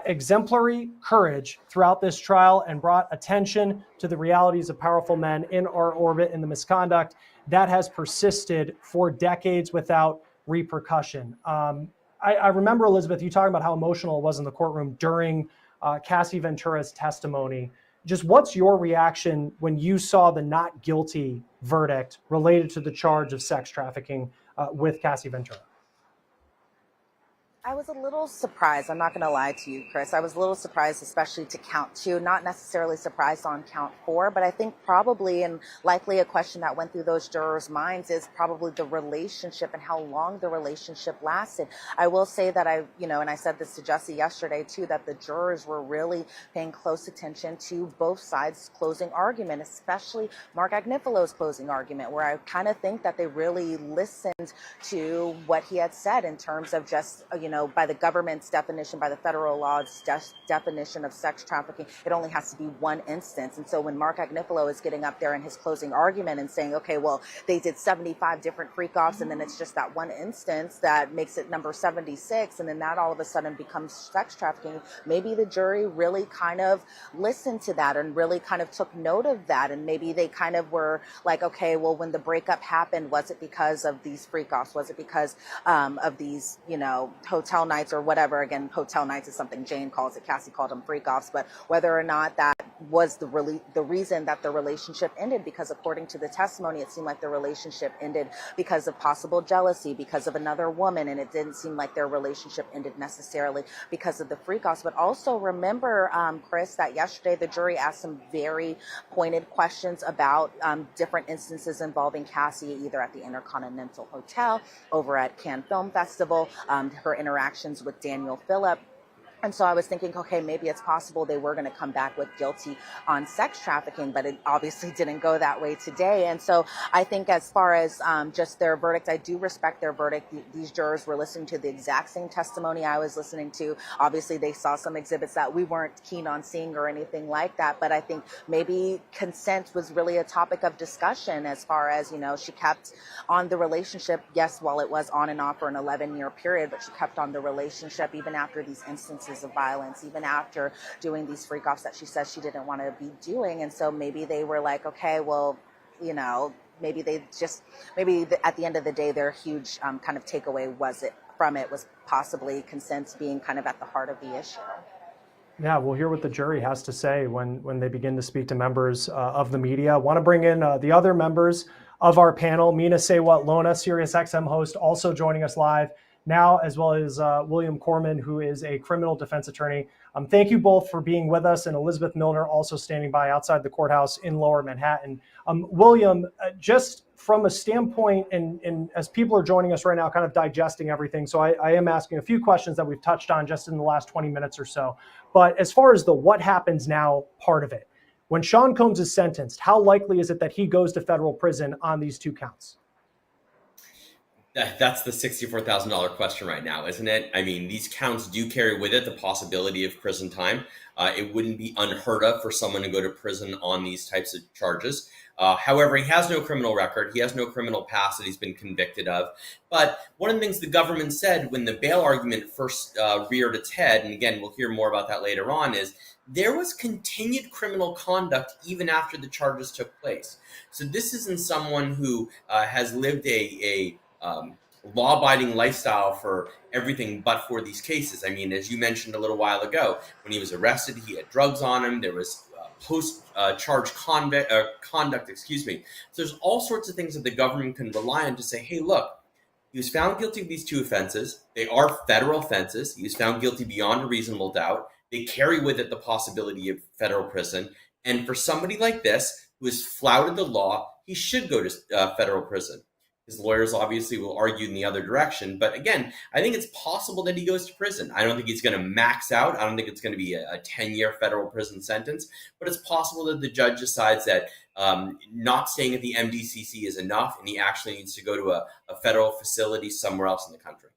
Exemplary courage throughout this trial, and brought attention to the realities of powerful men in our orbit and the misconduct that has persisted for decades without repercussion. I remember, Elizabeth, you talking about how emotional it was in the courtroom during Cassie Ventura's testimony. Just what's your reaction when you saw the not guilty verdict related to the charge of sex trafficking with Cassie Ventura? I was a little surprised. I'm not going to lie to you, Chris. I was a little surprised, especially to count 2, not necessarily surprised on count 4, but I think probably and likely a question that went through those jurors' minds is probably the relationship and how long the relationship lasted. I will say that and I said this to Jesse yesterday too, that the jurors were really paying close attention to both sides' closing argument, especially Mark Agnifalo's closing argument, where I kind of think that they really listened to what he had said in terms of just, by the government's definition, by the federal law's definition of sex trafficking, it only has to be one instance. And so when Mark Agnifalo is getting up there in his closing argument and saying, okay, well, they did 75 different freak-offs, and then it's just that one instance that makes it number 76, and then that all of a sudden becomes sex trafficking, maybe the jury really kind of listened to that and really kind of took note of that. And maybe they kind of were like, okay, well, when the breakup happened, was it because of these freak-offs? Was it because of these, hotel nights or whatever? Again, hotel nights is something Jane calls it. Cassie called them freak-offs. But whether or not that was the reason that the relationship ended, because according to the testimony, it seemed like the relationship ended because of possible jealousy, because of another woman, and it didn't seem like their relationship ended necessarily because of the freak-offs. But also remember, Chris, that yesterday the jury asked some very pointed questions about different instances involving Cassie, either at the Intercontinental Hotel, over at Cannes Film Festival, her interactions with Daniel Phillip. And so I was thinking, okay, maybe it's possible they were going to come back with guilty on sex trafficking, but it obviously didn't go that way today. And so I think as far as just their verdict, I do respect their verdict. These jurors were listening to the exact same testimony I was listening to. Obviously, they saw some exhibits that we weren't keen on seeing or anything like that. But I think maybe consent was really a topic of discussion as far as, she kept on the relationship. Yes, while it was on and off for an 11-year period, but she kept on the relationship even after these instances of violence, even after doing these freak-offs that she says she didn't want to be doing. And so maybe they were like, okay, well, maybe at the end of the day, their huge kind of takeaway was possibly consent being kind of at the heart of the issue. Yeah, we'll hear what the jury has to say when they begin to speak to members of the media. I want to bring in the other members of our panel. Mina Sewat Lona, SiriusXM host, also joining us live now, as well as William Corman, who is a criminal defense attorney. Thank you both for being with us, and Elizabeth Milner also standing by outside the courthouse in Lower Manhattan. William, just from a standpoint, and as people are joining us right now, kind of digesting everything, so I am asking a few questions that we've touched on just in the last 20 minutes or so. But as far as the what happens now part of it, when Sean Combs is sentenced, how likely is it that he goes to federal prison on these 2 counts? That's the $64,000 question right now, isn't it? I mean, these counts do carry with it the possibility of prison time. It wouldn't be unheard of for someone to go to prison on these types of charges. However, he has no criminal record. He has no criminal past that he's been convicted of. But one of the things the government said when the bail argument first reared its head, and again, we'll hear more about that later on, is there was continued criminal conduct even after the charges took place. So this isn't someone who has lived a law-abiding lifestyle for everything but for these cases. I mean, as you mentioned a little while ago, when he was arrested, he had drugs on him. There was post-charge conduct. So there's all sorts of things that the government can rely on to say, hey, look, he was found guilty of these 2 offenses. They are federal offenses. He was found guilty beyond a reasonable doubt. They carry with it the possibility of federal prison. And for somebody like this, who has flouted the law, he should go to federal prison. His lawyers obviously will argue in the other direction. But again, I think it's possible that he goes to prison. I don't think he's going to max out. I don't think it's going to be a 10-year federal prison sentence. But it's possible that the judge decides that not staying at the MDCC is enough, and he actually needs to go to a federal facility somewhere else in the country.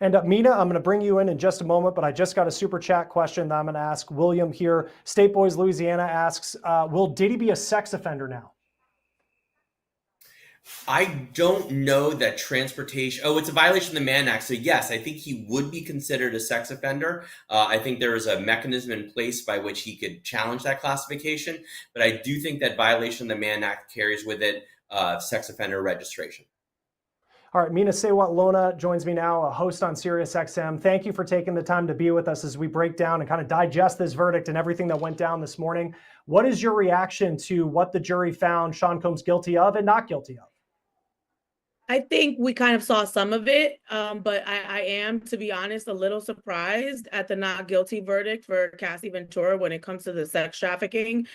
And Mina, I'm going to bring you in just a moment, but I just got a super chat question that I'm going to ask William here. State Boys Louisiana asks, will Diddy be a sex offender now? I don't know that transportation. Oh, it's a violation of the Mann Act. So yes, I think he would be considered a sex offender. I think there is a mechanism in place by which he could challenge that classification. But I do think that violation of the Mann Act carries with it sex offender registration. All right, Mina Sewat-Lona joins me now, a host on SiriusXM. Thank you for taking the time to be with us as we break down and kind of digest this verdict and everything that went down this morning. What is your reaction to what the jury found Sean Combs guilty of and not guilty of? I think we kind of saw some of it, but I am, to be honest, a little surprised at the not guilty verdict for Cassie Ventura when it comes to the sex trafficking.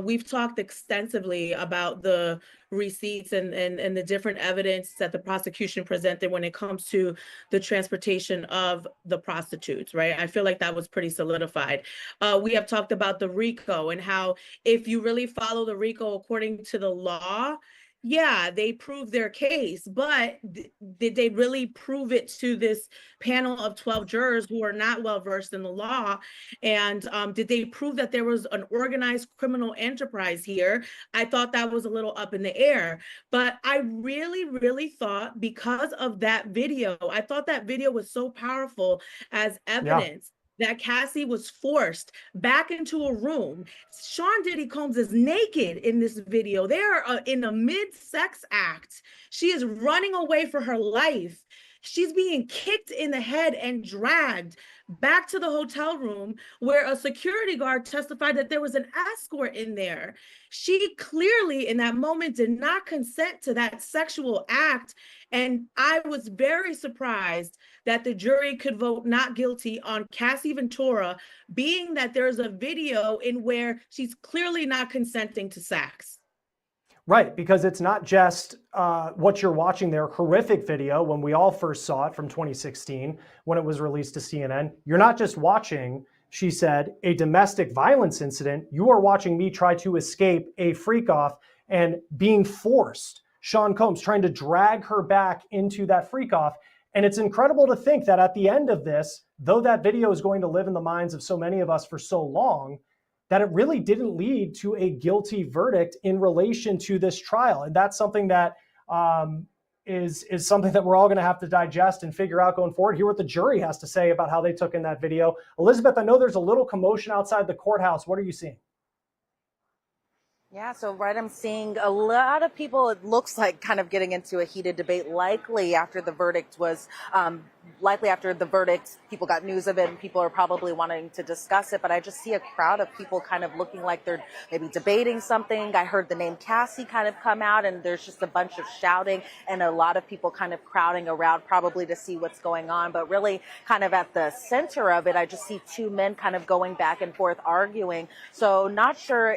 We've talked extensively about the receipts and the different evidence that the prosecution presented when it comes to the transportation of the prostitutes, right? I feel like that was pretty solidified. We have talked about the RICO and how if you really follow the RICO according to the law, yeah, they proved their case, but did they really prove it to this panel of 12 jurors who are not well versed in the law? And did they prove that there was an organized criminal enterprise here? I thought that was a little up in the air, but I really thought because of that video, I thought that video was so powerful as evidence. That Cassie was forced back into a room. Sean Diddy Combs is naked in this video. They're in a mid-sex act. She is running away for her life. She's being kicked in the head and dragged back to the hotel room where a security guard testified that there was an escort in there. She clearly in that moment did not consent to that sexual act. And I was very surprised that the jury could vote not guilty on Cassie Ventura, being that there's a video in where she's clearly not consenting to sex. Right, because it's not just what you're watching there, horrific video when we all first saw it from 2016 when it was released to CNN. You're not just watching, she said, a domestic violence incident. You are watching me try to escape a freak off and being forced. Sean Combs trying to drag her back into that freak off. And it's incredible to think that at the end of this, though that video is going to live in the minds of so many of us for so long, that it really didn't lead to a guilty verdict in relation to this trial. And that's something that is something that we're all going to have to digest and figure out going forward. Hear what the jury has to say about how they took in that video. Elizabeth, I know there's a little commotion outside the courthouse. What are you seeing? Yeah, so I'm seeing a lot of people, it looks like, kind of getting into a heated debate, likely after the verdict, people got news of it and people are probably wanting to discuss it, but I just see a crowd of people kind of looking like they're maybe debating something. I heard the name Cassie kind of come out and there's just a bunch of shouting and a lot of people kind of crowding around probably to see what's going on, but really kind of at the center of it, I just see two men kind of going back and forth arguing. So not sure,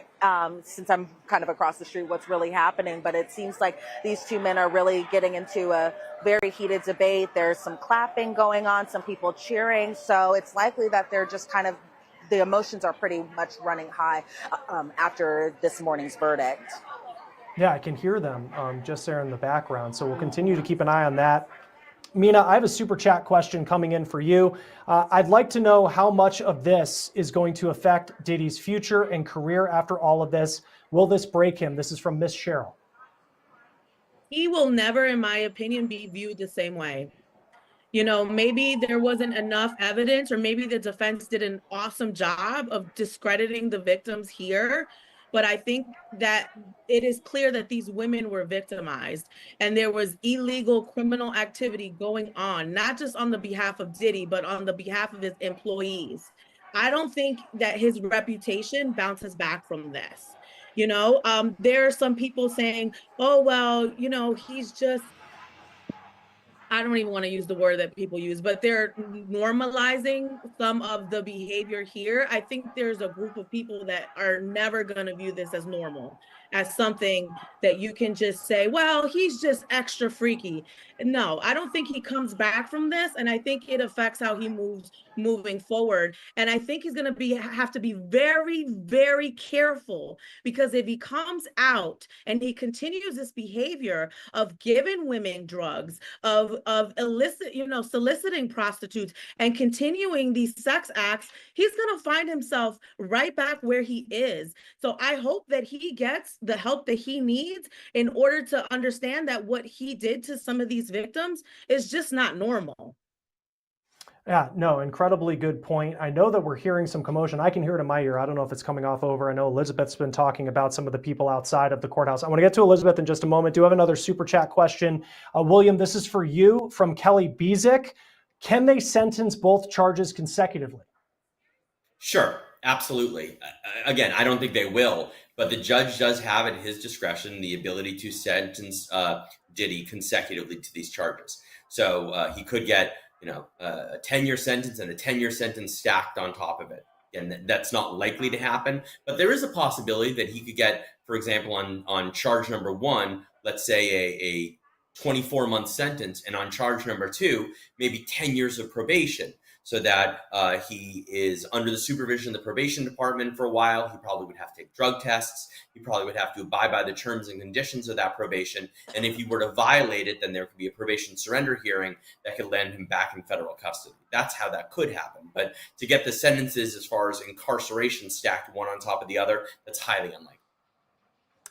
since I'm kind of across the street, what's really happening, but it seems like these two men are really getting into a very heated debate. There's some clapping going on, some people cheering. So it's likely that they're just kind of, the emotions are pretty much running high after this morning's verdict. Yeah, I can hear them just there in the background. So we'll continue to keep an eye on that. Mina, I have a super chat question coming in for you. I'd like to know how much of this is going to affect Diddy's future and career after all of this. Will this break him? This is from Miss Cheryl. He will never, in my opinion, be viewed the same way. You know, maybe there wasn't enough evidence, or maybe the defense did an awesome job of discrediting the victims here. But I think that it is clear that these women were victimized and there was illegal criminal activity going on, not just on the behalf of Diddy, but on the behalf of his employees. I don't think that his reputation bounces back from this. You know, there are some people saying, oh, well, you know, he's just, I don't even want to use the word that people use, but they're normalizing some of the behavior here. I think there's a group of people that are never going to view this as normal, as something that you can just say, well, he's just extra freaky. No, I don't think he comes back from this. And I think it affects how he moves moving forward. And I think he's going to have to be very, very careful, because if he comes out and he continues this behavior of giving women drugs, of soliciting prostitutes and continuing these sex acts, he's going to find himself right back where he is. So I hope that he gets the help that he needs in order to understand that what he did to some of these victims is just not normal. Yeah, no, incredibly good point. I know that we're hearing some commotion. I can hear it in my ear. I don't know if it's coming off over. I know Elizabeth's been talking about some of the people outside of the courthouse. I want to get to Elizabeth in just a moment. Do have another super chat question. William, this is for you from Kelly Bezick. Can they sentence both charges consecutively? Sure, absolutely. Again, I don't think they will, but the judge does have at his discretion the ability to sentence Diddy consecutively to these charges. So he could get, a 10-year sentence and a 10-year sentence stacked on top of it. And that's not likely to happen, but there is a possibility that he could get, for example, on charge number one, let's say a 24-month sentence, and on charge number two, maybe 10 years of probation, so that he is under the supervision of the probation department for a while. He probably would have to take drug tests. He probably would have to abide by the terms and conditions of that probation. And if he were to violate it, then there could be a probation surrender hearing that could land him back in federal custody. That's how that could happen. But to get the sentences as far as incarceration stacked one on top of the other, that's highly unlikely.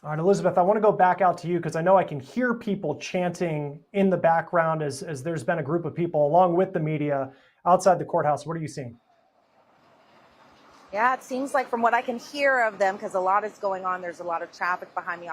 All right, Elizabeth, I want to go back out to you because I know I can hear people chanting in the background as there's been a group of people along with the media outside the courthouse. What are you seeing? Yeah, it seems like from what I can hear of them, because a lot is going on, there's a lot of traffic behind me.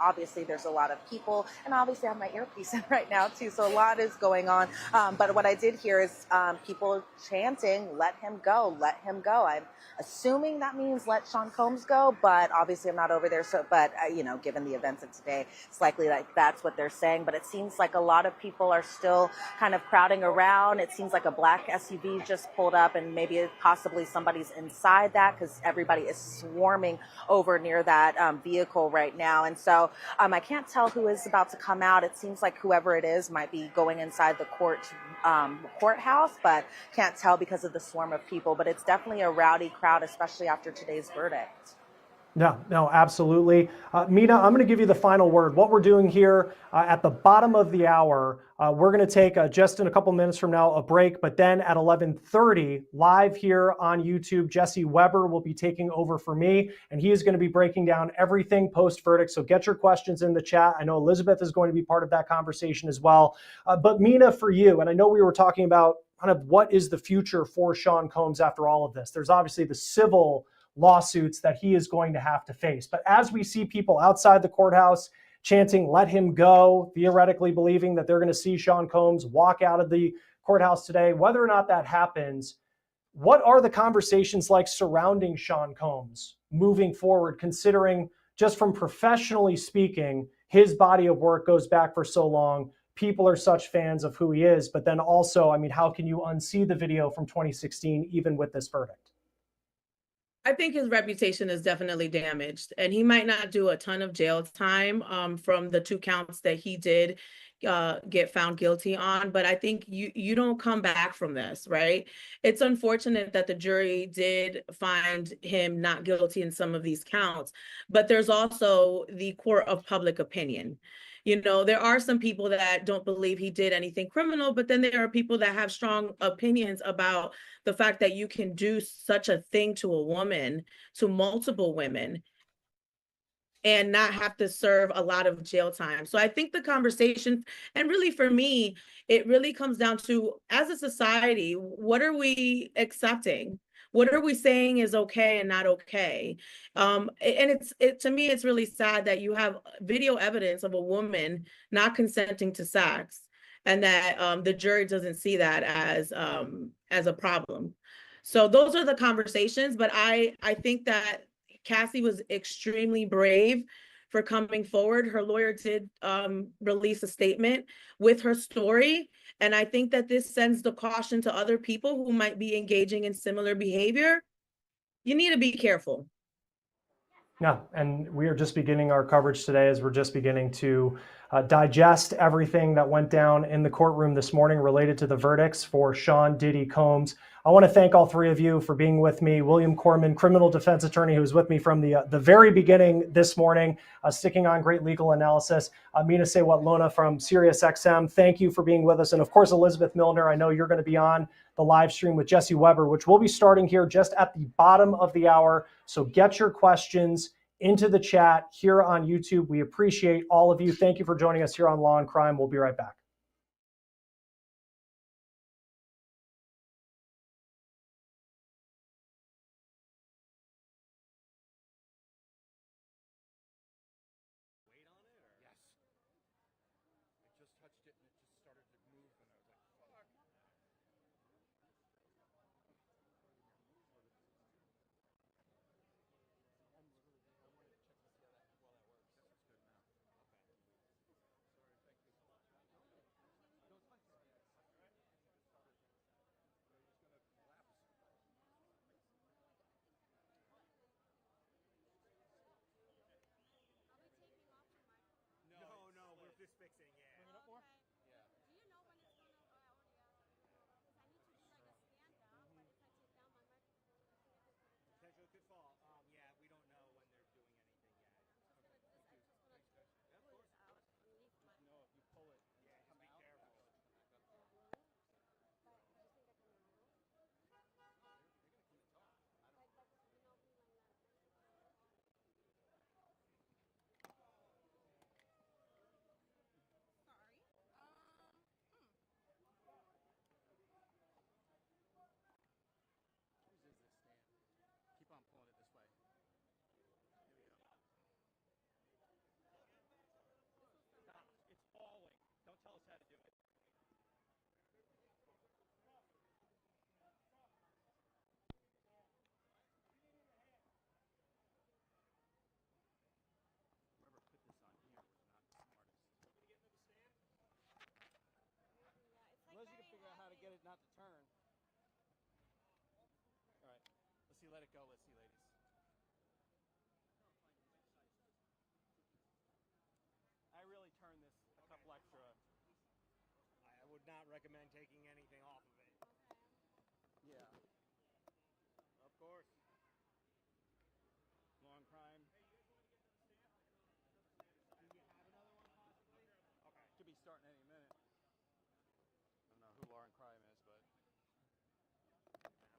Obviously, there's a lot of people, and obviously I have my earpiece in right now too, so a lot is going on. But what I did hear is people chanting, "Let him go, let him go." I'm assuming that means let Sean Combs go, but obviously I'm not over there. So, but given the events of today, it's likely that that's what they're saying. But it seems like a lot of people are still kind of crowding around. It seems like a black SUV just pulled up, and maybe possibly somebody's inside that, because everybody is swarming over near that vehicle right now. And so I can't tell who is about to come out. It seems like whoever it is might be going inside the courthouse, but can't tell because of the swarm of people. But it's definitely a rowdy crowd, especially after today's verdict. No, absolutely. Mina, I'm going to give you the final word. What we're doing here at the bottom of the hour, we're going to take just in a couple minutes from now a break, but then at 11:30 live here on YouTube, Jesse Weber will be taking over for me, and he is going to be breaking down everything post-verdict. So get your questions in the chat. I know Elizabeth is going to be part of that conversation as well. But Mina, for you, and I know we were talking about kind of what is the future for Sean Combs after all of this. There's obviously the civil lawsuits that he is going to have to face. But as we see people outside the courthouse chanting, "Let him go," theoretically believing that they're going to see Sean Combs walk out of the courthouse today, whether or not that happens, what are the conversations like surrounding Sean Combs moving forward, considering just from professionally speaking, his body of work goes back for so long. People are such fans of who he is, but then also, how can you unsee the video from 2016, even with this verdict? I think his reputation is definitely damaged, and he might not do a ton of jail time from the 2 counts that he did get found guilty on. But I think you don't come back from this, right? It's unfortunate that the jury did find him not guilty in some of these counts, but there's also the court of public opinion. There are some people that don't believe he did anything criminal, but then there are people that have strong opinions about the fact that you can do such a thing to a woman, to multiple women, and not have to serve a lot of jail time. So I think the conversation, and really for me, it really comes down to, as a society, what are we accepting? What are we saying is okay and not okay? And to me, it's really sad that you have video evidence of a woman not consenting to sex, and that the jury doesn't see that as a problem. So those are the conversations. But I think that Cassie was extremely brave for coming forward. Her lawyer did release a statement with her story. And I think that this sends the caution to other people who might be engaging in similar behavior. You need to be careful. Yeah, and we are just beginning our coverage today as we're just beginning to digest everything that went down in the courtroom this morning related to the verdicts for Sean Diddy Combs. I want to thank all 3 of you for being with me. William Corman, criminal defense attorney, who was with me from the very beginning this morning, sticking on great legal analysis. Mina Sewat-Lona from SiriusXM, thank you for being with us. And of course, Elizabeth Milner, I know you're going to be on the live stream with Jesse Weber, which will be starting here just at the bottom of the hour. So get your questions into the chat here on YouTube. We appreciate all of you. Thank you for joining us here on Law and Crime. We'll be right back. it go. Let's see, ladies. I really turned this a couple extra. I would not recommend taking anything off of it. Yeah. Of course. Law&Crime. Do you have another one possibly? Okay. Should be starting any minute. I don't know who Law&Crime is, but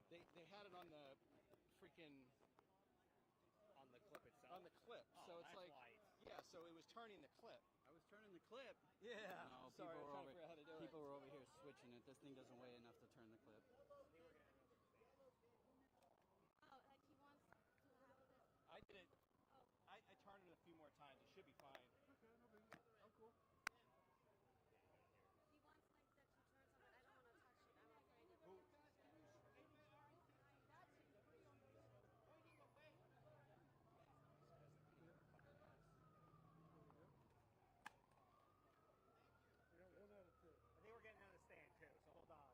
they had it on the freaking On the clip itself. on the clip. Oh, So it's that's like why yeah. So it was turning the clip. I was turning the clip. Yeah. No, Sorry, I was trying to figure out how to do it. people were over here switching it. This thing doesn't weigh enough to turn the clip. Oh, like he wants to have this. I did it. I turned it a few more times. It should be fine. Okay, no big. I'm cool. He wants like that to turn something. I don't want to touch it. I'm afraid of Who? I think we're getting on the stand too, so hold on.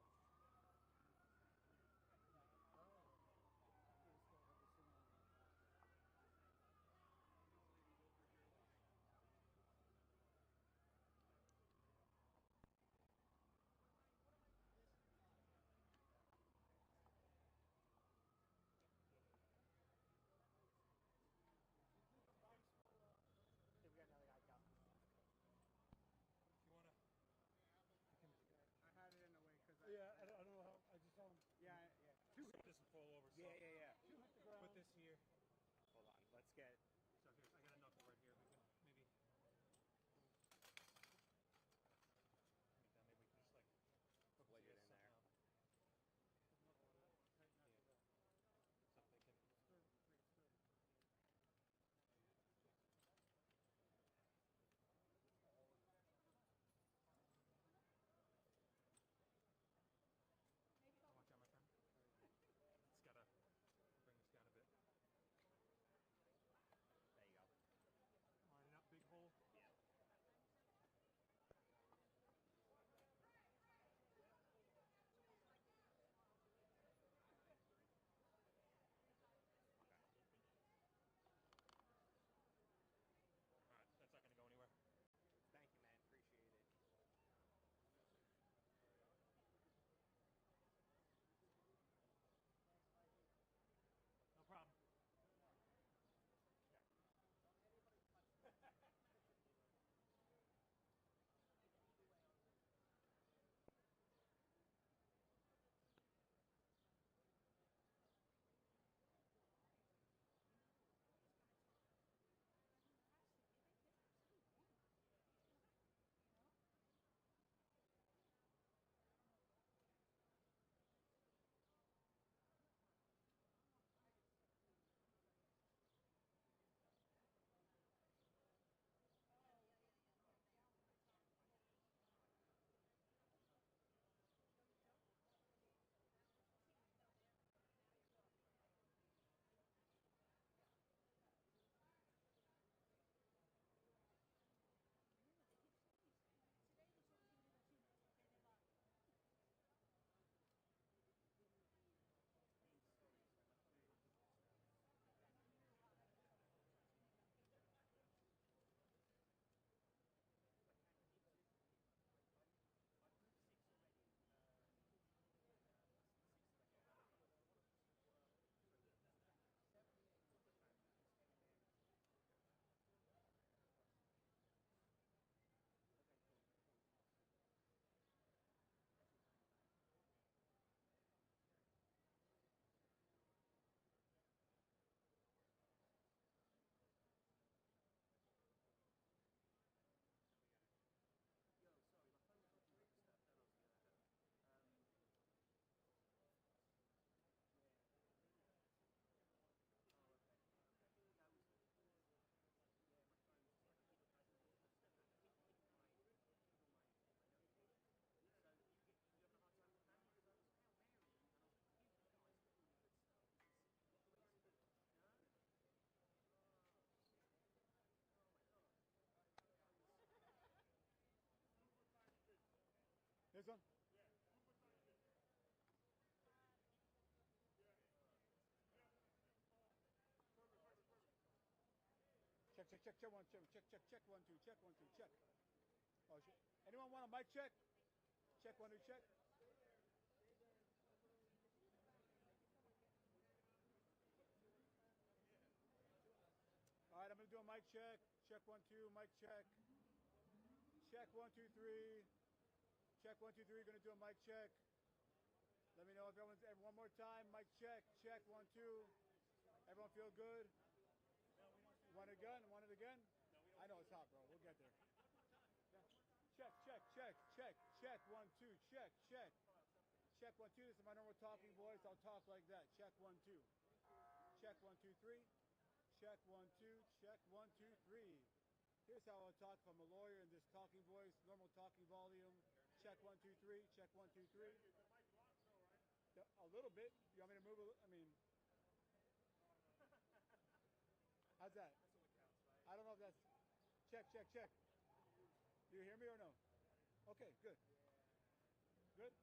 See, we got another guy coming. You wanna? I had it in the way because I don't know how. I just saw him. Yeah. Two doesn't fall over. So Yeah. Two hit the ground. Put this here. Hold on, let's get. So here's. I got a knuckle right here. We can maybe. Maybe we can just like hook Blade it this in there. somehow. Yeah. Something can. Watch out, my friend. It's gotta bring this down a bit. There you go. Line it up, big hole. Yeah. Okay. All right, that's not gonna go anywhere. Thank you, man. Appreciate it. No problem. This one? check, one, check, check, 1, 2, check, 1, 2, check. Oh, shit. Anyone want a mic check? Check, 1, 2, check. All right, I'm gonna do a mic check. Check, 1, 2, mic check. Check, 1, 2, 3. Check, 1, 2, 3. Gonna do a mic check. Let me know if everyone's one more time. Mic check. Check, 1, 2. Everyone feel good? Want it again? Want it again? I know it's hot, bro. We'll get there. Check, check, check, check, check. 1, 2. Check, check. Check, 1, 2. This is my normal talking voice. I'll talk like that. Check, 1, 2. Check, 1, 2, 3. Check, 1, 2. Check, 1, 2, 3. Here's how I'll talk if I'm a lawyer in this talking voice, normal talking volume. Check, 1, 2, 3. Check, 1, 2, 3. A little bit. You want me to move a little? I mean, how's that? I don't know if that's. Check, check, check. Do you hear me or no? Okay, good. Good?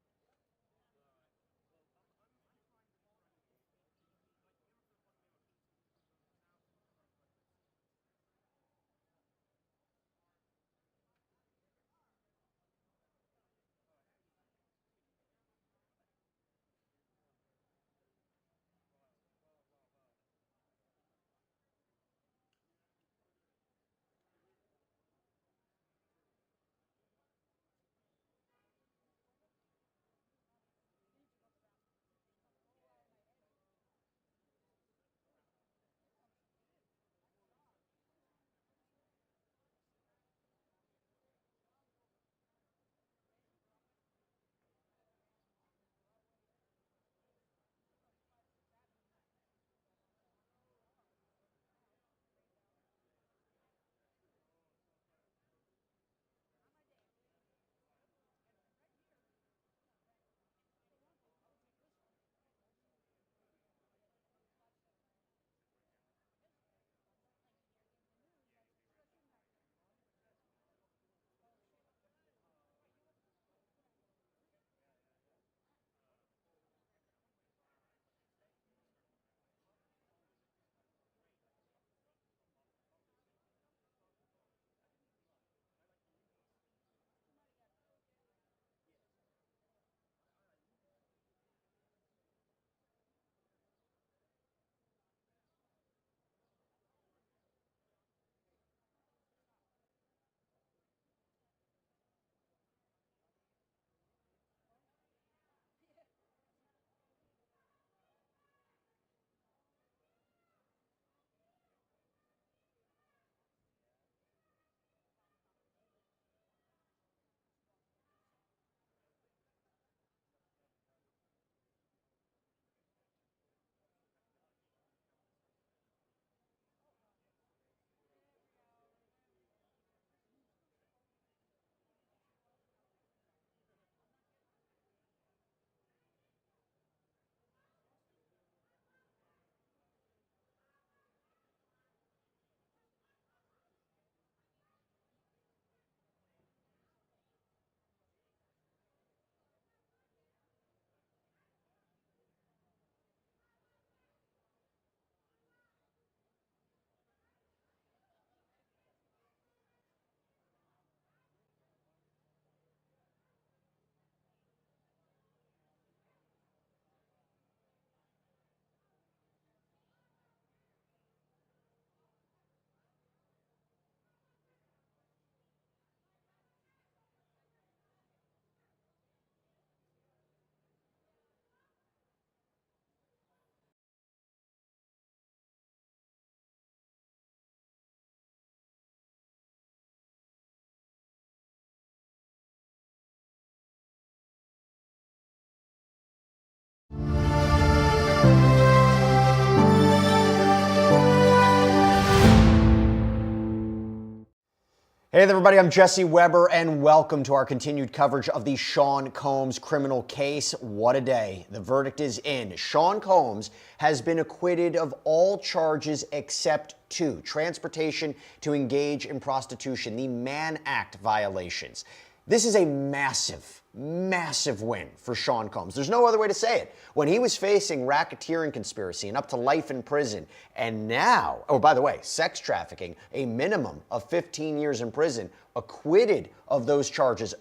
Hey there, everybody, I'm Jesse Weber, and welcome to our continued coverage of the Sean Combs criminal case. What a day. The verdict is in. Sean Combs has been acquitted of all charges except 2, transportation to engage in prostitution, the Mann Act violations. This is a massive massive win for Sean Combs. There's no other way to say it. When he was facing racketeering conspiracy and up to life in prison, and now, oh, by the way, sex trafficking, a minimum of 15 years in prison, acquitted of those charges,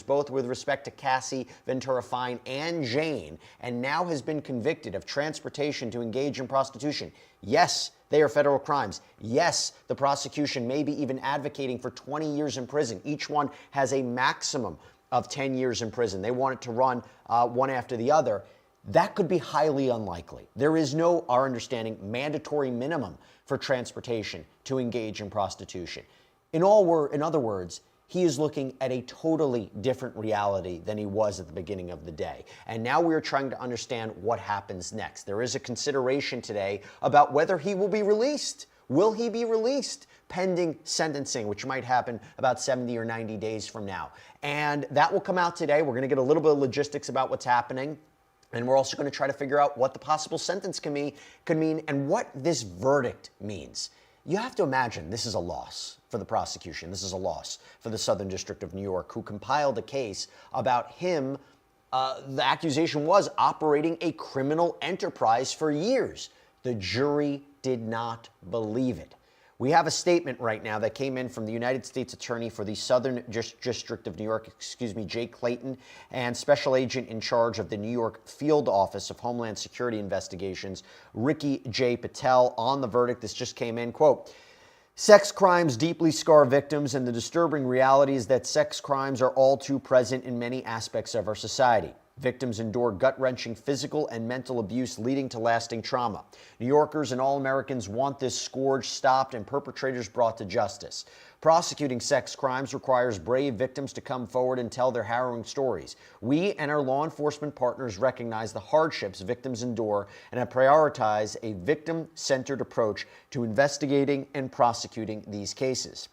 both with respect to Cassie Ventura Fine and Jane, and now has been convicted of transportation to engage in prostitution. Yes, they are federal crimes. Yes, the prosecution may be even advocating for 20 years in prison. Each one has a maximum of 10 years in prison. They want it to run one after the other. That could be highly unlikely. There is no, our understanding, mandatory minimum for transportation to engage in prostitution. In other words, he is looking at a totally different reality than he was at the beginning of the day. And now we're trying to understand what happens next. There is a consideration today about whether he will be released. Will he be released pending sentencing, which might happen about 70 or 90 days from now? And that will come out today. We're going to get a little bit of logistics about what's happening. And we're also going to try to figure out what the possible sentence could mean and what this verdict means. You have to imagine this is a loss for the prosecution. This is a loss for the Southern District of New York, who compiled a case about him. The accusation was operating a criminal enterprise for years. The jury did not believe it. We have a statement right now that came in from the United States Attorney for the Southern District of New York, Jake Clayton, and Special Agent in charge of the New York Field Office of Homeland Security Investigations, Ricky J. Patel, on the verdict. This just came in, quote, "Sex crimes deeply scar victims, and the disturbing reality is that sex crimes are all too present in many aspects of our society. Victims endure gut-wrenching physical and mental abuse, leading to lasting trauma. New Yorkers and all Americans want this scourge stopped and perpetrators brought to justice. Prosecuting sex crimes requires brave victims to come forward and tell their harrowing stories. We and our law enforcement partners recognize the hardships victims endure and have prioritized a victim-centered approach to investigating and prosecuting these cases.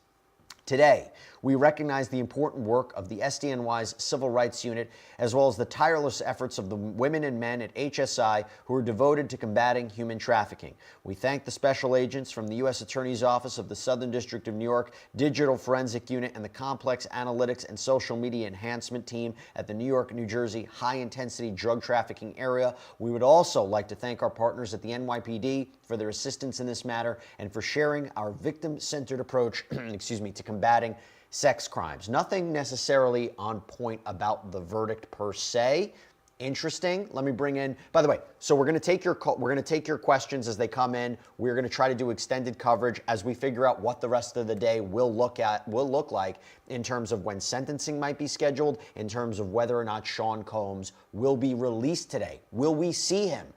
Today, we recognize the important work of the SDNY's Civil Rights Unit, as well as the tireless efforts of the women and men at HSI who are devoted to combating human trafficking. We thank the special agents from the U.S. Attorney's Office of the Southern District of New York, Digital Forensic Unit, and the Complex Analytics and Social Media Enhancement Team at the New York, New Jersey High-Intensity Drug Trafficking Area. We would also like to thank our partners at the NYPD for their assistance in this matter and for sharing our victim-centered approach to combating sex crimes. Nothing necessarily on point about the verdict per se. Interesting. Let me bring in, by the way, so we're going to take your questions as they come in. We're going to try to do extended coverage as we figure out what the rest of the day will look like in terms of when sentencing might be scheduled, in terms of whether or not Sean Combs will be released today. Will we see him?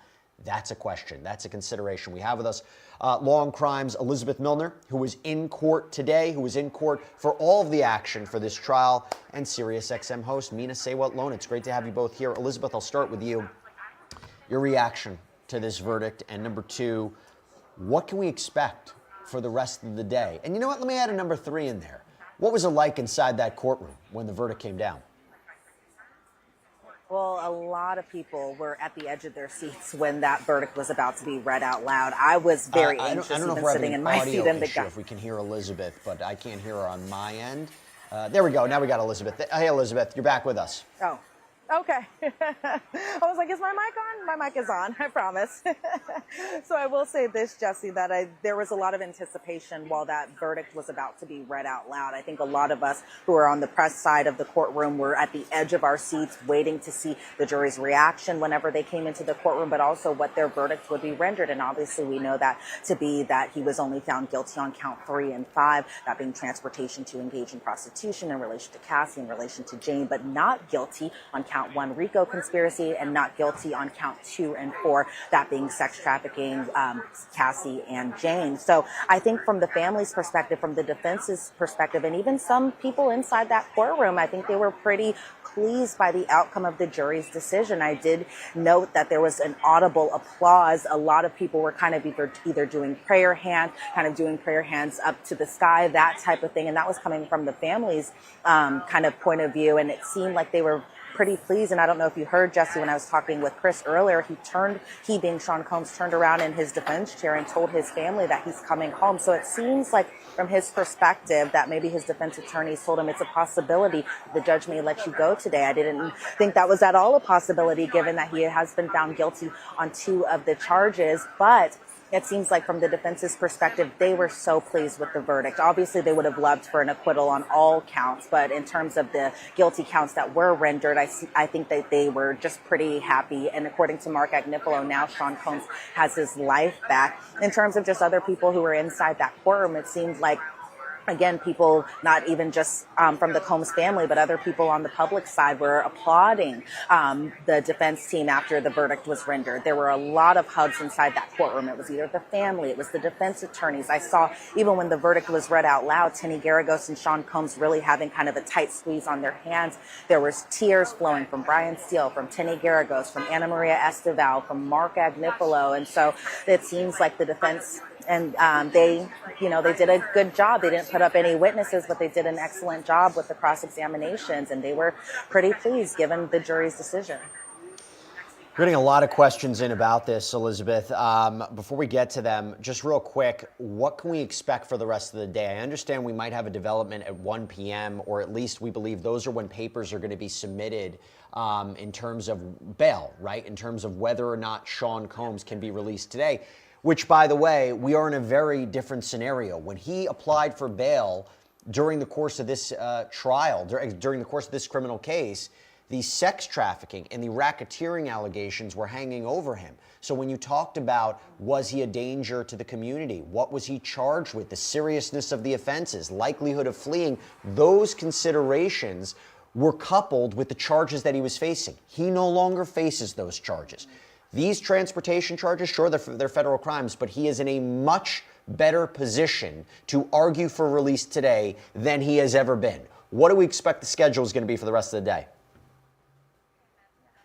That's a question. That's a consideration. We have with us Law&Crime's Elizabeth Milner, who was in court today, who was in court for all of the action for this trial, and SiriusXM host Mina Sawat-Lone. It's great to have you both here. Elizabeth, I'll start with you. Your reaction to this verdict, and number two, what can we expect for the rest of the day? And you know what? Let me add a number three in there. What was it like inside that courtroom when the verdict came down? Well, a lot of people were at the edge of their seats when that verdict was about to be read out loud. I was very anxious, I don't know even if we're sitting having in an my seat audio in the issue, if we can hear Elizabeth, but I can't hear her on my end. There we go. Now we got Elizabeth. Hey, Elizabeth, you're back with us. Oh, okay. I was like, is my mic on? My mic is on, I promise. So I will say this, Jesse, that there was a lot of anticipation while that verdict was about to be read out loud. I think a lot of us who are on the press side of the courtroom were at the edge of our seats waiting to see the jury's reaction whenever they came into the courtroom, but also what their verdicts would be rendered. And obviously we know that to be that he was only found guilty on count 3 and 5, that being transportation to engage in prostitution in relation to Cassie, in relation to Jane, but not guilty on count 1 RICO conspiracy, and not guilty on count 2 and 4, that being sex trafficking, Cassie and Jane. So I think from the family's perspective, from the defense's perspective, and even some people inside that courtroom, I think they were pretty pleased by the outcome of the jury's decision. I did note that there was an audible applause. A lot of people were kind of either doing prayer hands up to the sky, that type of thing. And that was coming from the family's kind of point of view. And it seemed like they were pretty pleased. And I don't know if you heard, Jesse, when I was talking with Chris earlier, he being Sean Combs, turned around in his defense chair and told his family that he's coming home. So it seems like from his perspective that maybe his defense attorneys told him it's a possibility the judge may let you go today. I didn't think that was at all a possibility, given that he has been found guilty on 2 of the charges. But it seems like from the defense's perspective, they were so pleased with the verdict. Obviously, they would have loved for an acquittal on all counts, but in terms of the guilty counts that were rendered, I think that they were just pretty happy. And according to Mark Agnifilo, now Sean Combs has his life back. In terms of just other people who were inside that courtroom, it seemed like, again, people not even just from the Combs family, but other people on the public side were applauding the defense team after the verdict was rendered. There were a lot of hugs inside that courtroom. It was either the family, it was the defense attorneys. I saw even when the verdict was read out loud, Tenny Garagos and Sean Combs really having kind of a tight squeeze on their hands. There was tears flowing from Brian Steele, from Tenny Garagos, from Ana Maria Esteval, from Mark Agnifilo. And so it seems like the defense and they did a good job. They didn't put up any witnesses, but they did an excellent job with the cross-examinations, and they were pretty pleased given the jury's decision. We're getting a lot of questions in about this, Elizabeth. Before we get to them, just real quick, what can we expect for the rest of the day? I understand we might have a development at 1 p.m., or at least we believe those are when papers are going to be submitted in terms of bail, right? In terms of whether or not Sean Combs can be released today. Which, by the way, we are in a very different scenario. When he applied for bail during the course of this trial, during the course of this criminal case, the sex trafficking and the racketeering allegations were hanging over him. So when you talked about, was he a danger to the community? What was he charged with? The seriousness of the offenses, likelihood of fleeing, those considerations were coupled with the charges that he was facing. He no longer faces those charges. These transportation charges, sure, they're federal crimes, but he is in a much better position to argue for release today than he has ever been. What do we expect the schedule is going to be for the rest of the day?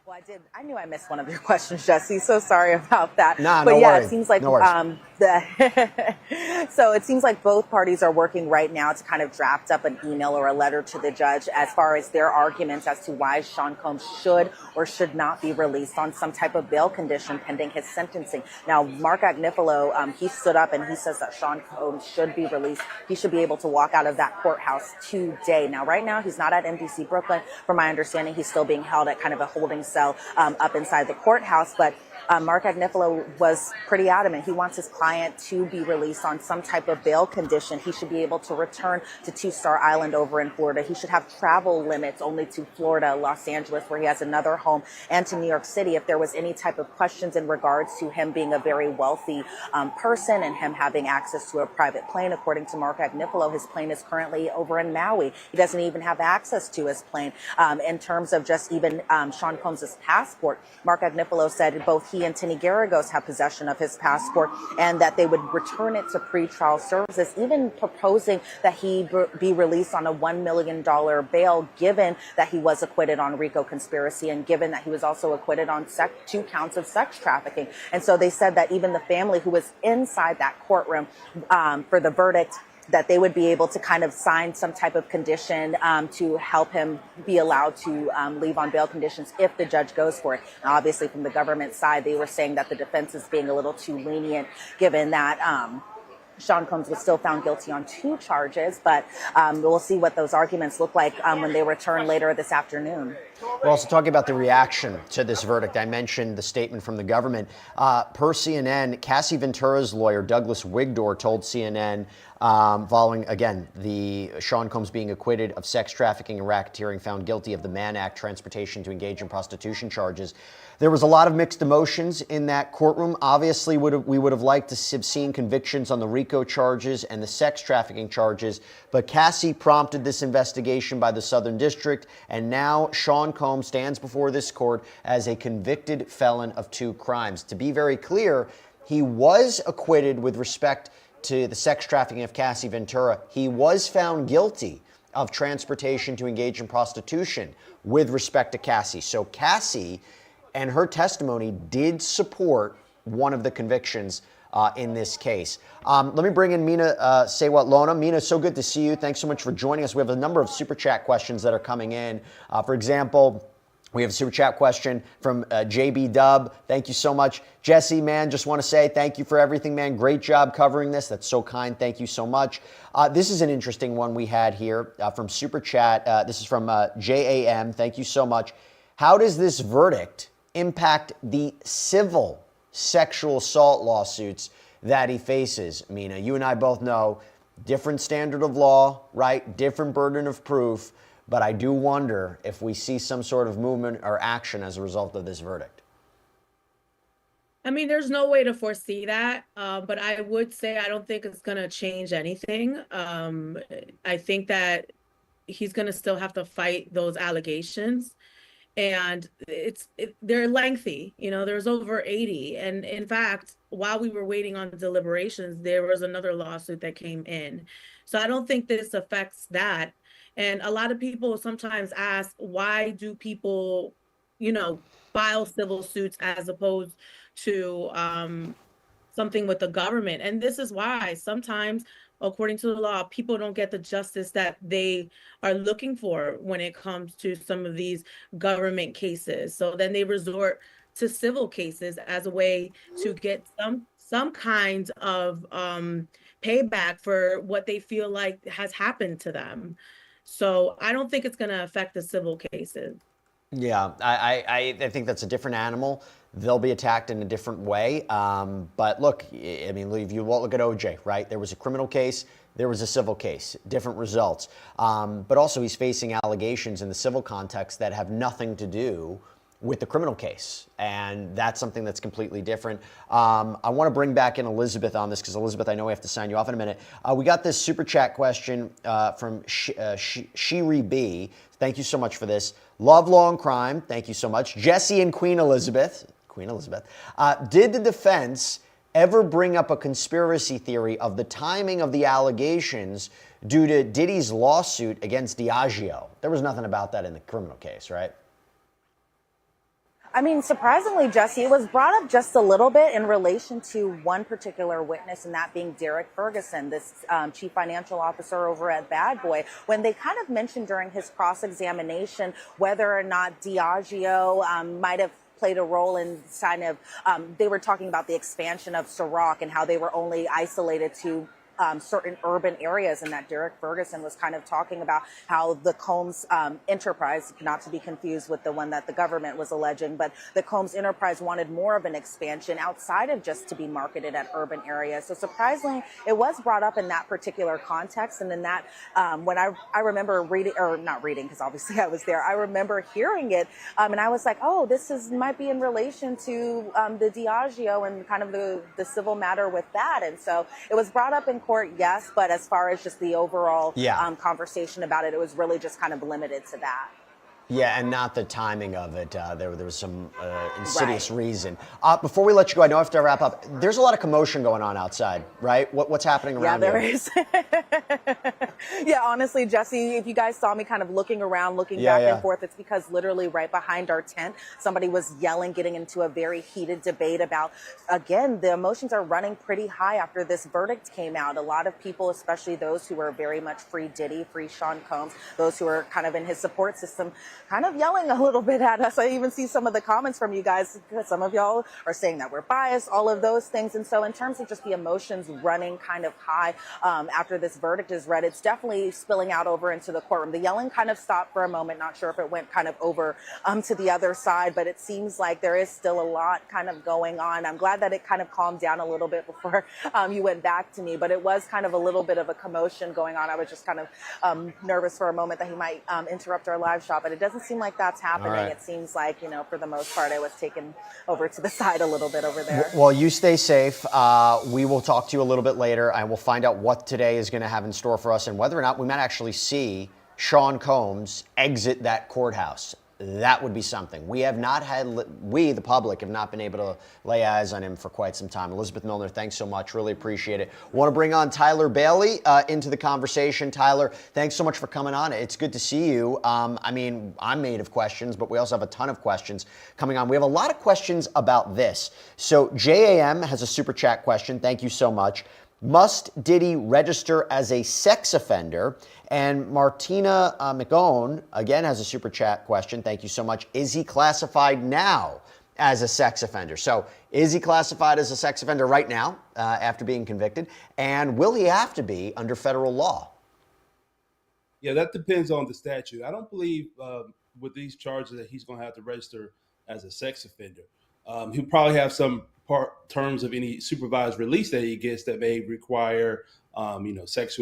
Well, I knew I missed one of your questions, Jesse. So sorry about that. Nah, but no yeah, worries. It seems like no worries. So it seems like both parties are working right now to kind of draft up an email or a letter to the judge as far as their arguments as to why Sean Combs should or should not be released on some type of bail condition pending his sentencing. Now, Mark Agnifilo, he stood up and he says that Sean Combs should be released. He should be able to walk out of that courthouse today. Now, right now, he's not at MDC Brooklyn. From my understanding, he's still being held at kind of a holding cell up inside the courthouse. But Mark Agnifilo was pretty adamant. He wants his client to be released on some type of bail condition. He should be able to return to Two Star Island over in Florida. He should have travel limits only to Florida, Los Angeles, where he has another home, and to New York City. If there was any type of questions in regards to him being a very wealthy person and him having access to a private plane, according to Mark Agnifilo, his plane is currently over in Maui. He doesn't even have access to his plane. In terms of just even Sean Combs' passport, Mark Agnifilo said both he and Tenny Garagos have possession of his passport and that they would return it to pretrial services, even proposing that he be released on a $1 million bail, given that he was acquitted on RICO conspiracy and given that he was also acquitted on 2 counts of sex trafficking. And so they said that even the family who was inside that courtroom for the verdict, that they would be able to kind of sign some type of condition to help him be allowed to leave on bail conditions if the judge goes for it. Now, obviously, from the government side, they were saying that the defense is being a little too lenient, given that Sean Combs was still found guilty on 2 charges, but we'll see what those arguments look like when they return later this afternoon. We're also talking about the reaction to this verdict. I mentioned the statement from the government. Per CNN, Cassie Ventura's lawyer, Douglas Wigdor, told CNN, following, again, the Sean Combs being acquitted of sex trafficking and racketeering, found guilty of the Mann Act transportation to engage in prostitution charges. There was a lot of mixed emotions in that courtroom. Obviously, we would have liked to have seen convictions on the RICO charges and the sex trafficking charges, but Cassie prompted this investigation by the Southern District, and now Sean Combs stands before this court as a convicted felon of 2 crimes. To be very clear, he was acquitted with respect to the sex trafficking of Cassie Ventura. He was found guilty of transportation to engage in prostitution with respect to Cassie. So Cassie and her testimony did support one of the convictions in this case. Let me bring in Mina Sewat-Lona. Mina, so good to see you. Thanks so much for joining us. We have a number of Super Chat questions that are coming in. For example, We have a super chat question from JB Dub. Thank you so much. Jesse, man, just want to say thank you for everything, man. Great job covering this. That's so kind. Thank you so much. This is an interesting one we had here from super chat. This is from JAM. Thank you so much. How does this verdict impact the civil sexual assault lawsuits that he faces? Mina, you and I both know different standard of law, right? Different burden of proof. But I do wonder if we see some sort of movement or action as a result of this verdict. I mean, there's no way to foresee that, but I would say I don't think it's going to change anything. I think that he's going to still have to fight those allegations. And they're lengthy, there's over 80. And in fact, while we were waiting on the deliberations, there was another lawsuit that came in. So I don't think this affects that. And a lot of people sometimes ask, why do people, file civil suits as opposed to something with the government? And this is why sometimes, according to the law, people don't get the justice that they are looking for when it comes to some of these government cases. So then they resort to civil cases as a way to get some kind of payback for what they feel like has happened to them. So I don't think it's going to affect the civil cases. Yeah, I think that's a different animal. They'll be attacked in a different way. But look, I mean, if you look at OJ, right? There was a criminal case, there was a civil case, different results. But also he's facing allegations in the civil context that have nothing to do with the criminal case. And that's something that's completely different. I want to bring back in Elizabeth on this because, Elizabeth, I know we have to sign you off in a minute. We got this super chat question from Shiri B. Thank you so much for this. Love Law&Crime. Thank you so much. Jesse and Queen Elizabeth. Did the defense ever bring up a conspiracy theory of the timing of the allegations due to Diddy's lawsuit against Diageo? There was nothing about that in the criminal case, right? I mean, surprisingly, Jesse, it was brought up just a little bit in relation to one particular witness, and that being Derek Ferguson, this chief financial officer over at Bad Boy, when they kind of mentioned during his cross-examination whether or not Diageo might have played a role in kind of, they were talking about the expansion of Ciroc and how they were only isolated to certain urban areas, and that Derek Ferguson was kind of talking about how the Combs enterprise, not to be confused with the one that the government was alleging, but the Combs enterprise wanted more of an expansion outside of just to be marketed at urban areas. So surprisingly, it was brought up in that particular context. And in that, when I remember reading, or not reading, because obviously I was there, I remember hearing it, and I was like, oh, might be in relation to the Diageo and kind of the civil matter with that. And so it was brought up in court, yes, but as far as just the overall conversation about it, it was really just kind of limited to that. Yeah, and not the timing of it. There was some insidious reason. Before we let you go, I know I have to wrap up. There's a lot of commotion going on outside, right? What's happening around you? Yeah, there is. Yeah, honestly, Jesse, if you guys saw me kind of looking around, looking back and forth, it's because literally right behind our tent, somebody was yelling, getting into a very heated debate about, again, the emotions are running pretty high after this verdict came out. A lot of people, especially those who were very much free Diddy, free Sean Combs, those who are kind of in his support system, kind of yelling a little bit at us. I even see some of the comments from you guys, because some of y'all are saying that we're biased, all of those things. And so in terms of just the emotions running kind of high after this verdict is read, it's definitely spilling out over into the courtroom. The yelling kind of stopped for a moment. Not sure if it went kind of over to the other side, but it seems like there is still a lot kind of going on. I'm glad that it kind of calmed down a little bit before you went back to me, but it was kind of a little bit of a commotion going on. I was just kind of nervous for a moment that he might interrupt our live shot, but it doesn't seem like that's happening. Right. It seems like, for the most part, I was taken over to the side a little bit over there. Well, you stay safe. We will talk to you a little bit later, and we'll find out what today is going to have in store for us and whether or not we might actually see Sean Combs exit that courthouse. That would be something. We, the public, have not been able to lay eyes on him for quite some time. Elizabeth Milner, thanks so much. Really appreciate it. Want to bring on Tyler Bailey into the conversation. Tyler, thanks so much for coming on. It's good to see you. I mean, I'm made of questions, but we also have a ton of questions coming on. We have a lot of questions about this. So JAM has a super chat question. Thank you so much. Must Diddy register as a sex offender? And Martina McGeough, again, has a super chat question. Thank you so much. Is he classified now as a sex offender? So is he classified as a sex offender right now after being convicted? And will he have to be under federal law? Yeah, that depends on the statute. I don't believe with these charges that he's going to have to register as a sex offender. He'll probably have some terms of any supervised release that he gets that may require, sex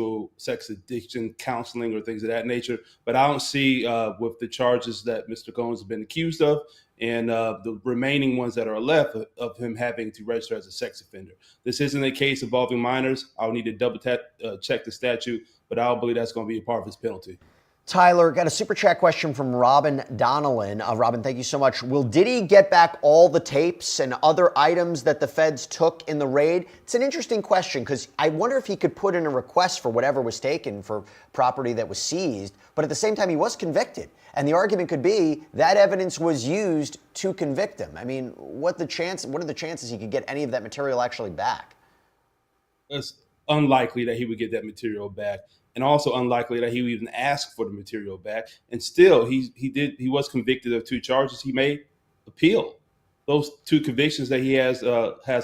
addiction counseling or things of that nature. But I don't see with the charges that Mr. Goins has been accused of and the remaining ones that are left of him having to register as a sex offender. This isn't a case involving minors. I'll need to double check the statute, but I don't believe that's going to be a part of his penalty. Tyler, got a super chat question from Robin Donnellan. Robin, thank you so much. Will Diddy get back all the tapes and other items that the feds took in the raid? It's an interesting question because I wonder if he could put in a request for whatever was taken for property that was seized, but at the same time, he was convicted. And the argument could be that evidence was used to convict him. I mean, what are the chances he could get any of that material actually back? It's unlikely that he would get that material back. And also unlikely that he would even ask for the material back. And still, he was convicted of 2 charges. He may appeal those 2 convictions that he has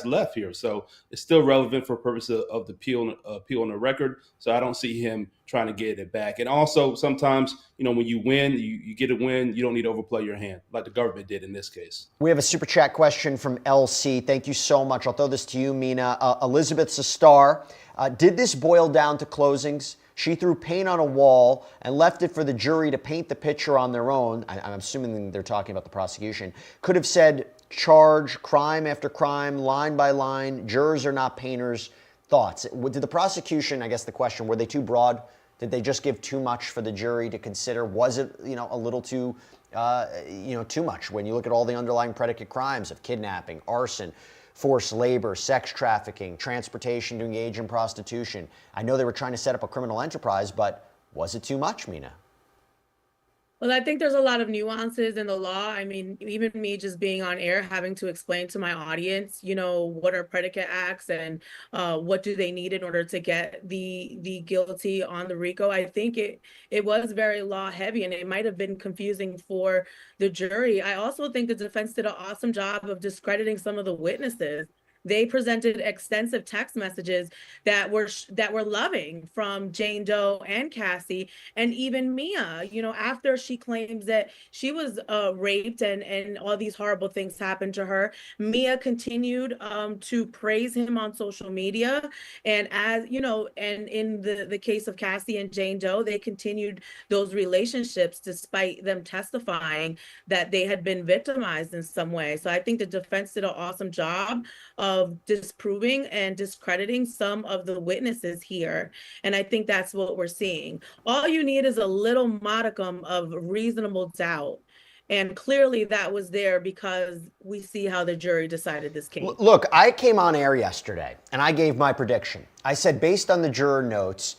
left here. So it's still relevant for purpose of the appeal on the record. So I don't see him trying to get it back. And also sometimes, when you win, you get a win, you don't need to overplay your hand like the government did in this case. We have a super chat question from LC. Thank you so much. I'll throw this to you, Mina. Elizabeth's a star. Did this boil down to closings? She threw paint on a wall and left it for the jury to paint the picture on their own. I'm assuming they're talking about the prosecution. Could have said charge, crime after crime, line by line. Jurors are not painters. Thoughts? Did the prosecution, I guess the question, were they too broad? Did they just give too much for the jury to consider? Was it, a little too, too much when you look at all the underlying predicate crimes of kidnapping, arson, forced labor, sex trafficking, transportation to engage in prostitution? I know they were trying to set up a criminal enterprise, but was it too much, Mina? Well, I think there's a lot of nuances in the law. I mean, even me just being on air, having to explain to my audience, what are predicate acts and what do they need in order to get the guilty on the RICO. I think it was very law heavy and it might have been confusing for the jury. I also think the defense did an awesome job of discrediting some of the witnesses. They presented extensive text messages that were loving from Jane Doe and Cassie and even Mia, after she claims that she was raped and all these horrible things happened to her. Mia continued to praise him on social media. And and in the case of Cassie and Jane Doe, they continued those relationships despite them testifying that they had been victimized in some way. So I think the defense did an awesome job of disproving and discrediting some of the witnesses here. And I think that's what we're seeing. All you need is a little modicum of reasonable doubt. And clearly that was there because we see how the jury decided this case. Look, I came on air yesterday and I gave my prediction. I said, based on the juror notes,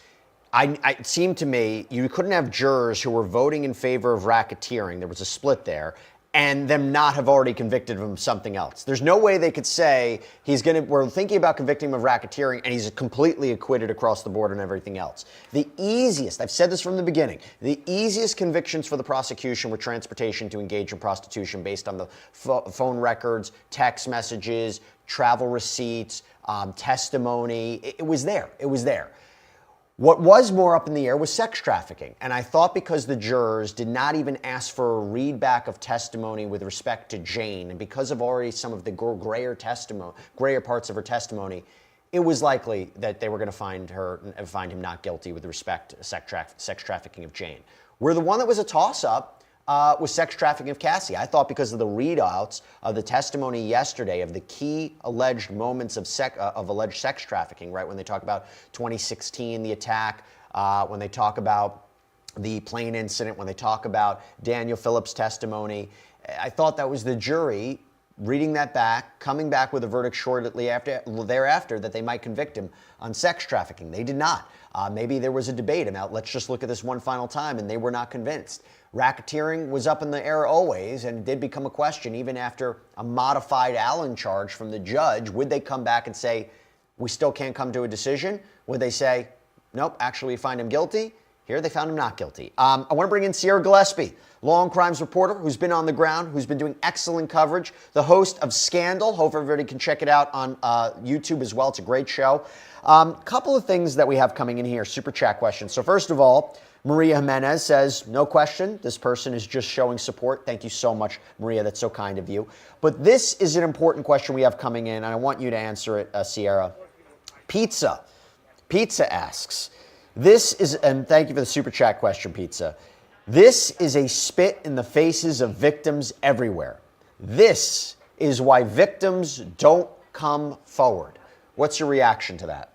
it seemed to me you couldn't have jurors who were voting in favor of racketeering. There was a split there. And them not have already convicted him of something else. There's no way they could say we're thinking about convicting him of racketeering and he's completely acquitted across the board and everything else. The easiest, I've said this from the beginning, the easiest convictions for the prosecution were transportation to engage in prostitution based on the phone records, text messages, travel receipts, testimony. It was there. It was there. What was more up in the air was sex trafficking. And I thought because the jurors did not even ask for a readback of testimony with respect to Jane, and because of already some of the grayer parts of her testimony, it was likely that they were going to find him not guilty with respect to sex trafficking of Jane. Where the one that was a toss-up was sex trafficking of Cassie. I thought because of the readouts of the testimony yesterday of the key alleged moments of alleged sex trafficking, right? When they talk about 2016, the attack, when they talk about the plane incident, when they talk about Daniel Phillips' testimony, I thought that was the jury reading that back, coming back with a verdict shortly thereafter that they might convict him on sex trafficking. They did not. Maybe there was a debate about, let's just look at this one final time, and they were not convinced. Racketeering was up in the air always and did become a question even after a modified Allen charge from the judge. Would they come back and say, we still can't come to a decision? Would they say, nope, actually we find him guilty? Here they found him not guilty. I want to bring in Sierra Gillespie, Law&Crime's reporter who's been on the ground, who's been doing excellent coverage, the host of Scandal. Hope everybody can check it out on YouTube as well. It's a great show. Couple of things that we have coming in here, super chat questions. So first of all, Maria Jimenez says, no question, this person is just showing support. Thank you so much, Maria. That's so kind of you. But this is an important question we have coming in, and I want you to answer it, Sierra. Pizza asks, this is, and thank you for the super chat question, Pizza. This is a spit in the faces of victims everywhere. This is why victims don't come forward. What's your reaction to that?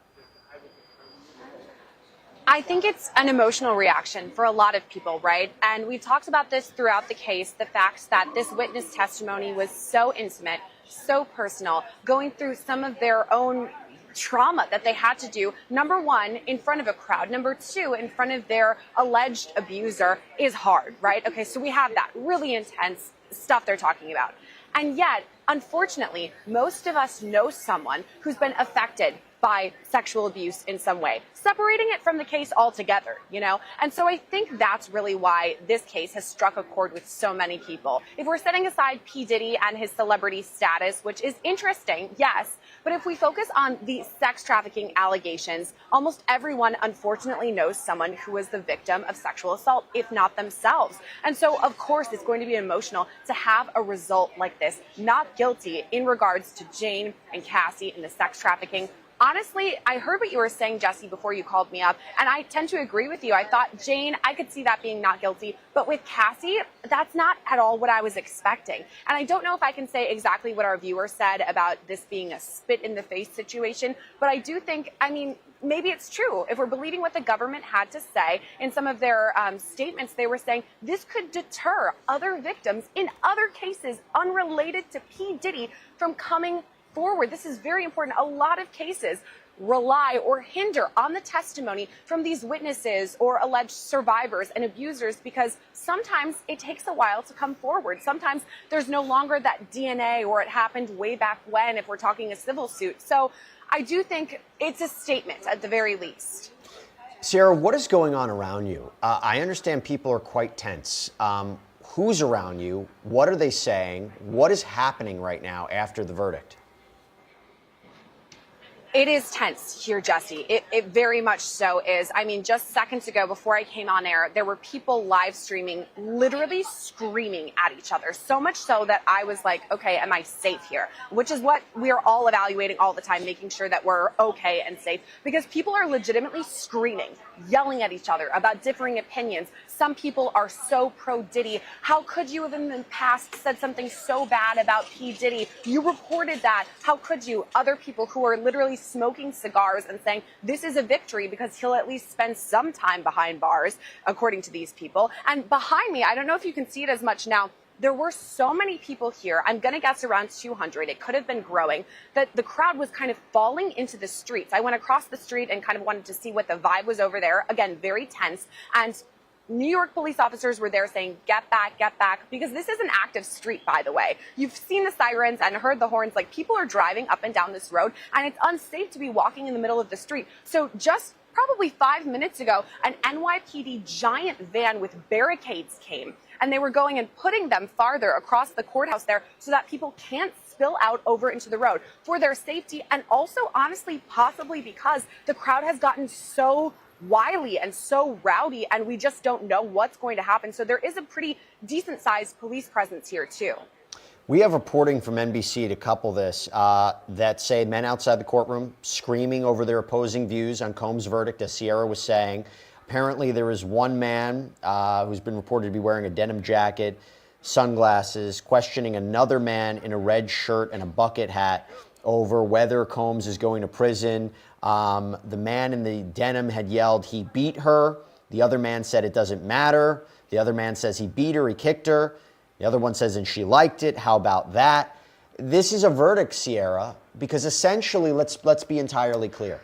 I think it's an emotional reaction for a lot of people, right? And we've talked about this throughout the case, the fact that this witness testimony was so intimate, so personal, going through some of their own trauma that they had to do, number one, in front of a crowd, number two, in front of their alleged abuser, is hard, right? Okay, so we have that really intense stuff they're talking about. And yet, unfortunately, most of us know someone who's been affected by sexual abuse in some way, separating it from the case altogether, you know? And so I think that's really why this case has struck a chord with so many people. If we're setting aside P. Diddy and his celebrity status, which is interesting, yes, but if we focus on the sex trafficking allegations, almost everyone unfortunately knows someone who was the victim of sexual assault, if not themselves. And so, of course, it's going to be emotional to have a result like this, not guilty in regards to Jane and Cassie and the sex trafficking. Honestly, I heard what you were saying, Jesse, before you called me up, and I tend to agree with you. I thought, Jane, I could see that being not guilty, but with Cassie, that's not at all what I was expecting. And I don't know if I can say exactly what our viewer said about this being a spit-in-the-face situation, but I do think, I mean, maybe it's true. If we're believing what the government had to say in some of their statements, they were saying this could deter other victims in other cases unrelated to P. Diddy from coming forward. This is very important. A lot of cases rely or hinder on the testimony from these witnesses or alleged survivors and abusers because sometimes it takes a while to come forward. Sometimes there's no longer that DNA or it happened way back when if we're talking a civil suit. So I do think it's a statement at the very least. Sierra, what is going on around you? I understand people are quite tense. Who's around you? What are they saying? What is happening right now after the verdict? It is tense here, Jesse. It very much so is. I mean, just seconds ago, before I came on air, there were people live streaming, literally screaming at each other. So much so that I was like, okay, am I safe here? Which is what we are all evaluating all the time, making sure that we're okay and safe. Because people are legitimately screaming, yelling at each other about differing opinions. Some people are so pro-Diddy. How could you have in the past said something so bad about P. Diddy? You reported that. How could you? Other people who are literally smoking cigars and saying this is a victory because he'll at least spend some time behind bars, according to these people. And behind me, I don't know if you can see it as much now, there were so many people here, I'm going to guess around 200, it could have been growing, that the crowd was kind of falling into the streets. I went across the street and kind of wanted to see what the vibe was over there. Again, very tense. And New York police officers were there saying, get back, because this is an active street, by the way. You've seen the sirens and heard the horns, like people are driving up and down this road, and it's unsafe to be walking in the middle of the street. So just probably 5 minutes ago, an NYPD giant van with barricades came, and they were going and putting them farther across the courthouse there so that people can't spill out over into the road for their safety, and also, honestly, possibly because the crowd has gotten so wily and so rowdy, and we just don't know what's going to happen. So there is a pretty decent-sized police presence here, too. We have reporting from NBC to couple this that say men outside the courtroom screaming over their opposing views on Combs' verdict, as Sierra was saying. Apparently, there is one man who's been reported to be wearing a denim jacket, sunglasses, questioning another man in a red shirt and a bucket hat over whether Combs is going to prison. The man in the denim had yelled, he beat her. The other man said it doesn't matter. The other man says he beat her, he kicked her. The other one says, and she liked it. How about that? This is a verdict, Sierra, because essentially, let's be entirely clear.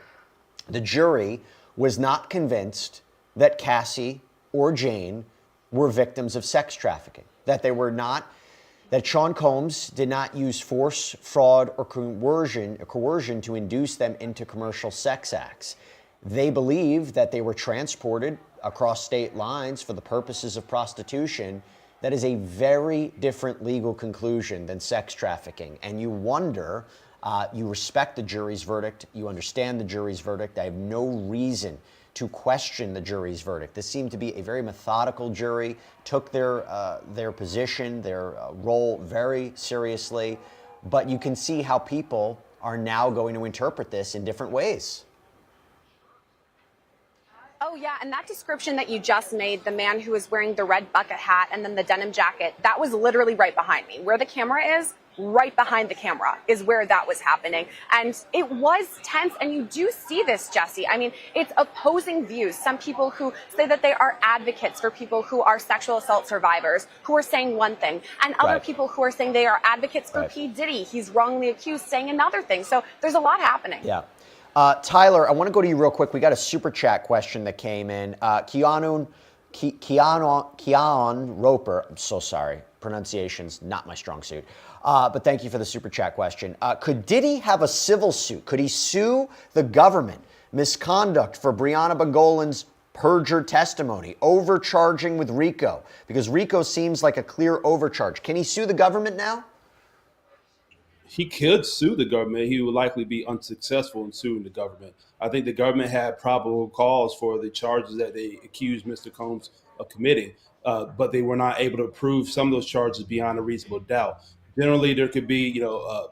The jury was not convinced that Cassie or Jane were victims of sex trafficking, that they were not that Sean Combs did not use force, fraud, or coercion to induce them into commercial sex acts. They believe that they were transported across state lines for the purposes of prostitution. That is a very different legal conclusion than sex trafficking. And you wonder, you respect the jury's verdict, you understand the jury's verdict. I have no reason to question the jury's verdict. This seemed to be a very methodical jury, took their position, their role very seriously, but you can see how people are now going to interpret this in different ways. Oh, yeah. And that description that you just made, the man who was wearing the red bucket hat and then the denim jacket, that was literally right behind me. Where the camera is, right behind the camera is where that was happening. And it was tense. And you do see this, Jesse. I mean, it's opposing views. Some people who say that they are advocates for people who are sexual assault survivors, who are saying one thing, and other people who are saying they are advocates for P. Diddy. He's wrongly accused, saying another thing. So there's a lot happening. Yeah. Tyler, I want to go to you real quick. We got a super chat question that came in. Keon Roper, I'm so sorry. Pronunciation's not my strong suit. But thank you for the super chat question. Could Diddy have a civil suit? Could he sue the government misconduct for Breonna Bangolan's perjured testimony, overcharging with RICO? Because RICO seems like a clear overcharge. Can he sue the government now? He could sue the government. He would likely be unsuccessful in suing the government. I think the government had probable cause for the charges that they accused Mr. Combs of committing, but they were not able to prove some of those charges beyond a reasonable doubt. Generally, there could be,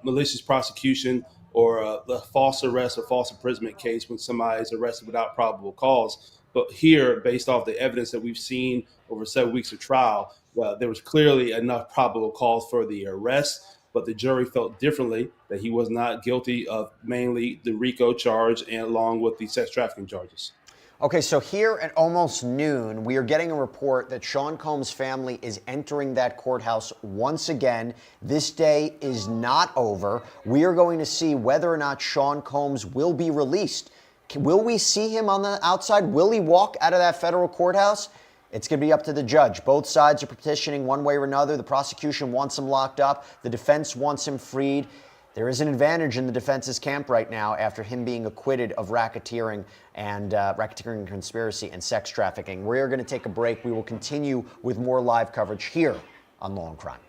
malicious prosecution or a false arrest or false imprisonment case when somebody is arrested without probable cause. But here, based off the evidence that we've seen over 7 weeks of trial, there was clearly enough probable cause for the arrest. But the jury felt differently, that he was not guilty of mainly the RICO charge and along with the sex trafficking charges. Okay, so here at almost noon, we are getting a report that Sean Combs' family is entering that courthouse once again. This day is not over. We are going to see whether or not Sean Combs will be released. Will we see him on the outside? Will he walk out of that federal courthouse? It's going to be up to the judge. Both sides are petitioning one way or another. The prosecution wants him locked up. The defense wants him freed. There is an advantage in the defense's camp right now after him being acquitted of racketeering and racketeering conspiracy and sex trafficking. We're going to take a break. We will continue with more live coverage here on Law and Crime.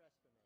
underestimate.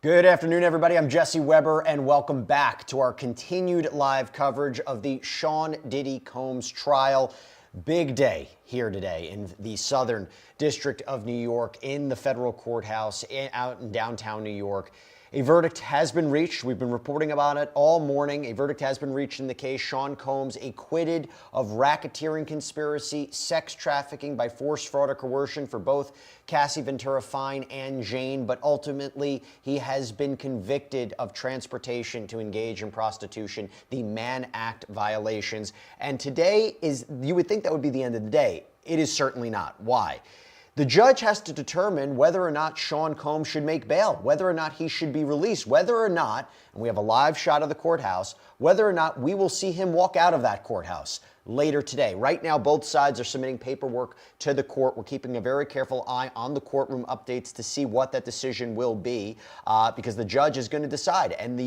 Good afternoon, everybody. I'm Jesse Weber, and welcome back to our continued live coverage of the Sean Diddy Combs trial. Big day here today in the Southern District of New York, in the federal courthouse out in downtown New York. A verdict has been reached. We've been reporting about it all morning. A verdict has been reached in the case. Sean Combs acquitted of racketeering conspiracy, sex trafficking by force, fraud, or coercion for both Cassie Ventura Fine and Jane, but ultimately he has been convicted of transportation to engage in prostitution, the Mann Act violations. And today is, you would think that would be the end of the day. It is certainly not. Why? The judge has to determine whether or not Sean Combs should make bail, whether or not he should be released, whether or not, and we have a live shot of the courthouse, whether or not we will see him walk out of that courthouse later today. Right now, both sides are submitting paperwork to the court. We're keeping a very careful eye on the courtroom updates to see what that decision will be, because the judge is going to decide. And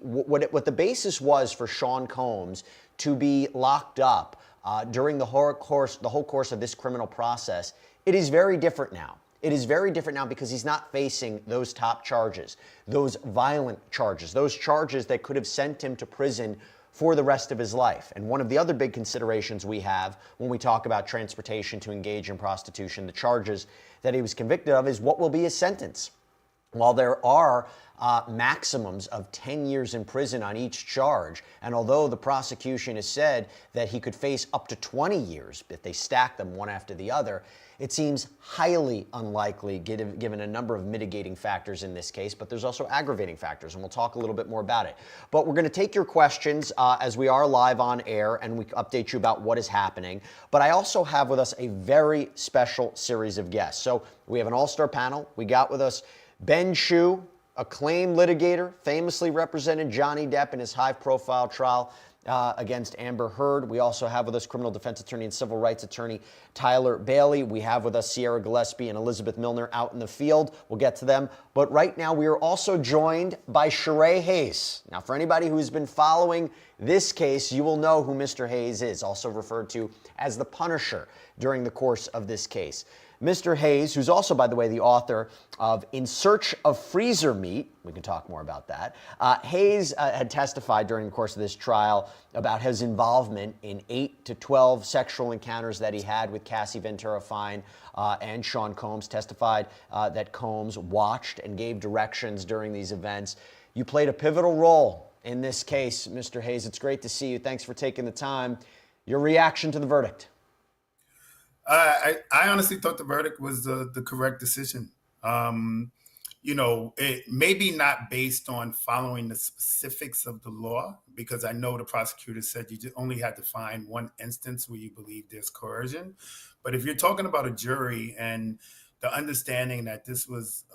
what the basis was for Sean Combs to be locked up during the whole course of this criminal process, it is very different now. It is very different now because he's not facing those top charges, those violent charges, those charges that could have sent him to prison for the rest of his life. And one of the other big considerations we have when we talk about transportation to engage in prostitution, the charges that he was convicted of, is what will be his sentence. While there are maximums of 10 years in prison on each charge, and although the prosecution has said that he could face up to 20 years if they stack them one after the other, it seems highly unlikely given a number of mitigating factors in this case, but there's also aggravating factors, and we'll talk a little bit more about it. But we're going to take your questions as we are live on air, and we update you about what is happening. But I also have with us a very special series of guests. So we have an all-star panel. We got with us Ben Chu, acclaimed litigator, famously represented Johnny Depp in his high-profile trial against Amber Heard. We also have with us criminal defense attorney and civil rights attorney Tyler Bailey. We have with us Sierra Gillespie and Elizabeth Milner out in the field. We'll get to them. But right now, we are also joined by Sheree Hayes. Now, for anybody who's been following this case, you will know who Mr. Hayes is, also referred to as the Punisher during the course of this case. Mr. Hayes, who's also, by the way, the author of In Search of Freezer Meat, we can talk more about that. Hayes had testified during the course of this trial about his involvement in 8 to 12 sexual encounters that he had with Cassie Ventura Fine and Sean Combs. Testified that Combs watched and gave directions during these events. You played a pivotal role in this case, Mr. Hayes. It's great to see you. Thanks for taking the time. Your reaction to the verdict? I honestly thought the verdict was the correct decision. It maybe not based on following the specifics of the law, because I know the prosecutor said you only had to find one instance where you believe there's coercion. But if you're talking about a jury and the understanding that this was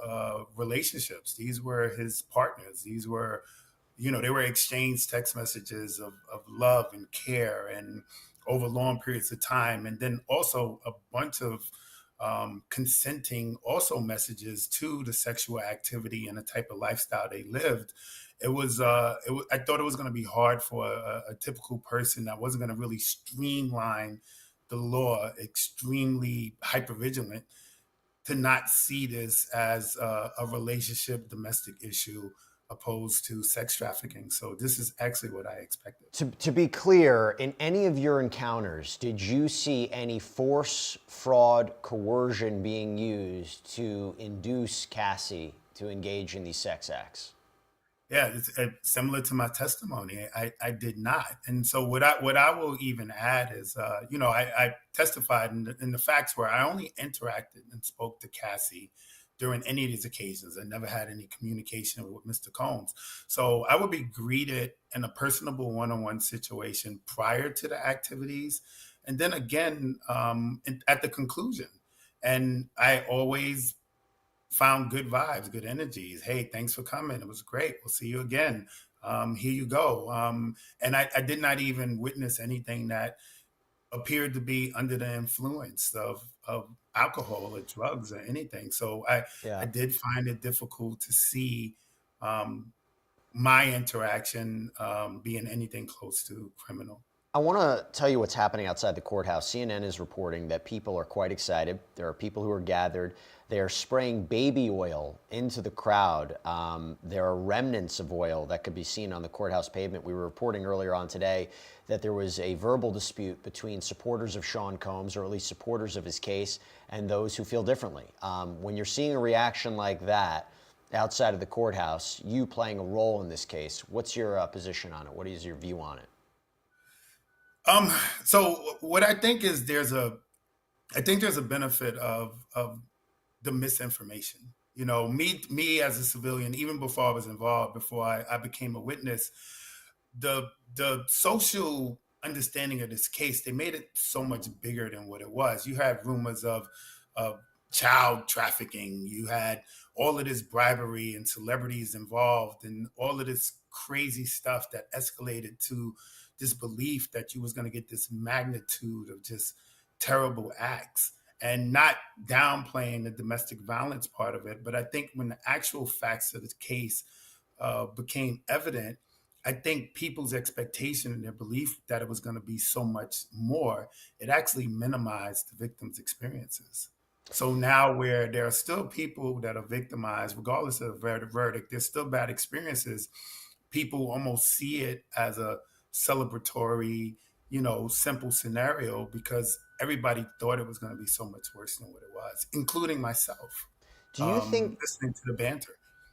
relationships, these were his partners, these were, they were exchanged text messages of love and care and over long periods of time. And then also a bunch of consenting also messages to the sexual activity and the type of lifestyle they lived. I thought it was going to be hard for a typical person that wasn't going to really streamline the law, extremely hypervigilant, to not see this as a relationship domestic issue opposed to sex trafficking. So this is actually what I expected. To be clear, in any of your encounters, did you see any force, fraud, coercion being used to induce Cassie to engage in these sex acts? Yeah, it's similar to my testimony. I did not. And so what I will even add is, I testified in the facts where I only interacted and spoke to Cassie during any of these occasions. I never had any communication with Mr. Combs. So I would be greeted in a personable one-on-one situation prior to the activities, and then again at the conclusion. And I always found good vibes, good energies. Hey, thanks for coming. It was great. We'll see you again. Here you go. And I did not even witness anything that appeared to be under the influence of alcohol or drugs or anything. So I did find it difficult to see my interaction being anything close to criminal. I want to tell you what's happening outside the courthouse. CNN is reporting that people are quite excited. There are people who are gathered. They are spraying baby oil into the crowd. There are remnants of oil that could be seen on the courthouse pavement. We were reporting earlier on today that there was a verbal dispute between supporters of Sean Combs, or at least supporters of his case, and those who feel differently. When you're seeing a reaction like that outside of the courthouse, you playing a role in this case, what's your position on it? What is your view on it? So what I think is there's a benefit of the misinformation. You know, me as a civilian, even before I was involved, before I became a witness, the social understanding of this case, they made it so much bigger than what it was. You had rumors of child trafficking. You had all of this bribery and celebrities involved, and all of this crazy stuff that escalated to this belief that you was going to get this magnitude of just terrible acts, and not downplaying the domestic violence part of it. But I think when the actual facts of the case became evident, I think people's expectation and their belief that it was going to be so much more, it actually minimized the victims' experiences. So now, where there are still people that are victimized, regardless of the verdict, there's still bad experiences. People almost see it as a celebratory, simple scenario, because everybody thought it was going to be so much worse than what it was, including myself. Do you think, listening to the banter?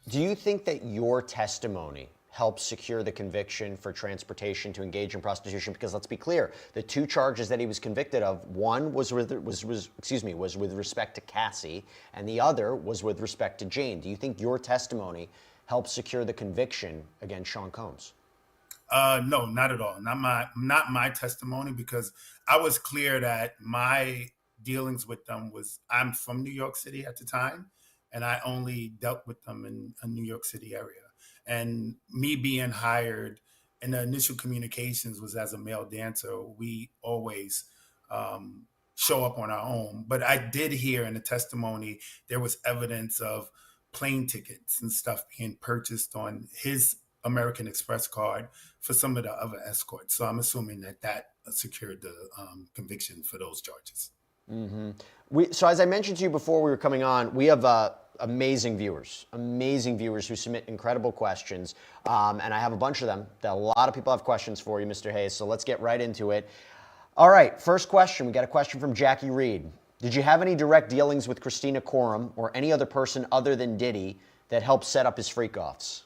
Do you think that your testimony helped secure the conviction for transportation to engage in prostitution? Because let's be clear, the two charges that he was convicted of, one was with respect to Cassie, and the other was with respect to Jane. Do you think your testimony helped secure the conviction against Sean Combs? No, not at all. Not my testimony, because I was clear that my dealings with them was, I'm from New York City at the time, and I only dealt with them in a New York City area. And me being hired in the initial communications was as a male dancer. We always show up on our own. But I did hear in the testimony, there was evidence of plane tickets and stuff being purchased on his American Express card for some of the other escorts. So I'm assuming that secured the conviction for those charges. Mm-hmm. So as I mentioned to you before we were coming on, we have amazing viewers who submit incredible questions. And I have a bunch of them that a lot of people have questions for you, Mr. Heins. So let's get right into it. All right, first question. We got a question from Jackie Reed. Did you have any direct dealings with Christina Coram or any other person other than Diddy that helped set up his freak-offs?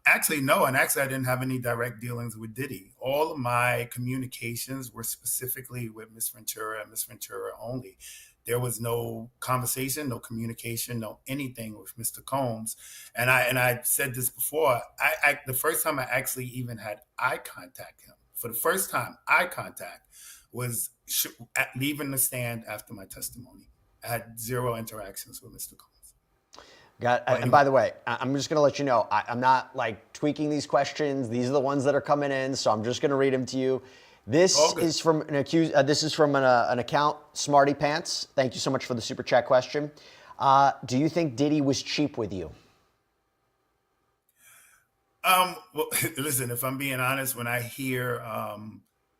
Actually, no. And actually, I didn't have any direct dealings with Diddy. All of my communications were specifically with Miss Ventura and Miss Ventura only. There was no conversation, no communication, no anything with Mr. Combs. And I said this before, the first time I actually even had eye contact him, for the first time, eye contact was leaving the stand after my testimony. I had zero interactions with Mr. Combs. And by the way, I'm just going to let you know, I'm not like tweaking these questions. These are the ones that are coming in, so I'm just going to read them to you. This is from an account, Smarty Pants. Thank you so much for the super chat question. Do you think Diddy was cheap with you? Well, listen, if I'm being honest, when I hear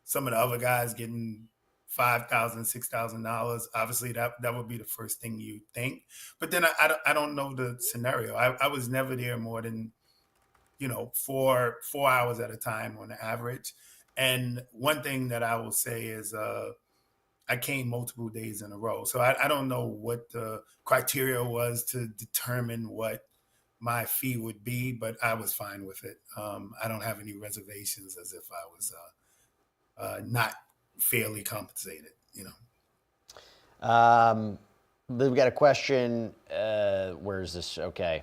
some of the other guys getting $5,000, $6,000, obviously that would be the first thing you think. But then I don't know the scenario. I was never there more than 4 hours at a time on the average. And one thing that I will say is I came multiple days in a row. So I don't know what the criteria was to determine what my fee would be, but I was fine with it. I don't have any reservations as if I was not fairly compensated, We've got a question. Where is this? Okay.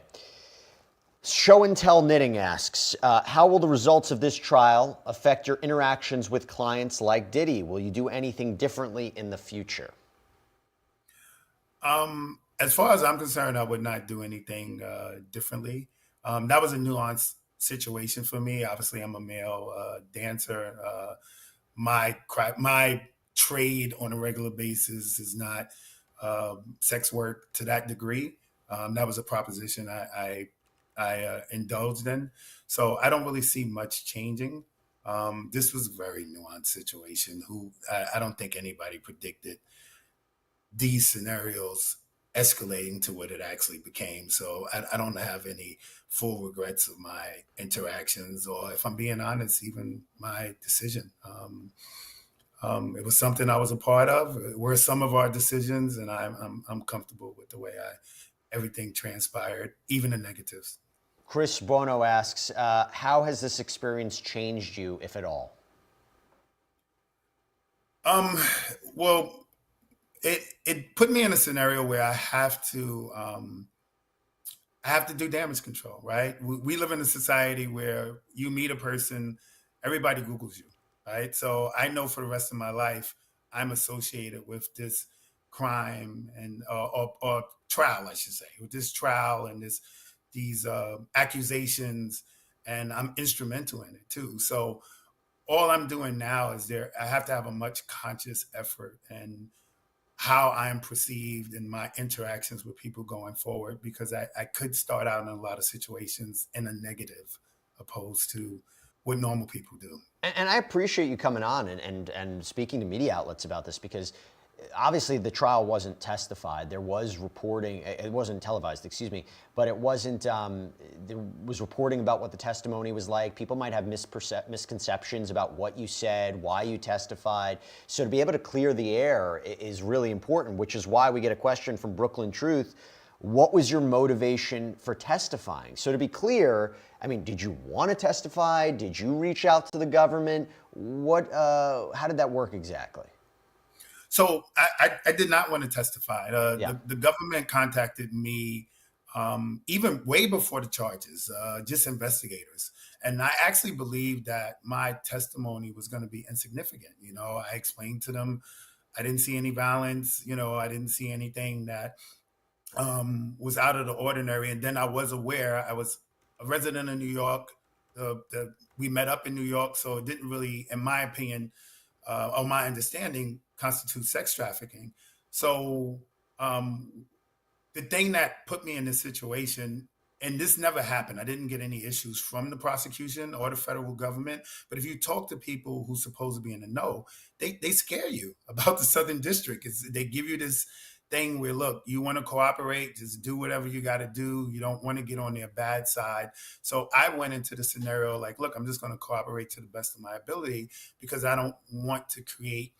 Show and Tell Knitting asks, how will the results of this trial affect your interactions with clients like Diddy? Will you do anything differently in the future? As far as I'm concerned, I would not do anything differently. That was a nuanced situation for me. Obviously, I'm a male dancer. My trade on a regular basis is not sex work to that degree. That was a proposition I indulged in. So I don't really see much changing. This was a very nuanced situation. I don't think anybody predicted these scenarios escalating to what it actually became. So I don't have any full regrets of my interactions, or, if I'm being honest, even my decision. It was something I was a part of. It were some of our decisions, and I'm comfortable with the way everything transpired, even the negatives. Chris Bono asks, how has this experience changed you, if at all? Well, it put me in a scenario where I have to do damage control, right? We live in a society where you meet a person, everybody Googles you, right? So I know for the rest of my life, I'm associated with this crime and or trial, I should say, with this trial and these accusations, and I'm instrumental in it too. So all I'm doing now is I have to have a much conscious effort and how I'm perceived in my interactions with people going forward, because I could start out in a lot of situations in a negative, opposed to what normal people do. And I appreciate you coming on and speaking to media outlets about this, because obviously the trial wasn't testified. There was reporting, it wasn't televised, excuse me, but it wasn't, there was reporting about what the testimony was like. People might have misconceptions about what you said, why you testified. So to be able to clear the air is really important, which is why we get a question from Brooklyn Truth. What was your motivation for testifying? So to be clear, I mean, did you want to testify? Did you reach out to the government? How did that work exactly? So I did not want to testify. The government contacted me even way before the charges, just investigators. And I actually believed that my testimony was going to be insignificant. You know, I explained to them I didn't see any violence. You know, I didn't see anything that was out of the ordinary. And then I was aware, I was a resident of New York. We met up in New York. So it didn't really, in my opinion, or my understanding, constitute sex trafficking. So the thing that put me in this situation, and this never happened, I didn't get any issues from the prosecution or the federal government. But if you talk to people who supposed to be in the know, they scare you about the Southern District. They give you this thing where, look, you want to cooperate, just do whatever you got to do. You don't want to get on their bad side. So I went into the scenario like, look, I'm just going to cooperate to the best of my ability, because I don't want to create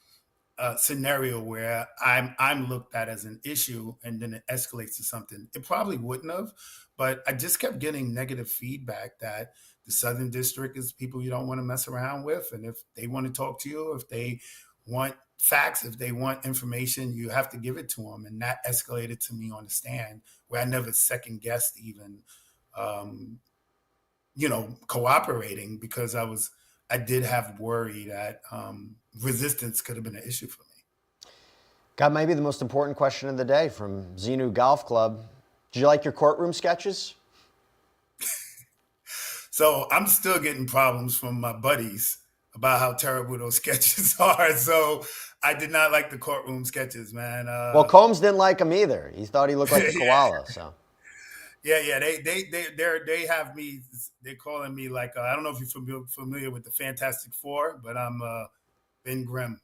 a scenario where I'm looked at as an issue and then it escalates to something. It probably wouldn't have, but I just kept getting negative feedback that the Southern District is people you don't want to mess around with. And if they want to talk to you, if they want facts, if they want information, you have to give it to them. And that escalated to me on the stand, where I never second guessed even, cooperating, because I did have worry that resistance could have been an issue for me. Got maybe the most important question of the day from Xenu Golf Club. Did you like your courtroom sketches? So I'm still getting problems from my buddies about how terrible those sketches are. So I did not like the courtroom sketches, man. Well, Combs didn't like him either. He thought he looked like a koala. So. Yeah. They have me. They're calling me like I don't know if you're familiar with the Fantastic Four, but I'm Ben Grimm.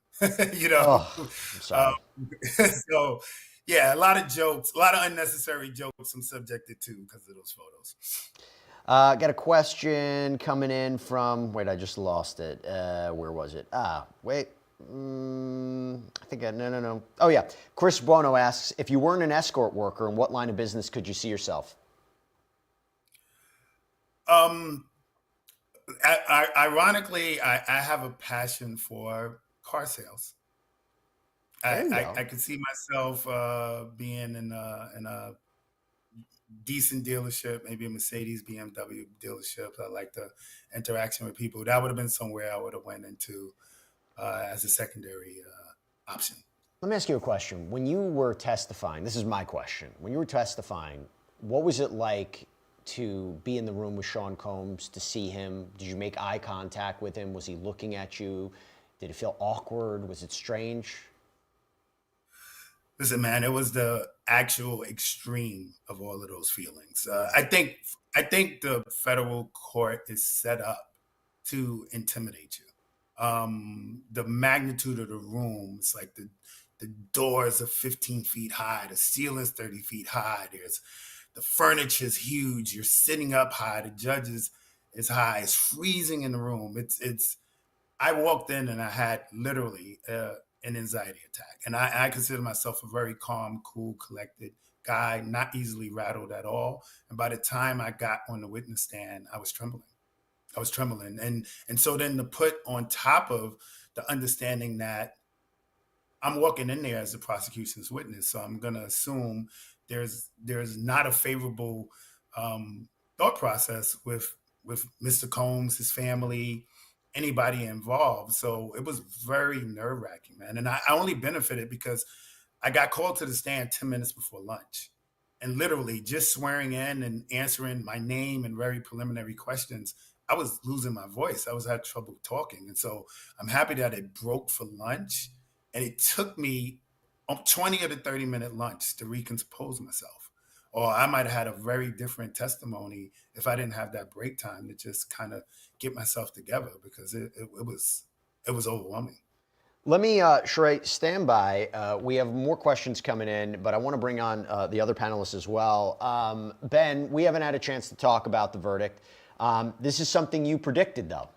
You know. Oh, I'm sorry. So yeah, a lot of jokes, a lot of unnecessary jokes I'm subjected to because of those photos. Got a question coming in from, wait, I just lost it. Where was it? Wait. I think no. Oh yeah. Chris Bono asks, if you weren't an escort worker, in what line of business could you see yourself? Ironically, I have a passion for car sales. I could see myself being in a decent dealership, maybe a Mercedes, BMW dealership. I like the interaction with people. That would have been somewhere I would have went into as a secondary option. Let me ask you a question. When you were testifying, this is my question. When you were testifying, what was it like to be in the room with Sean Combs, to see him? Did you make eye contact with him? Was he looking at you? Did it feel awkward? Was it strange? Listen, man, it was the actual extreme of all of those feelings. I think the federal court is set up to intimidate you. The magnitude of the room, it's like the doors are 15 feet high, the ceiling's 30 feet high, the furniture's huge, you're sitting up high, the judge is high, it's freezing in the room. I walked in and I had literally an anxiety attack. And I consider myself a very calm, cool, collected guy, not easily rattled at all. And by the time I got on the witness stand, I was trembling. And so then to put on top of the understanding that I'm walking in there as the prosecution's witness, so I'm going to assume there's not a favorable thought process with Mr. Combs, his family, anybody involved. So it was very nerve-wracking, man. And I only benefited because I got called to the stand 10 minutes before lunch. And literally just swearing in and answering my name and very preliminary questions, I was losing my voice. I was having trouble talking. And so I'm happy that it broke for lunch. And it took me 20 of the 30-minute lunch to recompose myself. Or I might have had a very different testimony if I didn't have that break time to just kind of get myself together, because it was overwhelming. Let me, Sheree, stand by. We have more questions coming in, but I want to bring on the other panelists as well. Ben, we haven't had a chance to talk about the verdict. This is something you predicted, though.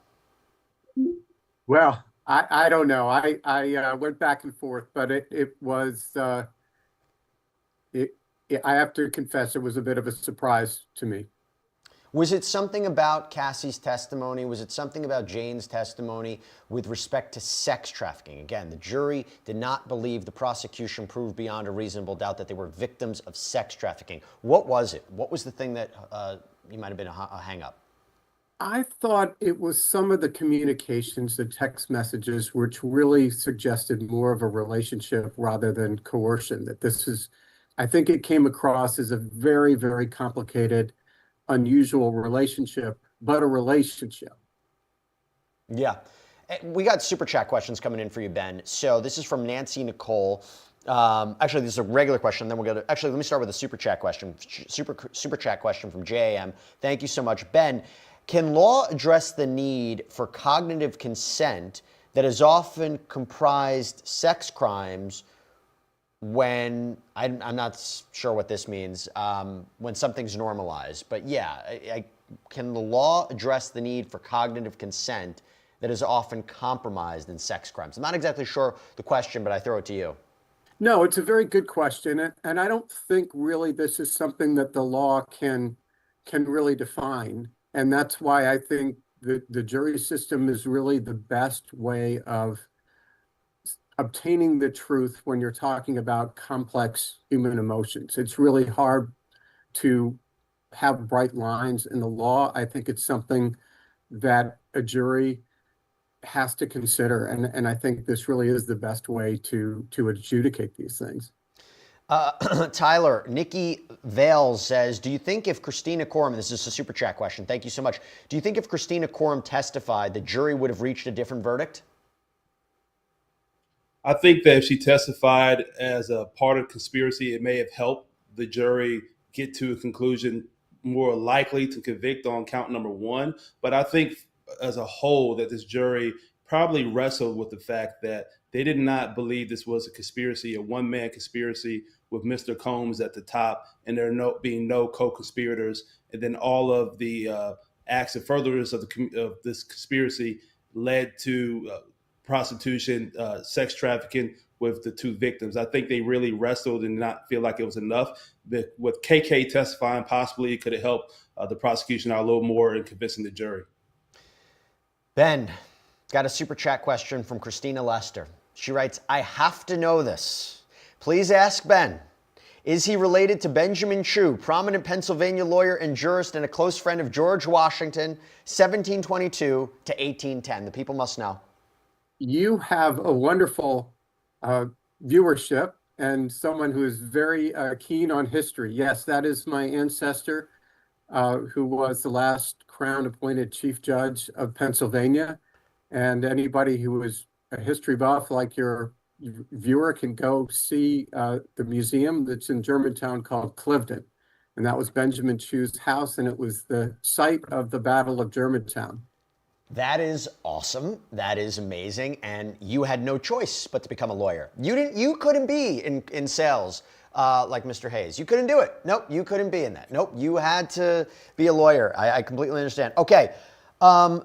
Well, I don't know. I went back and forth, but it was, I have to confess, it was a bit of a surprise to me. Was it something about Cassie's testimony? Was it something about Jane's testimony with respect to sex trafficking? Again, the jury did not believe the prosecution proved beyond a reasonable doubt that they were victims of sex trafficking. What was it? What was the thing that you might have been a hang-up? I thought it was some of the communications, the text messages, which really suggested more of a relationship rather than coercion. That this is, I think it came across as a very, very complicated, unusual relationship, but a relationship. Yeah. We got super chat questions coming in for you, Ben. So this is from Nancy Nicole. Actually, this is a regular question. Then we'll go to, actually, let me start with a super chat question. Super chat question from JAM. Thank you so much. Ben, can law address the need for cognitive consent that has often comprised sex crimes when, I'm not sure what this means, when something's normalized? But yeah, can the law address the need for cognitive consent that is often compromised in sex crimes? I'm not exactly sure the question, but I throw it to you. No, it's a very good question. And I don't think really this is something that the law can really define. And that's why I think the jury system is really the best way of obtaining the truth when you're talking about complex human emotions. It's really hard to have bright lines in the law. I think it's something that a jury has to consider. And I think this really is the best way to adjudicate these things. Tyler, Nikki Vale says, do you think if Christina Coram, this is a super chat question, thank you so much. Do you think if Christina Coram testified, the jury would have reached a different verdict? I think that if she testified as a part of conspiracy, it may have helped the jury get to a conclusion more likely to convict on count number one. But I think as a whole that this jury probably wrestled with the fact that they did not believe this was a conspiracy, a one-man conspiracy with Mr. Combs at the top, and there being no co-conspirators. And then all of the acts and furtherance of this conspiracy led to prostitution, sex trafficking with the two victims. I think they really wrestled and not feel like it was enough. But with KK testifying, possibly it could have helped the prosecution out a little more in convincing the jury. Ben, got a super chat question from Christina Lester. She writes, I have to know this. Please ask Ben. Is he related to Benjamin Chew, prominent Pennsylvania lawyer and jurist and a close friend of George Washington, 1722 to 1810? The people must know. You have a wonderful viewership and someone who is very keen on history. Yes, that is my ancestor, who was the last Crown-appointed Chief Judge of Pennsylvania. And anybody who is a history buff like your viewer can go see the museum that's in Germantown called Cliveden. And that was Benjamin Chew's house, and it was the site of the Battle of Germantown. That is awesome. That is amazing. And you had no choice but to become a lawyer. You couldn't be in sales like Mr. Hayes. You couldn't do it. Nope, you couldn't be in that. Nope, you had to be a lawyer. I completely understand. Okay, let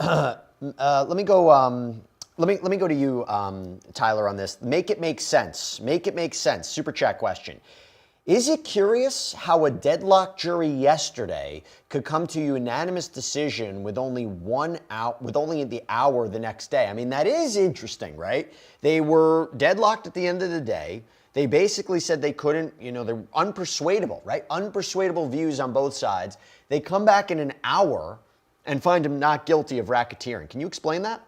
me go. Let me go to you, Tyler, on this. Make it make sense. Make it make sense. Super chat question. Is it curious how a deadlocked jury yesterday could come to a unanimous decision with only the hour the next day? I mean, that is interesting, right? They were deadlocked at the end of the day. They basically said they couldn't, they're unpersuadable, right? Unpersuadable views on both sides. They come back in an hour and find him not guilty of racketeering. Can you explain that?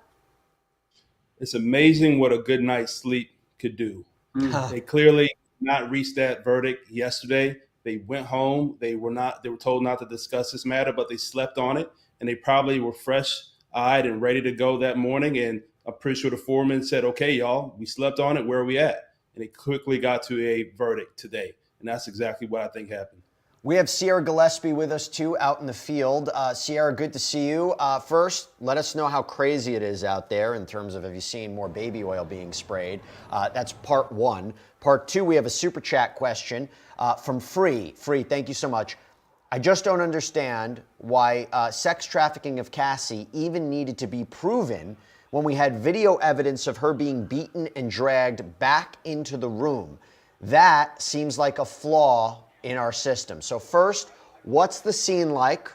It's amazing what a good night's sleep could do. They clearly not reached that verdict yesterday. They went home. They were told not to discuss this matter, but they slept on it, and they probably were fresh-eyed and ready to go that morning. And I'm pretty sure the foreman said, okay, y'all, we slept on it. Where are we at? And they quickly got to a verdict today. And that's exactly what I think happened. We have Sierra Gillespie with us, too, out in the field. Sierra, good to see you. First, let us know how crazy it is out there in terms of have you seen more baby oil being sprayed? That's part one. Part two, we have a super chat question from Free. Free, thank you so much. I just don't understand why sex trafficking of Cassie even needed to be proven when we had video evidence of her being beaten and dragged back into the room. That seems like a flaw in our system. So first, what's the scene like?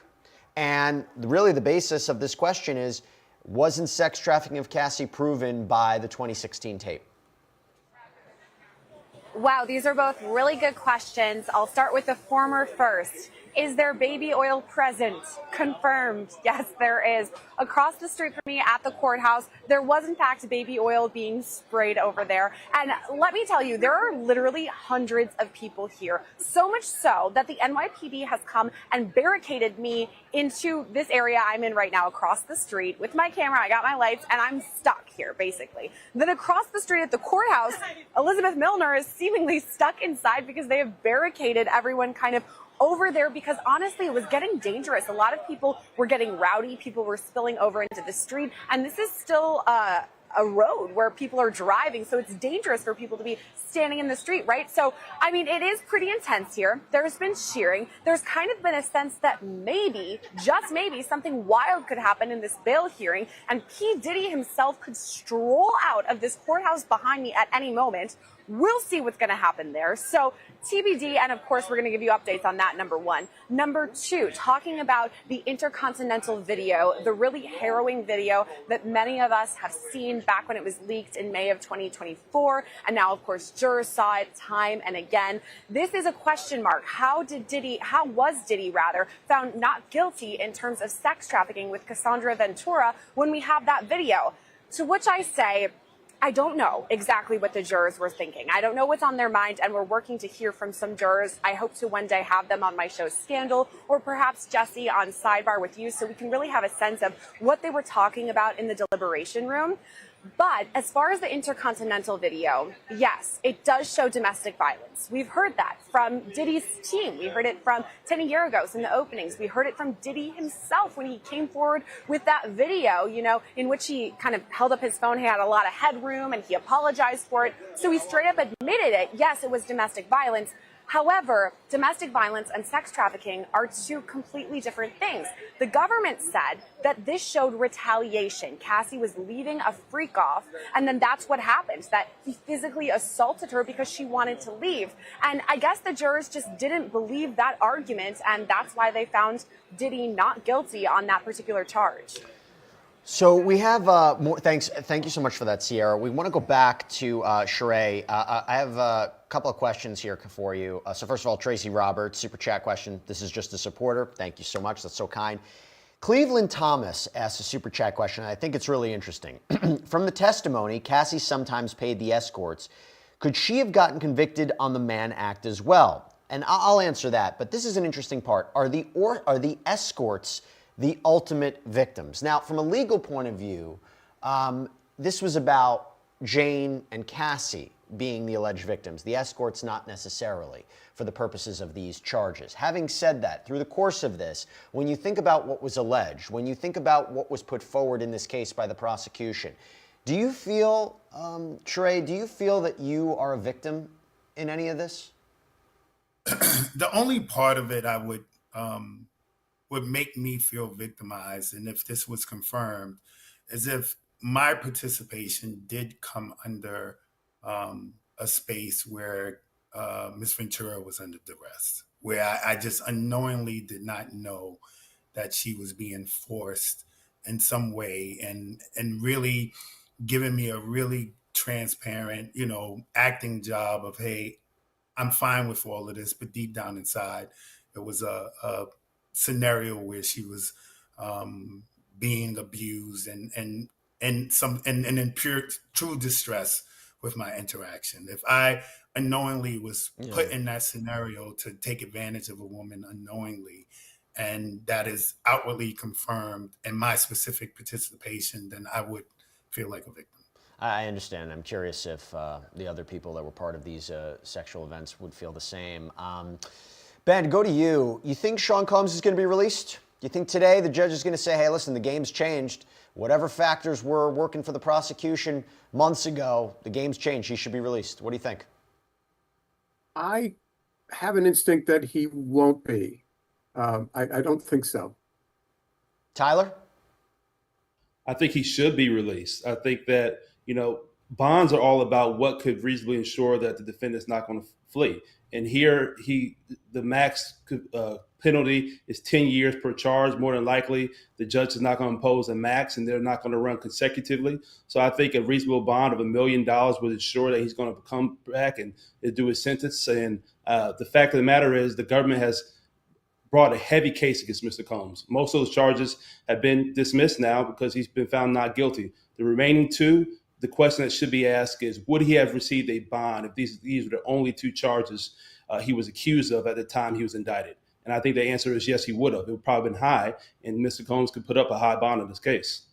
And really the basis of this question is, wasn't sex trafficking of Cassie proven by the 2016 tape? Wow, these are both really good questions. I'll start with the former first. Is there baby oil present? Confirmed. Yes, there is. Across the street from me at the courthouse, there was in fact baby oil being sprayed over there. And let me tell you, there are literally hundreds of people here. So much so that the NYPD has come and barricaded me into this area I'm in right now across the street with my camera. I got my lights and I'm stuck here basically. Then across the street at the courthouse, Elizabeth Milner is seemingly stuck inside because they have barricaded everyone kind of over there because honestly it was getting dangerous. A lot of people were getting rowdy, people were spilling over into the street, and this is still a road where people are driving, so it's dangerous for people to be standing in the street, right? So, I mean, it is pretty intense here. There's been cheering. There's kind of been a sense that maybe, just maybe, something wild could happen in this bail hearing, and P. Diddy himself could stroll out of this courthouse behind me at any moment. We'll see what's going to happen there. So TBD, and of course, we're going to give you updates on that, number one. Number two, talking about the Intercontinental video, the really harrowing video that many of us have seen back when it was leaked in May of 2024. And now, of course, jurors saw it time and again. This is a question mark. How was Diddy found not guilty in terms of sex trafficking with Cassandra Ventura when we have that video? To which I say, I don't know exactly what the jurors were thinking. I don't know what's on their mind, and we're working to hear from some jurors. I hope to one day have them on my show Scandal, or perhaps Jesse on Sidebar with you, so we can really have a sense of what they were talking about in the deliberation room. But as far as the Intercontinental video, yes, it does show domestic violence. We've heard that from Diddy's team. We heard it from Tony Yergos in the openings. We heard it from Diddy himself when he came forward with that video, in which he kind of held up his phone. He had a lot of headroom and he apologized for it. So he straight up admitted it. Yes, it was domestic violence. However, domestic violence and sex trafficking are two completely different things. The government said that this showed retaliation. Cassie was leading a freak off, and then that's what happened, that he physically assaulted her because she wanted to leave. And I guess the jurors just didn't believe that argument, and that's why they found Diddy not guilty on that particular charge. So we have more. Thank you so much for that, Sierra. We want to go back to Sheree. I have a couple of questions here for you. So first of all, Tracy Roberts, super chat question. This is just a supporter. Thank you so much. That's so kind. Cleveland Thomas asked a super chat question. I think it's really interesting. From the testimony, Cassie sometimes paid the escorts. Could she have gotten convicted on the Mann Act as well? And I'll answer that. But this is an interesting part. Are the escorts the ultimate victims? Now, from a legal point of view, this was about Jane and Cassie. being the alleged victims, the escorts not necessarily, for the purposes of these charges. Having said that, through the course of this, when you think about what was alleged, when you think about what was put forward in this case by the prosecution, do you feel, Sheree, do you feel that you are a victim in any of this? The only part of it I would make me feel victimized, and if this was confirmed, is if my participation did come under a space where Ms. Ventura was under duress, where I just unknowingly did not know that she was being forced in some way, and really giving me a really transparent, acting job of, hey, I'm fine with all of this, but deep down inside, it was a scenario where she was being abused and in true distress with my interaction. If I unknowingly was put in that scenario to take advantage of a woman unknowingly, and that is outwardly confirmed in my specific participation, then I would feel like a victim. I understand. I'm curious if the other people that were part of these sexual events would feel the same. Ben, go to you. You think Sean Combs is going to be released? Do you think today the judge is going to say, hey, listen, the game's changed. Whatever factors were working for the prosecution months ago, the game's changed. He should be released. What do you think? I have an instinct that he won't be. I don't think so. Tyler? I think he should be released. I think that, bonds are all about what could reasonably ensure that the defendant's not going to flee. And here, the max penalty is 10 years per charge. More than likely, the judge is not going to impose a max, and they're not going to run consecutively. So I think a reasonable bond of $1 million would ensure that he's going to come back and do his sentence. And the fact of the matter is, the government has brought a heavy case against Mr. Combs. Most of those charges have been dismissed now because he's been found not guilty. The remaining two, the question that should be asked is, would he have received a bond if these were the only two charges he was accused of at the time he was indicted? And I think the answer is yes, he would have. It would probably have been high, and Mr. Combs could put up a high bond in this case.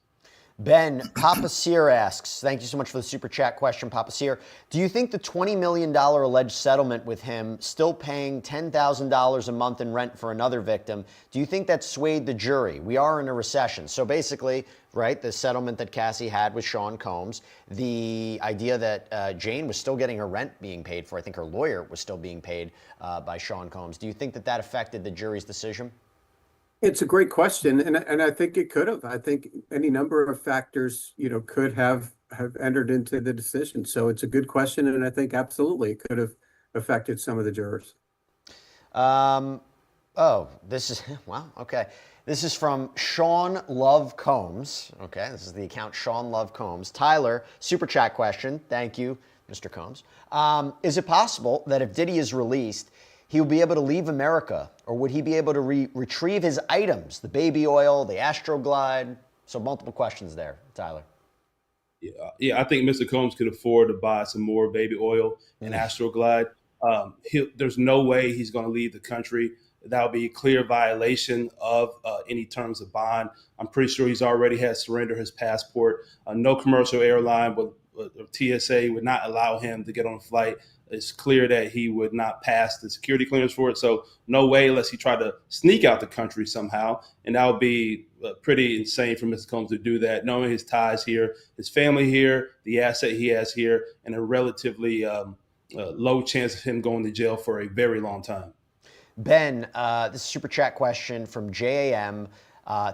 Ben, Papa Sear asks, thank you so much for the super chat question, Papa Sear. Do you think the $20 million alleged settlement with him, still paying $10,000 a month in rent for another victim, do you think that swayed the jury? We are in a recession. So basically, right, the settlement that Cassie had with Sean Combs, the idea that Jane was still getting her rent being paid for, I think her lawyer was still being paid by Sean Combs. Do you think that that affected the jury's decision? It's a great question, and I think it could have. I think any number of factors, could have entered into the decision. So it's a good question, and I think absolutely it could have affected some of the jurors. This is, wow, okay. This is from Sean Love Combs. Okay, this is the account Sean Love Combs. Tyler, super chat question. Thank you, Mr. Combs. Is it possible that if Diddy is released, he will be able to leave America, or would he be able to retrieve his items, the baby oil, the Astroglide? So multiple questions there, Tyler. Yeah, I think Mr. Combs could afford to buy some more baby oil and Astroglide. There's no way he's going to leave the country. That would be a clear violation of any terms of bond. I'm pretty sure he's already had surrendered his passport. No commercial airline or TSA would not allow him to get on a flight. It's clear that he would not pass the security clearance for it. So no way unless he tried to sneak out the country somehow. And that would be pretty insane for Mr. Combs to do that, knowing his ties here, his family here, the asset he has here, and a relatively low chance of him going to jail for a very long time. Ben, this super chat question from JAM.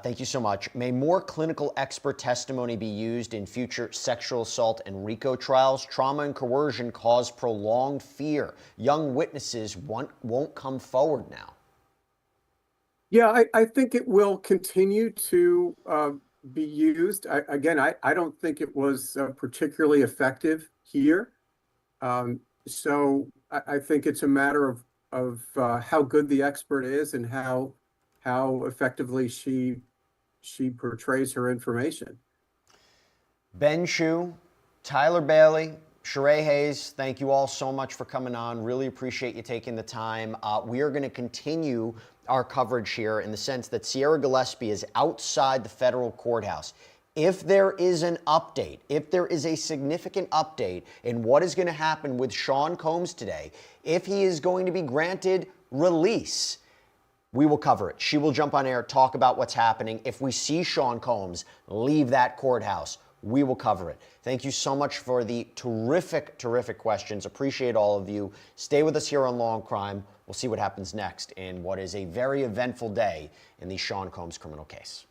Thank you so much. May more clinical expert testimony be used in future sexual assault and RICO trials? Trauma and coercion cause prolonged fear. Young witnesses won't come forward now. Yeah, I think it will continue to be used. I don't think it was particularly effective here. So I think it's a matter of how good the expert is and how effectively she portrays her information. Ben Chu, Tyler Bailey, Sheree Hayes, thank you all so much for coming on. Really appreciate you taking the time. We are going to continue our coverage here in the sense that Sierra Gillespie is outside the federal courthouse. If there is an update, if there is a significant update in what is going to happen with Sean Combs today, if he is going to be granted release, we will cover it. She will jump on air, talk about what's happening. If we see Sean Combs leave that courthouse, we will cover it. Thank you so much for the terrific, terrific questions. Appreciate all of you. Stay with us here on Law and Crime. We'll see what happens next in what is a very eventful day in the Sean Combs criminal case.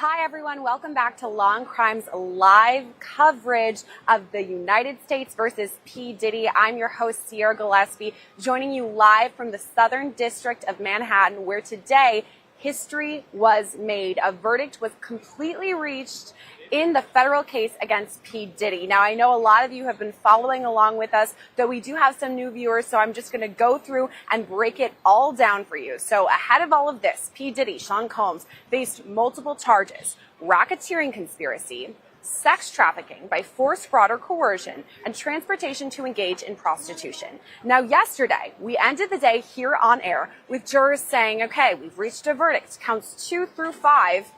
Hi, everyone. Welcome back to Law&Crime's live coverage of the United States versus P. Diddy. I'm your host, Sierra Gillespie, joining you live from the Southern District of Manhattan, where today history was made. A verdict was completely reached in the federal case against P. Diddy. Now, I know a lot of you have been following along with us, though we do have some new viewers, so I'm just going to go through and break it all down for you. So ahead of all of this, P. Diddy, Sean Combs, faced multiple charges: racketeering conspiracy, sex trafficking by force, fraud, or coercion, and transportation to engage in prostitution. Now, yesterday, we ended the day here on air with jurors saying, okay, we've reached a verdict. Counts 2 through 5,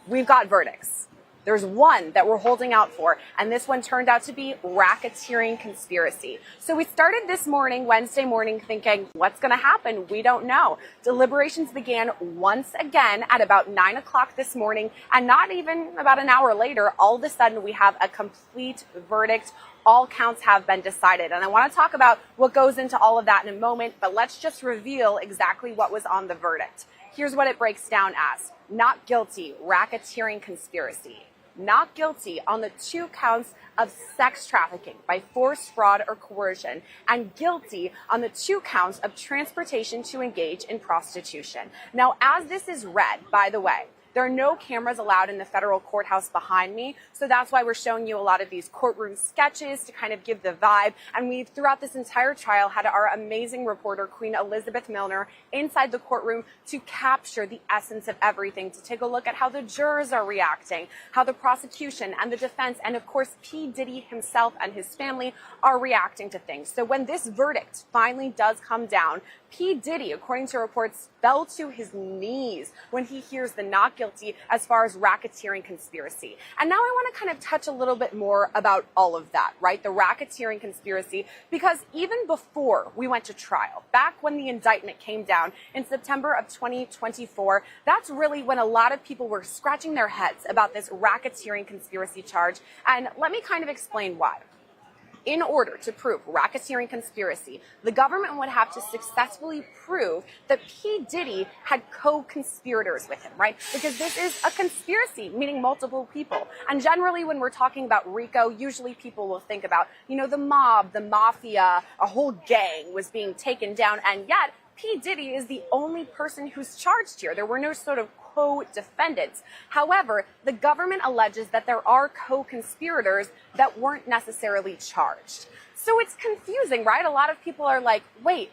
we've got verdicts. There's one that we're holding out for, and this one turned out to be racketeering conspiracy. So we started this morning, Wednesday morning, thinking, what's going to happen? We don't know. Deliberations began once again at about 9 o'clock this morning, and not even about an hour later, all of a sudden we have a complete verdict. All counts have been decided, and I want to talk about what goes into all of that in a moment, but let's just reveal exactly what was on the verdict. Here's what it breaks down as: not guilty, racketeering conspiracy; not guilty on the 2 counts of sex trafficking by force, fraud, or coercion; and guilty on the 2 counts of transportation to engage in prostitution. Now, as this is read, by the way, there are no cameras allowed in the federal courthouse behind me, so that's why we're showing you a lot of these courtroom sketches to kind of give the vibe. And we've, throughout this entire trial, had our amazing reporter, Queen Elizabeth Milner, inside the courtroom to capture the essence of everything, to take a look at how the jurors are reacting, how the prosecution and the defense, and of course P. Diddy himself and his family are reacting to things. So when this verdict finally does come down, P. Diddy, according to reports, fell to his knees when he hears the not guilty as far as racketeering conspiracy. And now I want to kind of touch a little bit more about all of that, right? The racketeering conspiracy, because even before we went to trial, back when the indictment came down in September of 2024, that's really when a lot of people were scratching their heads about this racketeering conspiracy charge. And let me kind of explain why. In order to prove racketeering conspiracy, the government would have to successfully prove that P. Diddy had co-conspirators with him, right? Because this is a conspiracy, meaning multiple people. And generally, when we're talking about RICO, usually people will think about, the mob, the mafia, a whole gang was being taken down, and yet P. Diddy is the only person who's charged here. There were no sort of co-defendants. However, the government alleges that there are co-conspirators that weren't necessarily charged. So it's confusing, right? A lot of people are like, wait,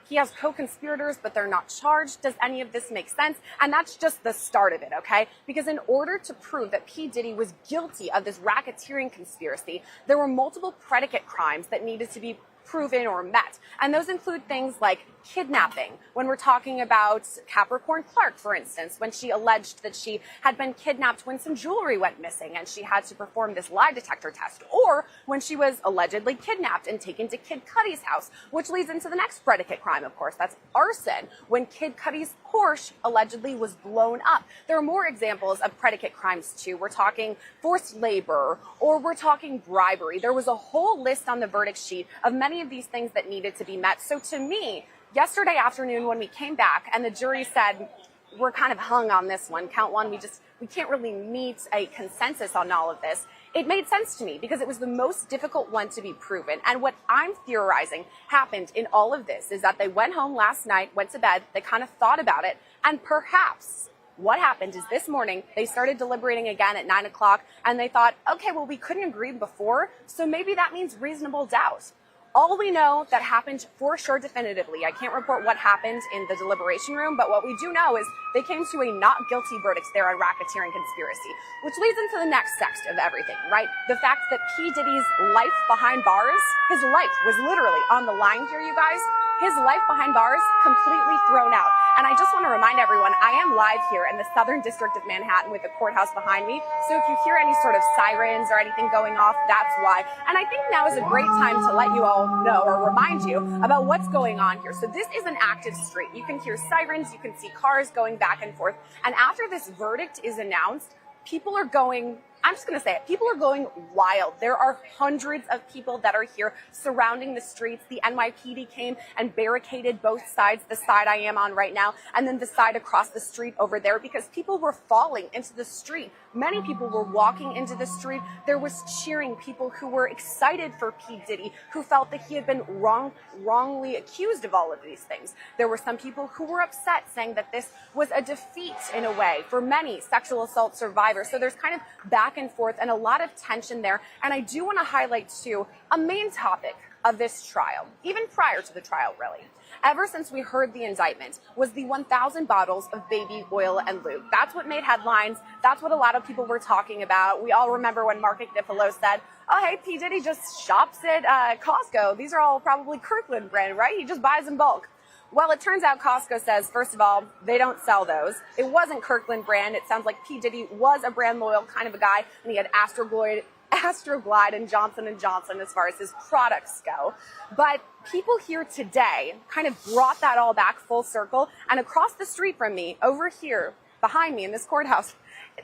he has co-conspirators, but they're not charged. Does any of this make sense? And that's just the start of it, okay? Because in order to prove that P. Diddy was guilty of this racketeering conspiracy, there were multiple predicate crimes that needed to be proven or met. And those include things like kidnapping. When we're talking about Capricorn Clark, for instance, when she alleged that she had been kidnapped when some jewelry went missing and she had to perform this lie detector test, or when she was allegedly kidnapped and taken to Kid Cudi's house, which leads into the next predicate crime, of course, that's arson, when Kid Cudi's Porsche allegedly was blown up. There are more examples of predicate crimes too. We're talking forced labor, or we're talking bribery. There was a whole list on the verdict sheet of many of these things that needed to be met. So to me, yesterday afternoon when we came back and the jury said, we're kind of hung on this one, count one, we can't really meet a consensus on all of this, it made sense to me because it was the most difficult one to be proven. And what I'm theorizing happened in all of this is that they went home last night, went to bed, they kind of thought about it, and perhaps what happened is this morning they started deliberating again at 9 o'clock and they thought, okay, well, we couldn't agree before, so maybe that means reasonable doubt. All we know that happened for sure definitively, I can't report what happened in the deliberation room, but what we do know is they came to a not guilty verdict there on racketeering conspiracy, which leads into the next section of everything, right? The fact that P. Diddy's life behind bars, his life was literally on the line here, you guys. His life behind bars completely thrown out. And I just want to remind everyone, I am live here in the Southern District of Manhattan with the courthouse behind me. So if you hear any sort of sirens or anything going off, that's why. And I think now is a great time to let you all know or remind you about what's going on here. So this is an active street. You can hear sirens, you can see cars going back and forth. And after this verdict is announced, people are going I'm just going to say it. People are going wild. There are hundreds of people that are here surrounding the streets. The NYPD came and barricaded both sides, the side I am on right now, and then the side across the street over there, because people were falling into the street. Many people were walking into the street. There was cheering, people who were excited for P. Diddy, who felt that he had been wrongly accused of all of these things. There were some people who were upset, saying that this was a defeat in a way for many sexual assault survivors. So there's kind of back and forth and a lot of tension there. And I do want to highlight too a main topic of this trial, even prior to the trial really, ever since we heard the indictment, was the 1,000 bottles of baby oil and lube. That's what made headlines. That's what a lot of people were talking about. We all remember when Mark McGeough said, oh, hey, P. Diddy just shops at Costco. These are all probably Kirkland brand, right? He just buys in bulk. Well, it turns out Costco says, first of all, they don't sell those. It wasn't Kirkland brand. It sounds like P. Diddy was a brand loyal kind of a guy, and he had Astroglide and Johnson & Johnson as far as his products go. But people here today kind of brought that all back full circle, and across the street from me, over here, behind me in this courthouse,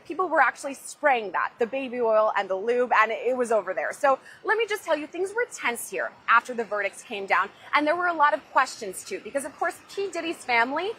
people were actually spraying that, the baby oil and the lube, and it was over there. So let me just tell you, things were tense here after the verdicts came down, and there were a lot of questions too, because of course P. Diddy's family,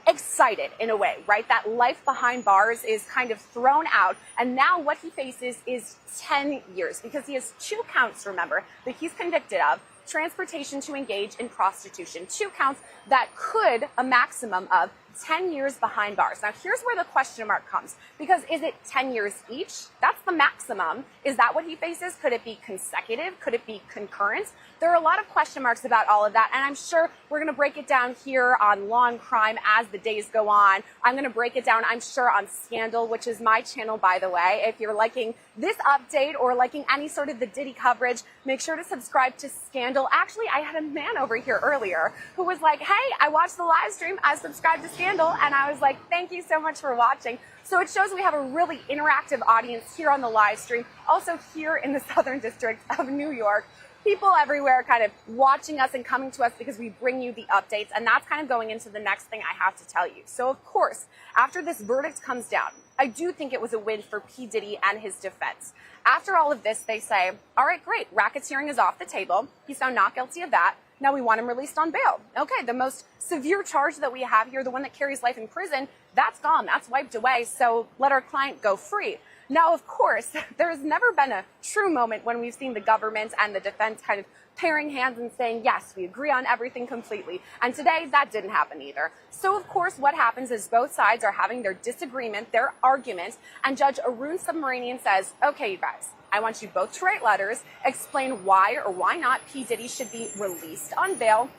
excited in a way, right? That life behind bars is kind of thrown out, and now what he faces is 10 years, because he has 2 counts, remember, that he's convicted of: transportation to engage in prostitution, 2 counts that could a maximum of 10 years behind bars. Now, here's where the question mark comes, because is it 10 years each? That's the maximum. Is that what he faces? Could it be consecutive? Could it be concurrent? There are a lot of question marks about all of that, and I'm sure we're going to break it down here on Law and Crime as the days go on. I'm going to break it down, I'm sure, on Scandal, which is my channel, by the way. If you're liking this update or liking any sort of the Diddy coverage, make sure to subscribe to Scandal. Actually, I had a man over here earlier who was like, hey, I watched the live stream, I subscribed to Scandal, and I was like, thank you so much for watching. So it shows we have a really interactive audience here on the live stream, also here in the Southern District of New York. People everywhere kind of watching us and coming to us because we bring you the updates, and that's kind of going into the next thing I have to tell you. So of course, after this verdict comes down, I do think it was a win for P. Diddy and his defense. After all of this, they say, all right, great, racketeering is off the table. He's found not guilty of that. Now we want him released on bail. Okay, the most severe charge that we have here, the one that carries life in prison, that's gone, that's wiped away, so let our client go free. Now, of course, there's never been a true moment when we've seen the government and the defense kind of pairing hands and saying, yes, we agree on everything completely. And today, that didn't happen either. So, of course, what happens is both sides are having their disagreement, their argument, and Judge Arun Subramanian says, okay, you guys, I want you both to write letters, explain why or why not P. Diddy should be released on bail.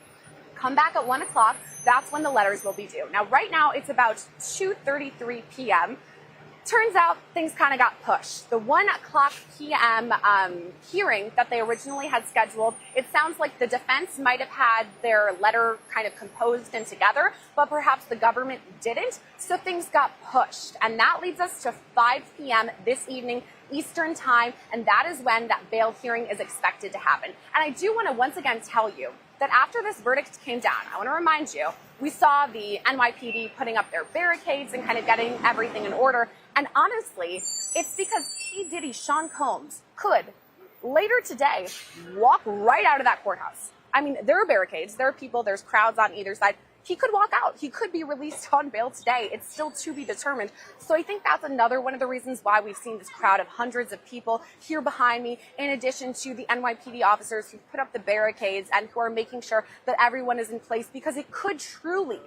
Come back at 1 o'clock. That's when the letters will be due. Now, right now, it's about 2:33 p.m. Turns out things kind of got pushed. The 1 o'clock p.m. Hearing that they originally had scheduled, it sounds like the defense might have had their letter kind of composed and together, but perhaps the government didn't, so things got pushed. And that leads us to 5 p.m. this evening, Eastern time, and that is when that bail hearing is expected to happen. And I do want to once again tell you that after this verdict came down, I want to remind you, we saw the NYPD putting up their barricades and kind of getting everything in order. And honestly, it's because P. Diddy, Sean Combs, could later today walk right out of that courthouse. I mean, there are barricades, there are people, there's crowds on either side. He could walk out. He could be released on bail today. It's still to be determined. So I think that's another one of the reasons why we've seen this crowd of hundreds of people here behind me, in addition to the NYPD officers who put up the barricades and who are making sure that everyone is in place, because it could truly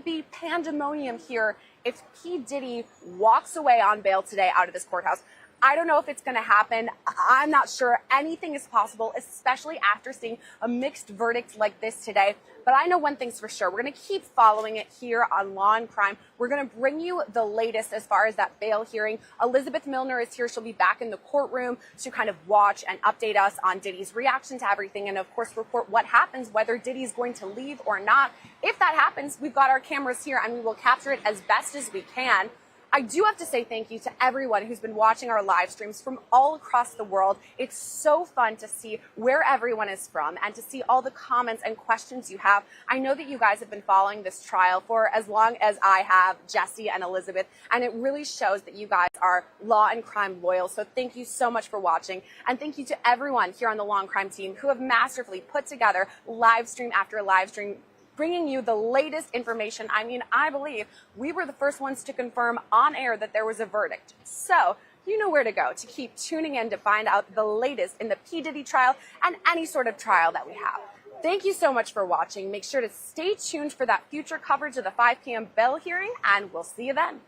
be pandemonium here if P. Diddy walks away on bail today out of this courthouse. I don't know if it's going to happen. I'm not sure. Anything is possible, especially after seeing a mixed verdict like this today. But I know one thing's for sure. We're going to keep following it here on Law and Crime. We're going to bring you the latest as far as that bail hearing. Elizabeth Milner is here. She'll be back in the courtroom to kind of watch and update us on Diddy's reaction to everything, and of course report what happens, whether Diddy's going to leave or not. If that happens, we've got our cameras here and we will capture it as best as we can. I do have to say thank you to everyone who's been watching our live streams from all across the world. It's so fun to see where everyone is from and to see all the comments and questions you have. I know that you guys have been following this trial for as long as I have, Jesse and Elizabeth, and it really shows that you guys are Law and Crime loyal. So thank you so much for watching, and thank you to everyone here on the Law and Crime team who have masterfully put together live stream after live stream, bringing you the latest information. I mean, I believe we were the first ones to confirm on air that there was a verdict. So you know where to go to keep tuning in to find out the latest in the P. Diddy trial and any sort of trial that we have. Thank you so much for watching. Make sure to stay tuned for that future coverage of the 5 p.m. Bell hearing, and we'll see you then.